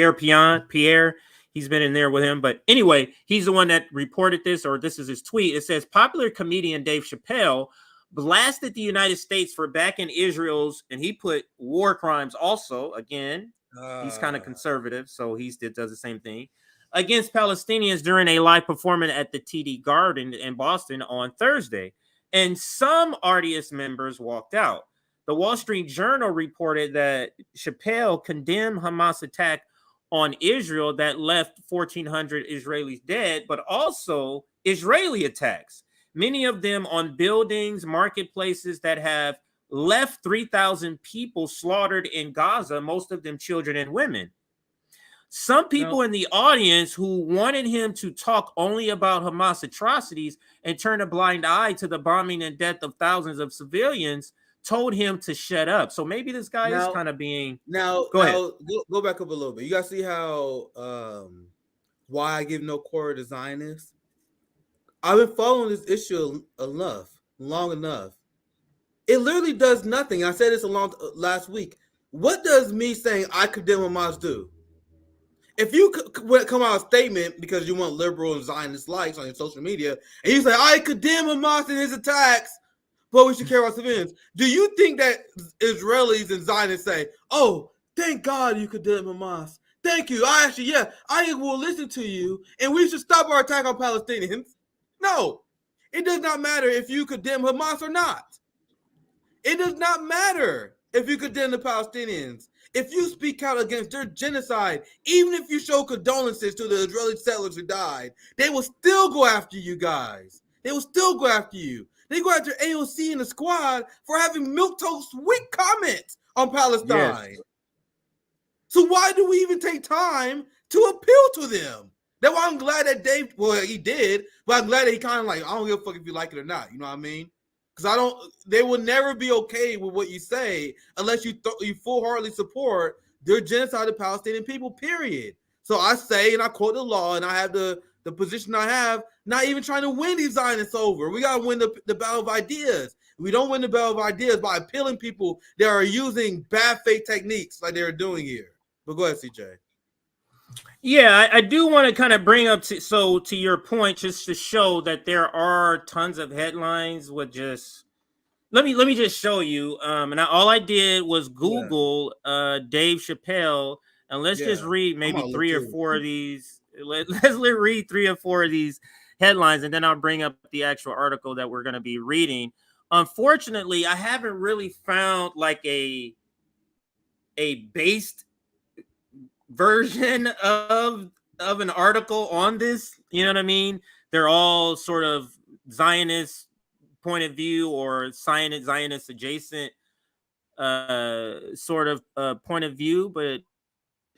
Pierre. He's been in there with him. But anyway, he's the one that reported this, or this is his tweet. It says, popular comedian Dave Chappelle blasted the United States for backing Israel's, and he put war crimes also. Again, he's kind of conservative, so he does the same thing, against Palestinians during a live performance at the TD Garden in Boston on Thursday. And some audience members walked out. The Wall Street Journal reported that Chappelle condemned Hamas attack on Israel that left 1,400 Israelis dead, but also Israeli attacks, many of them on buildings, marketplaces that have left 3,000 people slaughtered in Gaza, most of them children and women. Some people in the audience who wanted him to talk only about Hamas atrocities and turn a blind eye to the bombing and death of thousands of civilians told him to shut up. So maybe this guy is kind of being...
Go back up a little bit. You guys see how why I give no quarter to Zionists? I've been following this issue long enough. It literally does nothing. I said this last week. What does me saying I condemn Hamas do? If you come out a statement because you want liberal and Zionist likes on your social media, and you say, I condemn Hamas and his attacks, but we should care about civilians. Do you think that Israelis and Zionists say, oh, thank God you condemn Hamas. Thank you. I will listen to you, and we should stop our attack on Palestinians. No, it does not matter if you condemn Hamas or not. It does not matter if you condemn the Palestinians. If you speak out against their genocide, even if you show condolences to the Israeli settlers who died, they will still go after you guys. They will still go after you. They go after AOC and the squad for having milquetoast weak comments on Palestine. Yes. So why do we even take time to appeal to them? That's why I'm glad that Dave, he did, but I'm glad that he kind of like, I don't give a fuck if you like it or not. You know what I mean? Because they will never be okay with what you say unless you full-heartedly support their genocide of Palestinian people, period. So I say, and I quote the law, and I have the position I have, not even trying to win these Zionists over. We got to win the battle of ideas. We don't win the battle of ideas by appealing people that are using bad faith techniques like they're doing here. But go ahead, CJ.
Yeah, I do want to kind of bring up to your point, just to show that there are tons of headlines with just let me just show you. And all I did was Google Dave Chappelle, and let's just read maybe 3 or 4 of these. Let's read 3 or 4 of these headlines, and then I'll bring up the actual article that we're going to be reading. Unfortunately, I haven't really found like a based version of of an article on this. You know what I mean? They're all sort of Zionist point of view or Zionist adjacent sort of point of view. But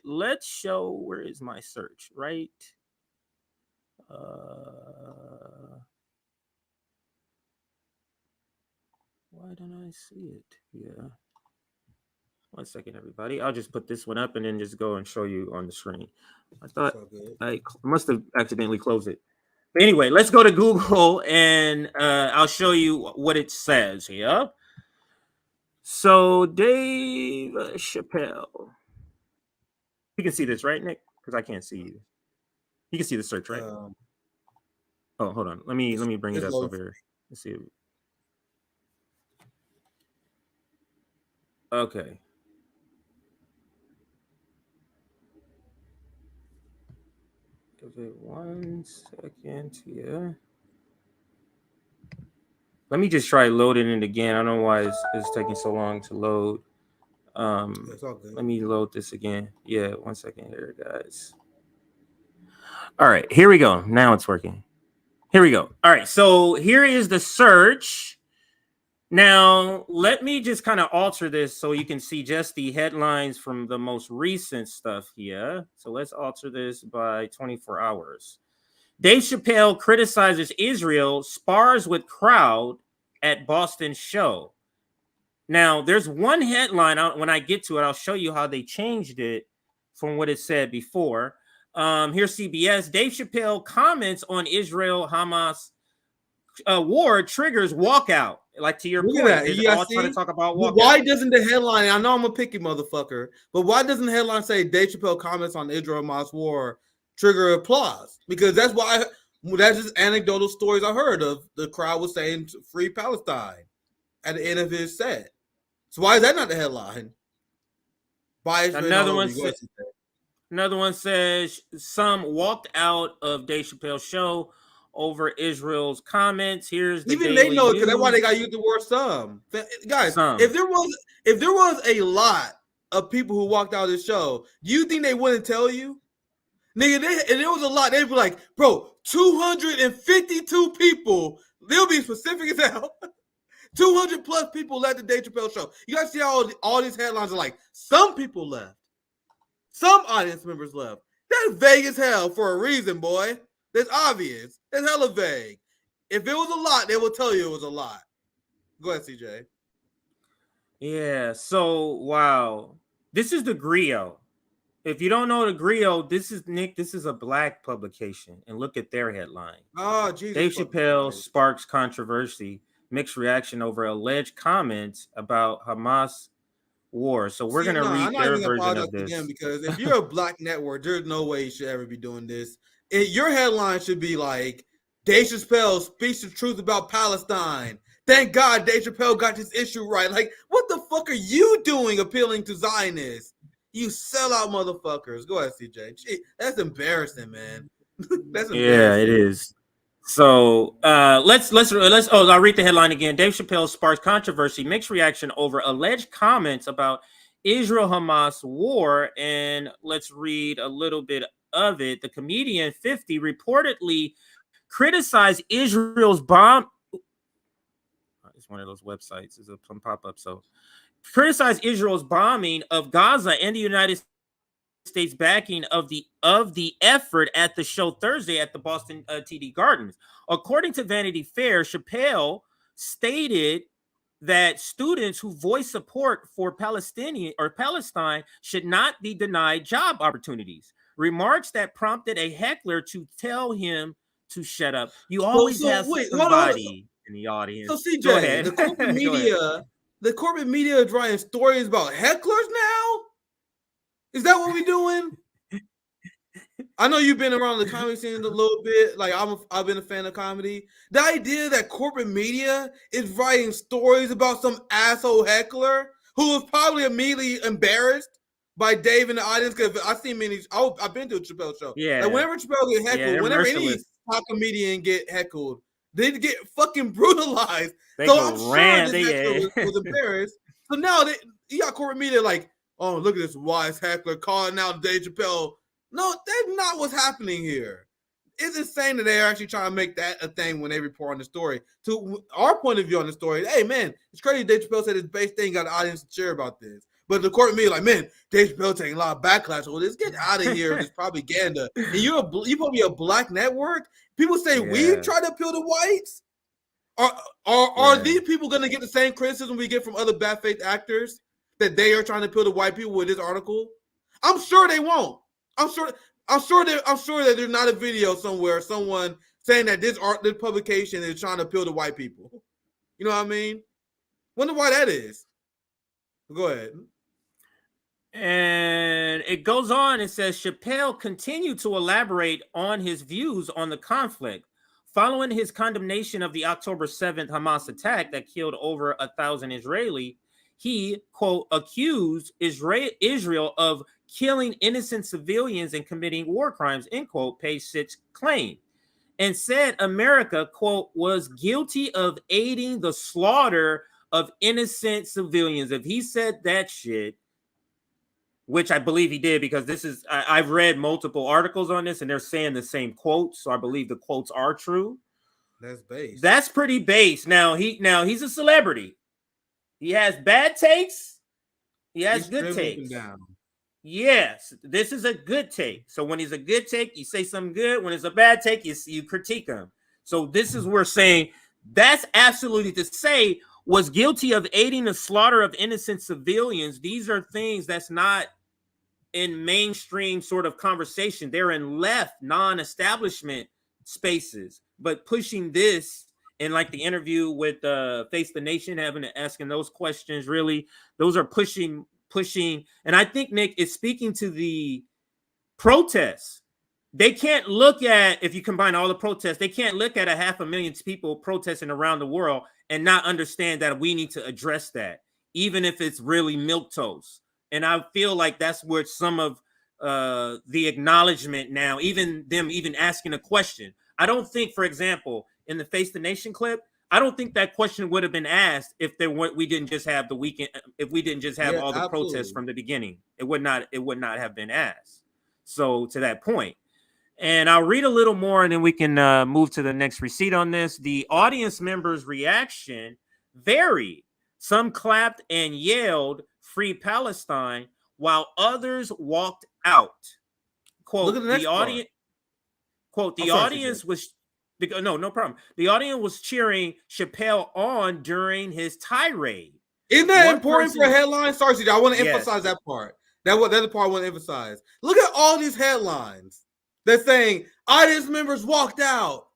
let's show, where is my search, right? Why don't I see it? Yeah. 1 second, everybody. I'll just put this one up and then just go and show you on the screen. I thought I must have accidentally closed it. But anyway, let's go to Google and I'll show you what it says here. So Dave Chappelle. You can see this, right, Nick? Because I can't see you. You can see the search, right? Oh, hold on. Let me bring it up over here. Let's see. Okay. Give it 1 second here. Let me just try loading it again. I don't know why it's taking so long to load.
It's all good.
Let me load this again. Yeah, 1 second here, guys. All right, here we go. Now it's working. Here we go. All right, so here is the search. Now, let me just kind of alter this so you can see just the headlines from the most recent stuff here. So let's alter this by 24 hours. Dave Chappelle criticizes Israel, spars with crowd at Boston show. Now, there's one headline. When I get to it, I'll show you how they changed it from what it said before. Here's CBS. Dave Chappelle comments on Israel-Hamas war triggers walkout. Like, to your
Look
point,
at that.
they're all trying to talk about walkout.
Why doesn't the headline? I know I'm a picky motherfucker, but why doesn't the headline say Dave Chappelle comments on Israel-Hamas war trigger applause? Because that's why. That's just anecdotal stories I heard of. The crowd was saying "Free Palestine" at the end of his set. So why is that not the headline?
Another one says some walked out of Dave Chappelle's show over Israel's comments. Here's the
even
Daily
they know, because that's why
News.
they got to use the word "some." Guys,
Some.
if there was a lot of people who walked out of the show, do you think they wouldn't tell you? Nigga, and there was a lot. They'd be like, bro, 252 people. They'll be specific as hell. 200 plus people left the Dave Chappelle show. You guys see how all these headlines are like, some people left. Some audience members left. That's vague as hell for a reason, boy. That's obvious. That's hella vague. If it was a lot, they will tell you it was a lot. Go ahead, CJ.
Yeah, so, wow. This is the Griot. If you don't know the Griot, this is a black publication. And look at their headline.
Oh, Jesus.
Dave Chappelle sparks controversy, mixed reaction over alleged comments about Hamas war. So we're going to read their version of this.
Again, because if you're a black network, there's no way you should ever be doing this. Your headline should be like, Dave Chappelle speaks the truth about Palestine. Thank God Dave Chappelle got this issue right. Like, what the fuck are you doing appealing to Zionists? You sellout motherfuckers. Go ahead, CJ. Gee, that's embarrassing, man. That's embarrassing.
Yeah, it is. So let's I'll read the headline again. Dave Chappelle sparks controversy, mixed reaction over alleged comments about Israel-Hamas war. And let's read a little bit of it. The comedian 50 reportedly criticized Israel's bomb. It's one of those websites. It's a pop-up. So criticized Israel's bombing of Gaza and the United States backing of the effort at the show Thursday at the Boston TD Gardens. According to Vanity Fair, Chappelle stated that students who voice support for Palestinian or Palestine should not be denied job opportunities. Remarks that prompted a heckler to tell him to shut up. You always have somebody in the audience.
So CJ,
Go ahead.
the corporate media, the corporate media is writing stories about hecklers now. Is that what we're doing? I know you've been around the comedy scene a little bit. Like I've been a fan of comedy. The idea that corporate media is writing stories about some asshole heckler who was probably immediately embarrassed by Dave in the audience, because I've seen many. I've been to a Chappelle show.
Yeah.
Like whenever Chappelle get heckled, whenever any top comedian get heckled, they get fucking brutalized. So I'm sure this heckler was embarrassed. So now you got corporate media like, oh, look at this wise heckler calling out Dave Chappelle No, that's not what's happening here. It's insane that they're actually trying to make that a thing when they report on the story. To our point of view on the story, hey man, it's crazy Dave Chappelle said his base thing got an audience to cheer about this. But the court me like, man, Dave Chappelle taking a lot of backlash over this. Get out of here with this propaganda. And you probably a black network. People say we try to appeal to whites. Are these people going to get the same criticism we get from other bad faith actors that they are trying to appeal to white people with this article? I'm sure they won't. I'm sure that there's not a video somewhere, someone saying that this publication is trying to appeal to white people. You know what I mean? Wonder why that is. Go ahead.
And it goes on and says Chappelle continued to elaborate on his views on the conflict. Following his condemnation of the October 7th Hamas attack that killed over 1,000 Israelis, he, quote, accused Israel of killing innocent civilians and committing war crimes, end quote, page 6 claim, and said America, quote, was guilty of aiding the slaughter of innocent civilians. If he said that shit, which I believe he did, because this is, I've read multiple articles on this and they're saying the same quotes, so I believe the quotes are true.
That's base.
That's pretty base. Now he's a celebrity. He has bad takes. He has good takes. Yes, this is a good take. So when he's a good take, you say something good. When it's a bad take, you critique him. So this is we're saying that's absolutely to say was guilty of aiding the slaughter of innocent civilians. These are things that's not in mainstream sort of conversation. They're in left non-establishment spaces, but pushing this and like the interview with Face the Nation, asking those questions, really, those are pushing. And I think Nick is speaking to the protests. They can't look at, if you combine all the protests, they can't look at 500,000 people protesting around the world and not understand that we need to address that, even if it's really milquetoast. And I feel like that's where some of the acknowledgement now, even them even asking a question. I don't think, for example, in the Face the Nation clip, I don't think that question would have been asked if we didn't just have the weekend, if we didn't just have all the protests from the beginning. It would not have been asked. So to that point. And I'll read a little more and then we can move to the next receipt on this. The audience members' reaction varied. Some clapped and yelled, "Free Palestine," while others walked out. Quote, the audience, quote, the audience was, no problem. The audience was cheering Chappelle on during his tirade.
Isn't that important for a headline? Sorry, CJ, I want to emphasize that part. That's the part I want to emphasize. Look at all these headlines. They're saying audience members walked out.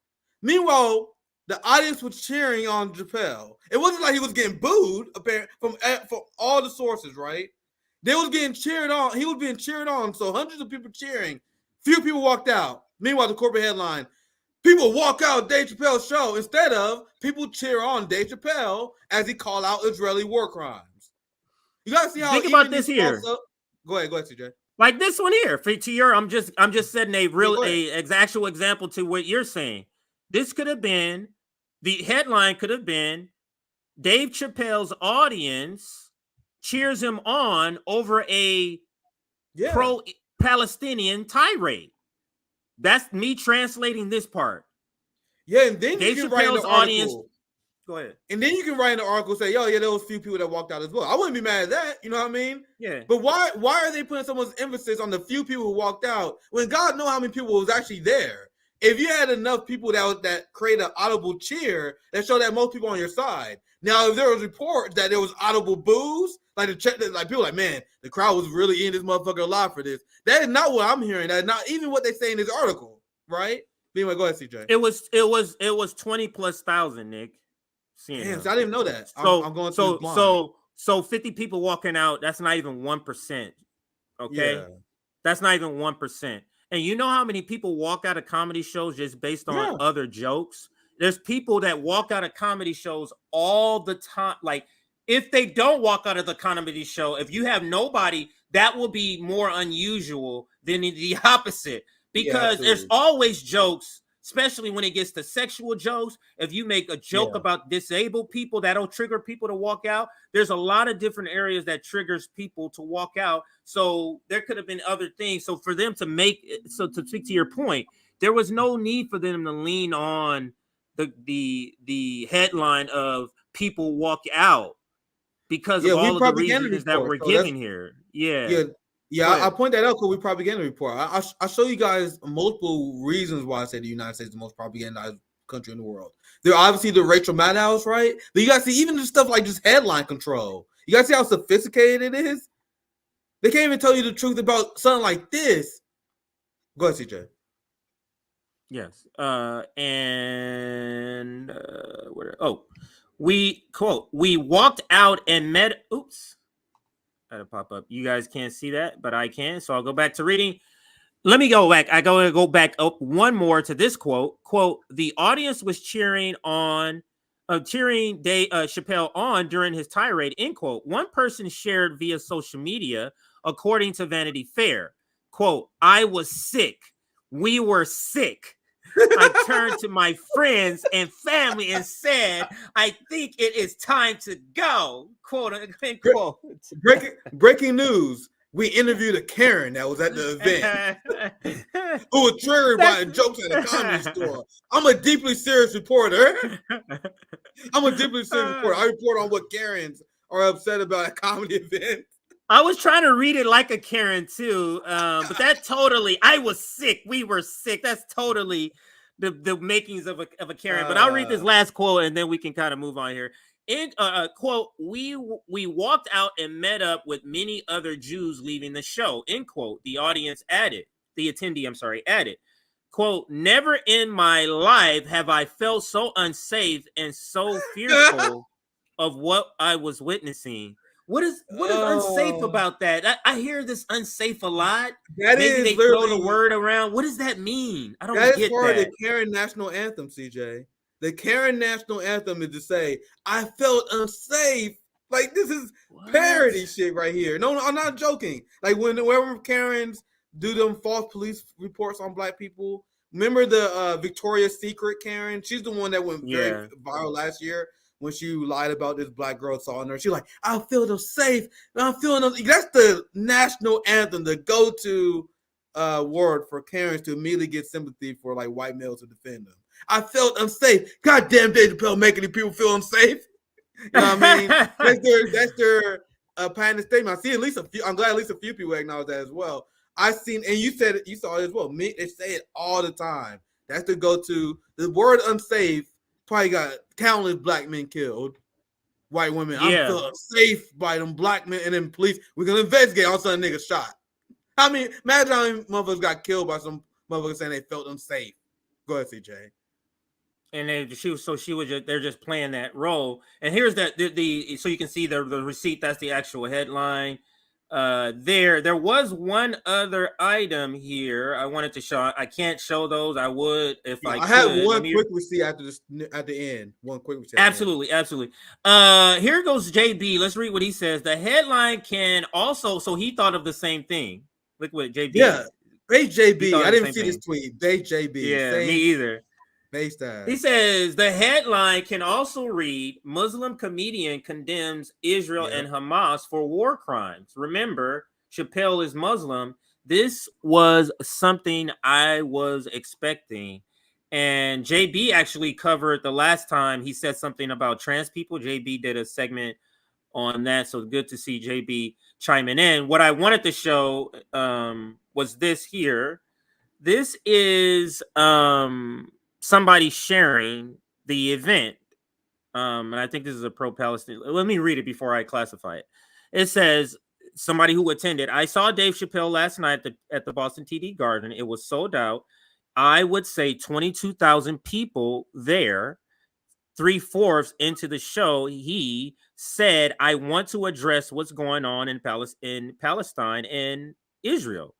Meanwhile, the audience was cheering on Chappelle. It wasn't like he was getting booed from all the sources, right? They was getting cheered on. He was being cheered on. So hundreds of people cheering. Few people walked out. Meanwhile, the corporate headline, people walk out Dave Chappelle's show instead of people cheer on Dave Chappelle as he call out Israeli war crimes. You gotta see how.
Think about this here.
Go ahead, CJ.
Like this one here, I'm just setting a actual example to what you're saying. This could have been, the headline could have been, Dave Chappelle's audience cheers him on over a pro-Palestinian tirade. That's me translating this part.
Yeah, and then
Dave
you can write in
Chappelle's
the
audience.
article.
Go ahead.
And then you can write in the article, say, "Yo, yeah, there was a few people that walked out as well." I wouldn't be mad at that. You know what I mean?
Yeah.
But why are they putting so much emphasis on the few people who walked out when God knows how many people was actually there? If you had enough people that create an audible cheer, that show that most people on your side. Now, if there was reports that there was audible boos, like people like, man, the crowd was really in this motherfucker alive for this. That is not what I'm hearing. That's not even what they say in this article, right? Anyway, go ahead, CJ.
It was 20,000+, Nick.
Damn, so I didn't know that.
So
I'm going
so 50 people walking out. That's not even 1%. Okay, that's not even 1%. And you know how many people walk out of comedy shows just based on other jokes? There's people that walk out of comedy shows all the time. Like, if they don't walk out of the comedy show, if you have nobody, that will be more unusual than the opposite. Because there's always jokes especially when it gets to sexual jokes. If you make a joke about disabled people, that'll trigger people to walk out. There's a lot of different areas that triggers people to walk out. So there could have been other things. So for them to to speak to your point, there was no need for them to lean on the headline of people walk out because of all of the reasons that we're giving here.
I point that out because we propaganda report. I'll show you guys multiple reasons why I say the United States is the most propagandized country in the world. There obviously the Rachel Maddows, right? But you guys see even the stuff like just headline control. You guys see how sophisticated it is? They can't even tell you the truth about something like this. Go ahead, CJ.
Yes. We walked out and met. Oops. That'll pop up. You guys can't see that, but I can. So I'll go back to reading. Let me go back. I go back up one more to this quote. Quote, the audience was cheering Chappelle on during his tirade, end quote. One person shared via social media, according to Vanity Fair, quote, I was sick. We were sick. I turned to my friends and family and said, I think it is time to go. Quote unquote.
Breaking news. We interviewed a Karen that was at the event who was triggered by jokes at a comedy store. I'm a deeply serious reporter. I report on what Karens are upset about at comedy events.
I was trying to read it like a Karen too, but that totally, I was sick. We were sick. That's totally the makings of a Karen. But I'll read this last quote and then we can kind of move on here. In quote, we walked out and met up with many other Jews leaving the show, end quote. The attendee added, quote, never in my life have I felt so unsafe and so fearful of what I was witnessing. What is unsafe about that? I hear this unsafe a lot. Maybe they throw the word around. What does that mean? I don't get that. That is part of
the Karen national anthem, CJ. The Karen national anthem is to say, I felt unsafe. Like, this is parody shit right here. No, I'm not joking. Like, whenever Karens do them false police reports on black people, remember the Victoria's Secret Karen? She's the one that went very viral last year when she lied about this black girl sawing her. She's like, I feel unsafe. I'm feeling unsafe. That's the national anthem, the go-to word for Karens to immediately get sympathy for, like, white males to defend them. I felt unsafe. Goddamn, Dave Chappelle making these people feel unsafe. You know what I mean? That's their patented statement. I see at least a few. I'm glad at least a few people acknowledge that as well. I seen, and you said it, you saw it as well. They say it all the time. That's the go-to. The word unsafe probably got countless black men killed. White women. I feel unsafe by them black men, and then police. We're gonna investigate. All of a sudden, niggas shot. I mean, imagine how many motherfuckers got killed by some motherfuckers saying they felt unsafe. Go ahead, CJ.
And they're just playing that role. And here's that so you can see the receipt. That's the actual headline. There was one other item here I wanted to show. I can't show those. I would if I could.
Have one quick receipt at the end. One quick receipt.
Absolutely. Here goes JB. Let's read what he says. The headline can also. So he thought of the same thing. Look what JB.
Yeah, base JB. I didn't see this tweet. Base JB.
Yeah, me either. He says the headline can also read Muslim comedian condemns Israel and Hamas for war crimes. Remember, Chappelle is Muslim. This was something I was expecting. And JB actually covered the last time he said something about trans people. JB did a segment on that. So good to see JB chiming in. What I wanted to show was this here. This is somebody sharing the event. And I think this is a pro-Palestinian. Let me read it before I classify it. It says, somebody who attended, I saw Dave Chappelle last night at the Boston TD Garden. It was sold out. I would say 22,000 people there. 3/4 into the show, he said, I want to address what's going on in Palestine and Israel.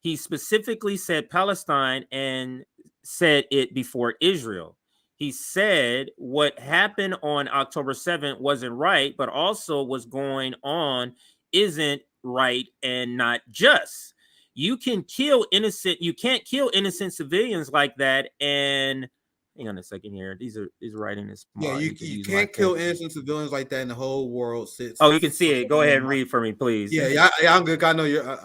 He specifically said Palestine and said it before Israel. He said what happened on October 7th wasn't right, but also what's going on isn't right and not just. you can kill innocent. You can't kill innocent civilians like that. And hang on a second here. These are writing is
Yeah,
smart.
you can't kill innocent civilians like that, and the whole world sits.
Oh, you can see it. Go ahead and read for me, please.
Yeah, I'm good. I know you're.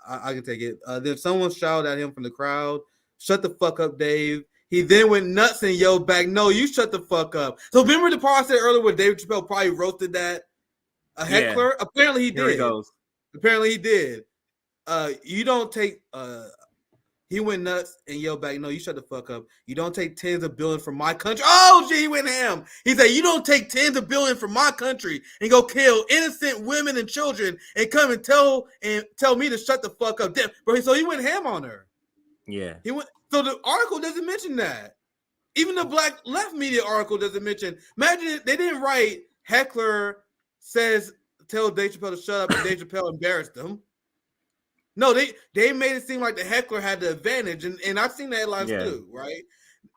I can take it. Then someone shouted at him from the crowd, "Shut the fuck up, Dave." He then went nuts and yelled back, "No, you shut the fuck up." So remember the part I said earlier where David Chappelle probably roasted that a heckler? Yeah. Apparently he did.
Here he goes.
Apparently he did. You don't take. He went nuts and yelled back, "No, you shut the fuck up. You don't take tens of billions from my country." Oh, gee, he went ham. He said, "You don't take tens of billions from my country and go kill innocent women and children and come and tell me to shut the fuck up." Bro, so he went ham on her.
Yeah.
He went. So the article doesn't mention that. Even the Black Left Media article doesn't mention. Imagine they didn't write heckler says tell Dave Chappelle to shut up and Dave Chappelle embarrassed them. No, they made it seem like the heckler had the advantage, and I've seen the headlines too, right?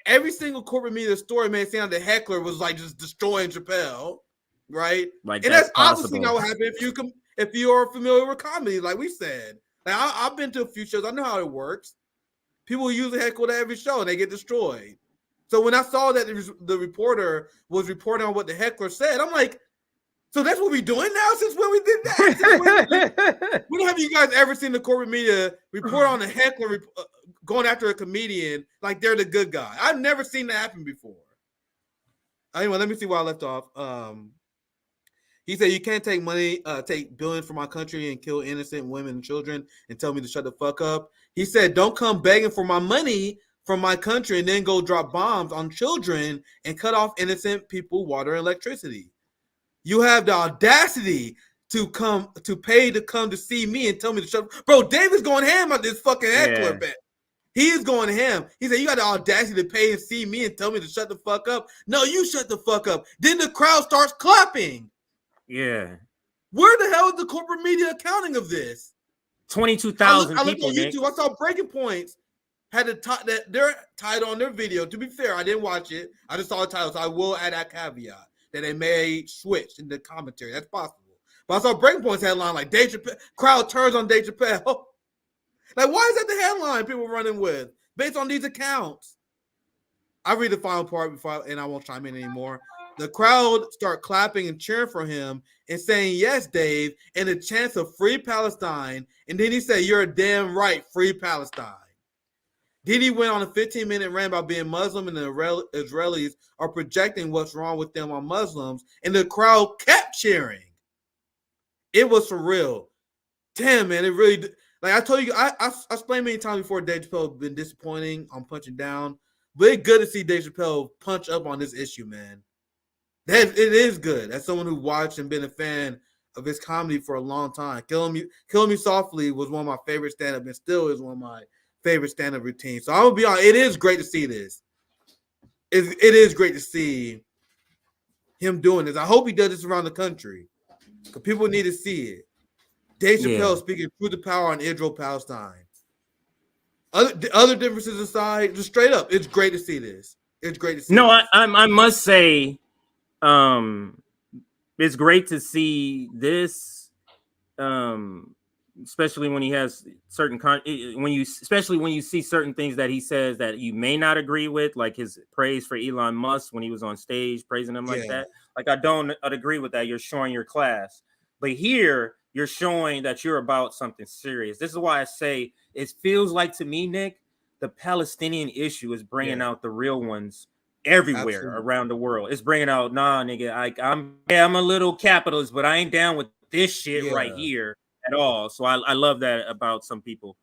Every single corporate media story made it seem like the heckler was like just destroying Chappelle, right?
Like
and that's obviously not what happened if you are familiar with comedy, like we said. Like I've been to a few shows, I know how it works. People usually heckle to every show and they get destroyed. So when I saw that the reporter was reporting on what the heckler said, I'm like, so that's what we're doing now since when we did that? When have you guys ever seen the corporate media report on a heckler going after a comedian like they're the good guy? I've never seen that happen before. Anyway, let me see where I left off. He said, "You can't take money, take billions from my country and kill innocent women and children and tell me to shut the fuck up." He said, "Don't come begging for my money from my country and then go drop bombs on children and cut off innocent people, water, and electricity. You have the audacity to pay to come to see me and tell me to shut up." Bro, David's going ham on this fucking heckler bet. He is going ham. He said, "You got the audacity to pay and see me and tell me to shut the fuck up. No, you shut the fuck up." Then the crowd starts clapping.
Yeah.
Where the hell is the corporate media accounting of this?
22,000 people.
I looked on YouTube. I saw Breaking Points had their title on their video. To be fair, I didn't watch it. I just saw the title, so I will add that caveat that they may switch in the commentary. That's possible. But I saw Breaking Point's headline like Dave Chappelle, crowd turns on Dave Chappelle. Like, why is that the headline people running with based on these accounts? I read the final part and I won't chime in anymore. The crowd start clapping and cheering for him and saying, "Yes, Dave," and a chance of free Palestine. And then he said, "You're a damn right, free Palestine." Then he went on a 15-minute rant about being Muslim and the Israelis are projecting what's wrong with them on Muslims. And the crowd kept cheering. It was surreal. Damn, man, it really, like I told you, I explained many times before, Dave Chappelle been disappointing on punching down. But it's good to see Dave Chappelle punch up on this issue, man. It is good. As someone who watched and been a fan of his comedy for a long time. Killing Me Softly was one of my favorite stand-up and still is one of my favorite stand-up routines. So I will be honest, it is great to see this. It is great to see him doing this. I hope he does this around the country because people need to see it. Dave Chappelle speaking truth to power on Israel-Palestine. Other differences aside, just straight up, it's great to see this. It's great to see.
No, I must say, it's great to see this, especially when he has certain especially when you see certain things that he says that you may not agree with, like his praise for Elon Musk when he was on stage praising him like that. Like, I don't agree with that. You're showing your class, but here you're showing that you're about something serious. This is why I say it feels like to me, Nick, the Palestinian issue is bringing out the real ones everywhere around the world. It's bringing out, nah, nigga, I'm a little capitalist, but I ain't down with this shit right here at all. So I love that about some people.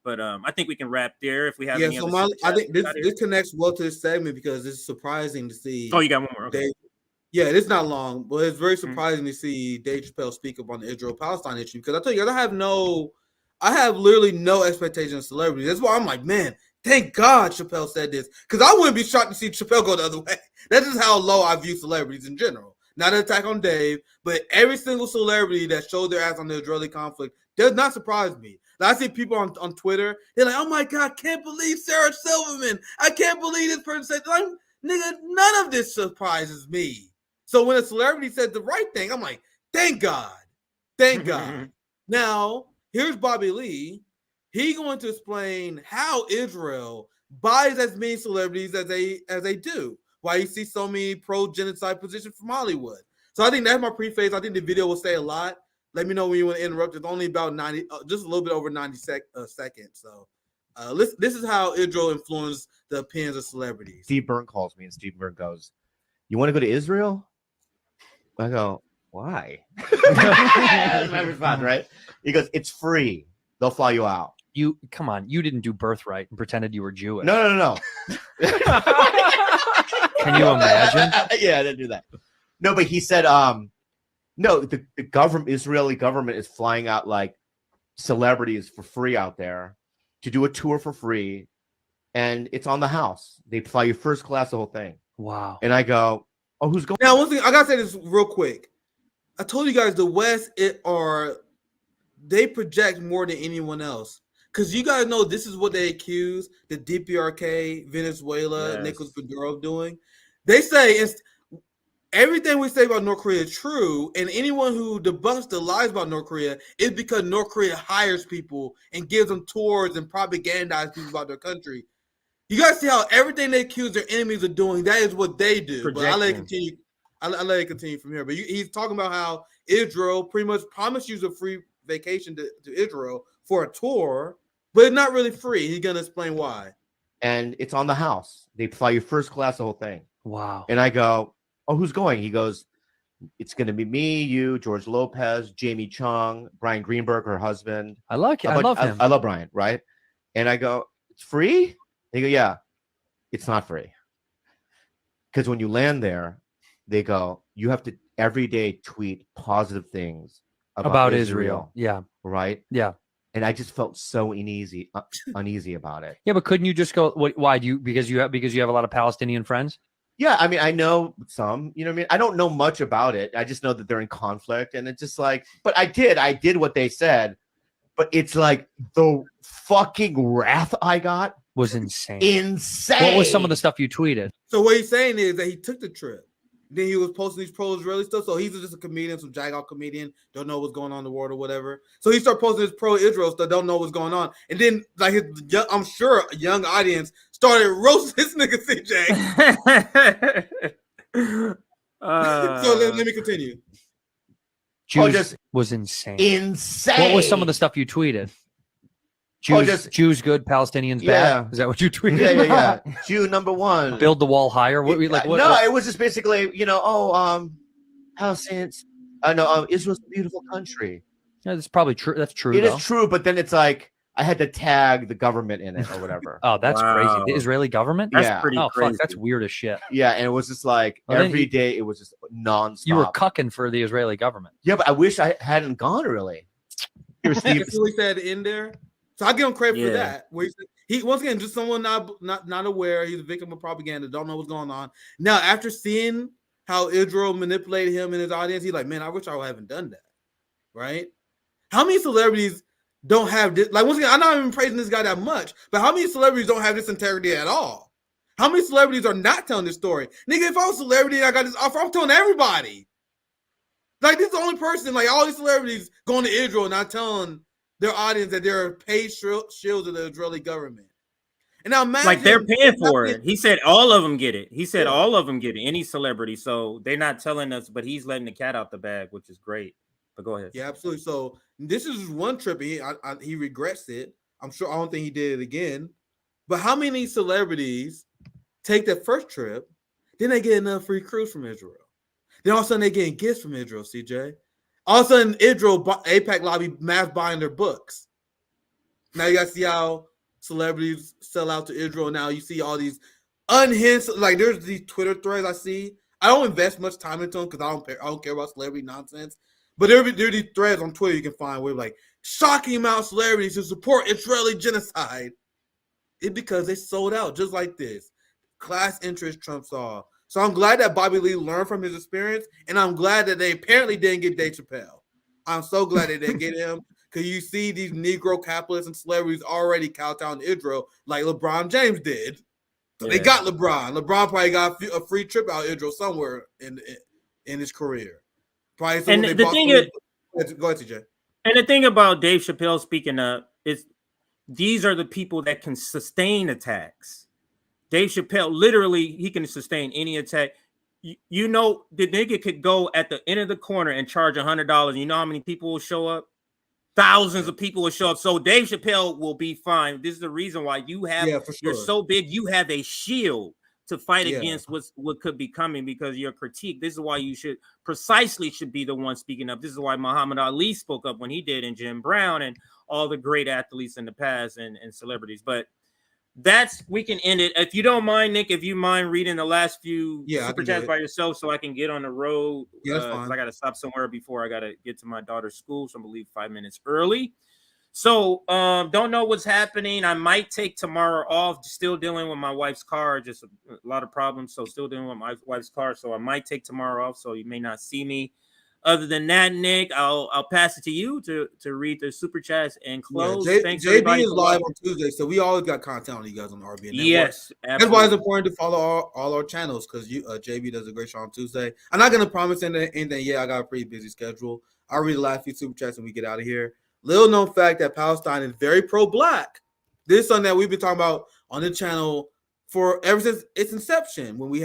But I think we can wrap there if we have any other.
I think this connects well to this segment because it's surprising to see.
Oh, you got one more. Okay.
It's not long, but it's very surprising to see Dave Chappelle speak up on the Israel-Palestine issue because I tell you, I have literally no expectation of celebrity. That's why I'm like, man, thank God Chappelle said this because I wouldn't be shocked to see Chappelle go the other way. That's just how low I view celebrities in general. Not an attack on Dave, but every single celebrity that showed their ass on the Israeli conflict does not surprise me. Like, I see people on Twitter, they're like, "Oh my God, can't believe Sarah Silverman. I can't believe this person said," like, nigga, none of this surprises me. So when a celebrity said the right thing, I'm like, thank God. Thank God. Now, here's Bobby Lee. He's going to explain how Israel buys as many celebrities as they do. Why you see so many pro-genocide positions from Hollywood. So I think that's my preface. I think the video will say a lot. Let me know when you want to interrupt. It's only about 90, just a little bit over 90 seconds. So this is how Israel influenced the opinions of celebrities.
Steve Byrne calls me, and Steve Byrne goes, "You want to go to Israel?" I go, "Why?" That's my response, right? He goes, "It's free. They'll fly you out."
You come on, you didn't do Birthright and pretended you were Jewish.
No.
Can you imagine?
Yeah, I didn't do that. No, but he said, no, the Israeli government is flying out like celebrities for free out there to do a tour for free, and it's on the house. They fly you first class, the whole thing.
Wow.
And I go, "Oh, who's going?"
Now, one thing I gotta say this real quick. I told you guys the West they project more than anyone else. Because you guys know this is what they accuse the DPRK, Venezuela, Nicolas Maduro of doing. They say everything we say about North Korea is true, and anyone who debunks the lies about North Korea is because North Korea hires people and gives them tours and propagandizes people about their country. You guys see how everything they accuse their enemies of doing, that is what they do. But I'll let it continue. I'll let it continue from here. But he's talking about how Israel pretty much promised you a free vacation to Israel for a tour, but it's not really free. He's going to explain why.
And it's on the house. They fly you first class, the whole thing.
Wow.
And I go, "Oh, who's going?" He goes, "It's going to be me, you, George Lopez, Jamie Chung, Brian Greenberg, her husband."
I love him.
I love Brian, right? And I go, "It's free?" They go, "Yeah, it's not free." Because when you land there, they go, "You have to every day tweet positive things about Israel."
Yeah.
Right?
Yeah.
And I just felt so uneasy about it.
Yeah, but couldn't you just go? Why do you? Because you have a lot of Palestinian friends.
Yeah, I mean, I know some. You know what I mean? I don't know much about it. I just know that they're in conflict, and it's just like. But I did what they said. But it's like the fucking wrath I got
was insane.
Insane.
What was some of the stuff you tweeted?
So what he's saying is that he took the trip. Then he was posting these pro-Israeli stuff. So he's just a comedian, some jag-out comedian, don't know what's going on in the world or whatever. So he started posting his pro-Israel stuff, don't know what's going on. And then, like, I'm sure a young audience started roasting this nigga CJ. So let me continue.
Jews was insane.
Insane.
What was some of the stuff you tweeted? Jews good, Palestinians bad. Is that what you tweeted?
Yeah. Jew number one.
Build the wall higher. What?
It was just basically, Palestinians. I know Israel's a beautiful country.
Yeah, that's probably true. That's true.
It is true, but then it's like I had to tag the government in it or whatever.
Oh, that's crazy. The Israeli government?
That's
pretty crazy. Fuck, that's weird as shit.
Yeah, and it was just like every day it was just nonstop.
You were cucking for the Israeli government.
Yeah, but I wish I hadn't gone really.
Here's Steve. See what he said in there? So I give him credit for that. Where he once again just someone not aware. He's a victim of propaganda. Don't know what's going on. Now, after seeing how Israel manipulated him and his audience, he's like, man, I wish I haven't done that. Right? How many celebrities don't have this? Like, once again, I'm not even praising this guy that much, but how many celebrities don't have this integrity at all? How many celebrities are not telling this story? Nigga, if I was a celebrity and I got this offer, I'm telling everybody. Like, this is the only person, like all these celebrities going to Israel and not telling their audience that they're paid shields of the Israeli government. And now imagine,
like they're paying for it. He said all of them get it. He said all of them get it. Any celebrity. So they're not telling us, but he's letting the cat out the bag, which is great. But go ahead.
Yeah, absolutely. So this is one trip. He regrets it. I'm sure. I don't think he did it again. But how many celebrities take that first trip, then they get enough free cruise from Israel? Then all of a sudden they're getting gifts from Israel, CJ. All of a sudden, Israel, APAC lobby, mass buying their books. Now you guys see how celebrities sell out to Israel. Now you see all these unhinged, like there's these Twitter threads I see. I don't invest much time into them because I don't care about celebrity nonsense. But there are these threads on Twitter you can find where like shocking amount of celebrities who support Israeli genocide. It's because they sold out just like this. Class interest trumps all. So I'm glad that Bobby Lee learned from his experience, and I'm glad that they apparently didn't get Dave Chappelle. I'm so glad they didn't get him because you see these Negro capitalists and celebrities already kowtowing to Israel like LeBron James did. So they got LeBron. LeBron probably got a free trip out of Israel somewhere in his career. Probably.
And the thing is,
go ahead, TJ.
And the thing about Dave Chappelle speaking up is these are the people that can sustain attacks. Dave Chappelle, literally, he can sustain any attack. You know, the nigga could go at the end of the corner and charge $100. You know how many people will show up? Thousands of people will show up. So Dave Chappelle will be fine. This is the reason why you have, you're so big, you have a shield to fight against what could be coming, because your critique. This is why you should be the one speaking up. This is why Muhammad Ali spoke up when he did, and Jim Brown and all the great athletes in the past and celebrities. But we can end it. If you don't mind, Nick, if you mind reading the last few super chats by yourself so I can get on the road.
Yeah, that's fine.
I got to stop somewhere before I got to get to my daughter's school. So I'm going to leave 5 minutes early. So don't know what's happening. I might take tomorrow off, still dealing with my wife's car, just a lot of problems. So still dealing with my wife's car. So I might take tomorrow off. So you may not see me. Other than that, Nick, I'll pass it to you to read the super chats and close. Thanks,
JB is live on Tuesday, so we always got content on you guys on the RBN Network.
Yes,
absolutely. That's why it's important to follow all our channels, because JB does a great show on Tuesday. I'm not gonna promise anything yet. I got a pretty busy schedule. I'll read the last few super chats and we get out of here. Little known fact that Palestine is very pro-black. This is something that we've been talking about on the channel ever since its inception. When we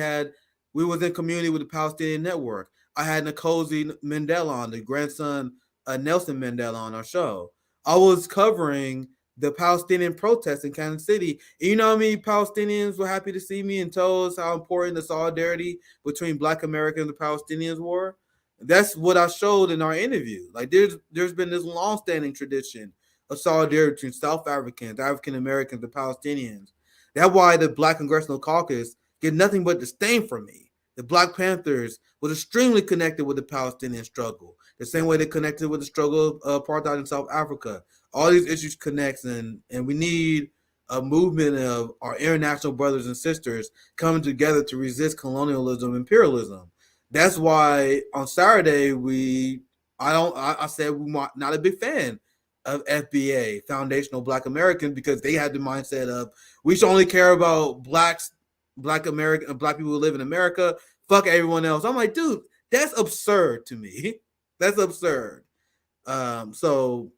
was in community with the Palestinian Network. I had Nkosi Mandela on, the grandson of Nelson Mandela, on our show. I was covering the Palestinian protests in Kansas City. And you know how many Palestinians were happy to see me and told us how important the solidarity between Black Americans and Palestinians were? That's what I showed in our interview. Like there's been this long-standing tradition of solidarity between South Africans, African Americans, and Palestinians. That's why the Black Congressional Caucus get nothing but disdain from me. The Black Panthers was extremely connected with the Palestinian struggle, the same way they connected with the struggle of apartheid in South Africa. All these issues connect, and we need a movement of our international brothers and sisters coming together to resist colonialism, imperialism. That's why on Saturday I said we're not a big fan of FBA, Foundational Black Americans, because they had the mindset of we should only care about Black American, Black people who live in America. Fuck everyone else. I'm like, dude, that's absurd to me. That's absurd. So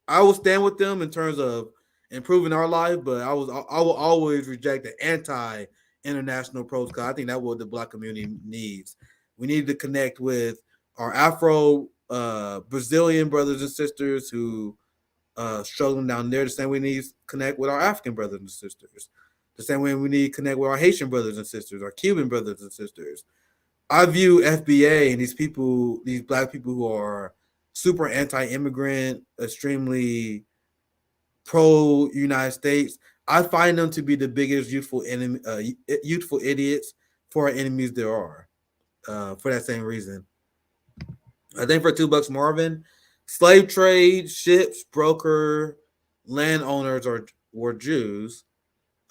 I will stand with them in terms of improving our life, but I will always reject the anti-international approach, because I think that's what the Black community needs. We need to connect with our Afro Brazilian brothers and sisters who struggling down there, the same way we need to connect with our African brothers and sisters. The same way we need to connect with our Haitian brothers and sisters, our Cuban brothers and sisters. I view FBA and these Black people who are super anti-immigrant, extremely pro-United States, I find them to be the biggest youthful idiots for our enemies there are, for that same reason. I think for $2 Marvin, slave trade, ships, broker, landowners were Jews.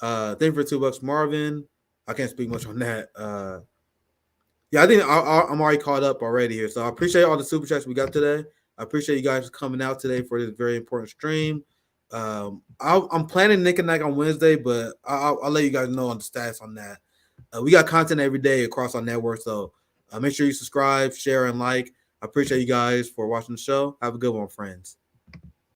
Thank you for $2 Marvin. I can't speak much on that. I think I'm already caught up already here. So I appreciate all the super chats we got today. I appreciate you guys coming out today for this very important stream. I'm planning Nick and Night on Wednesday, but I'll let you guys know on the stats on that. We got content every day across our network, so make sure you subscribe, share, and like. I appreciate you guys for watching the show. Have a good one, friends.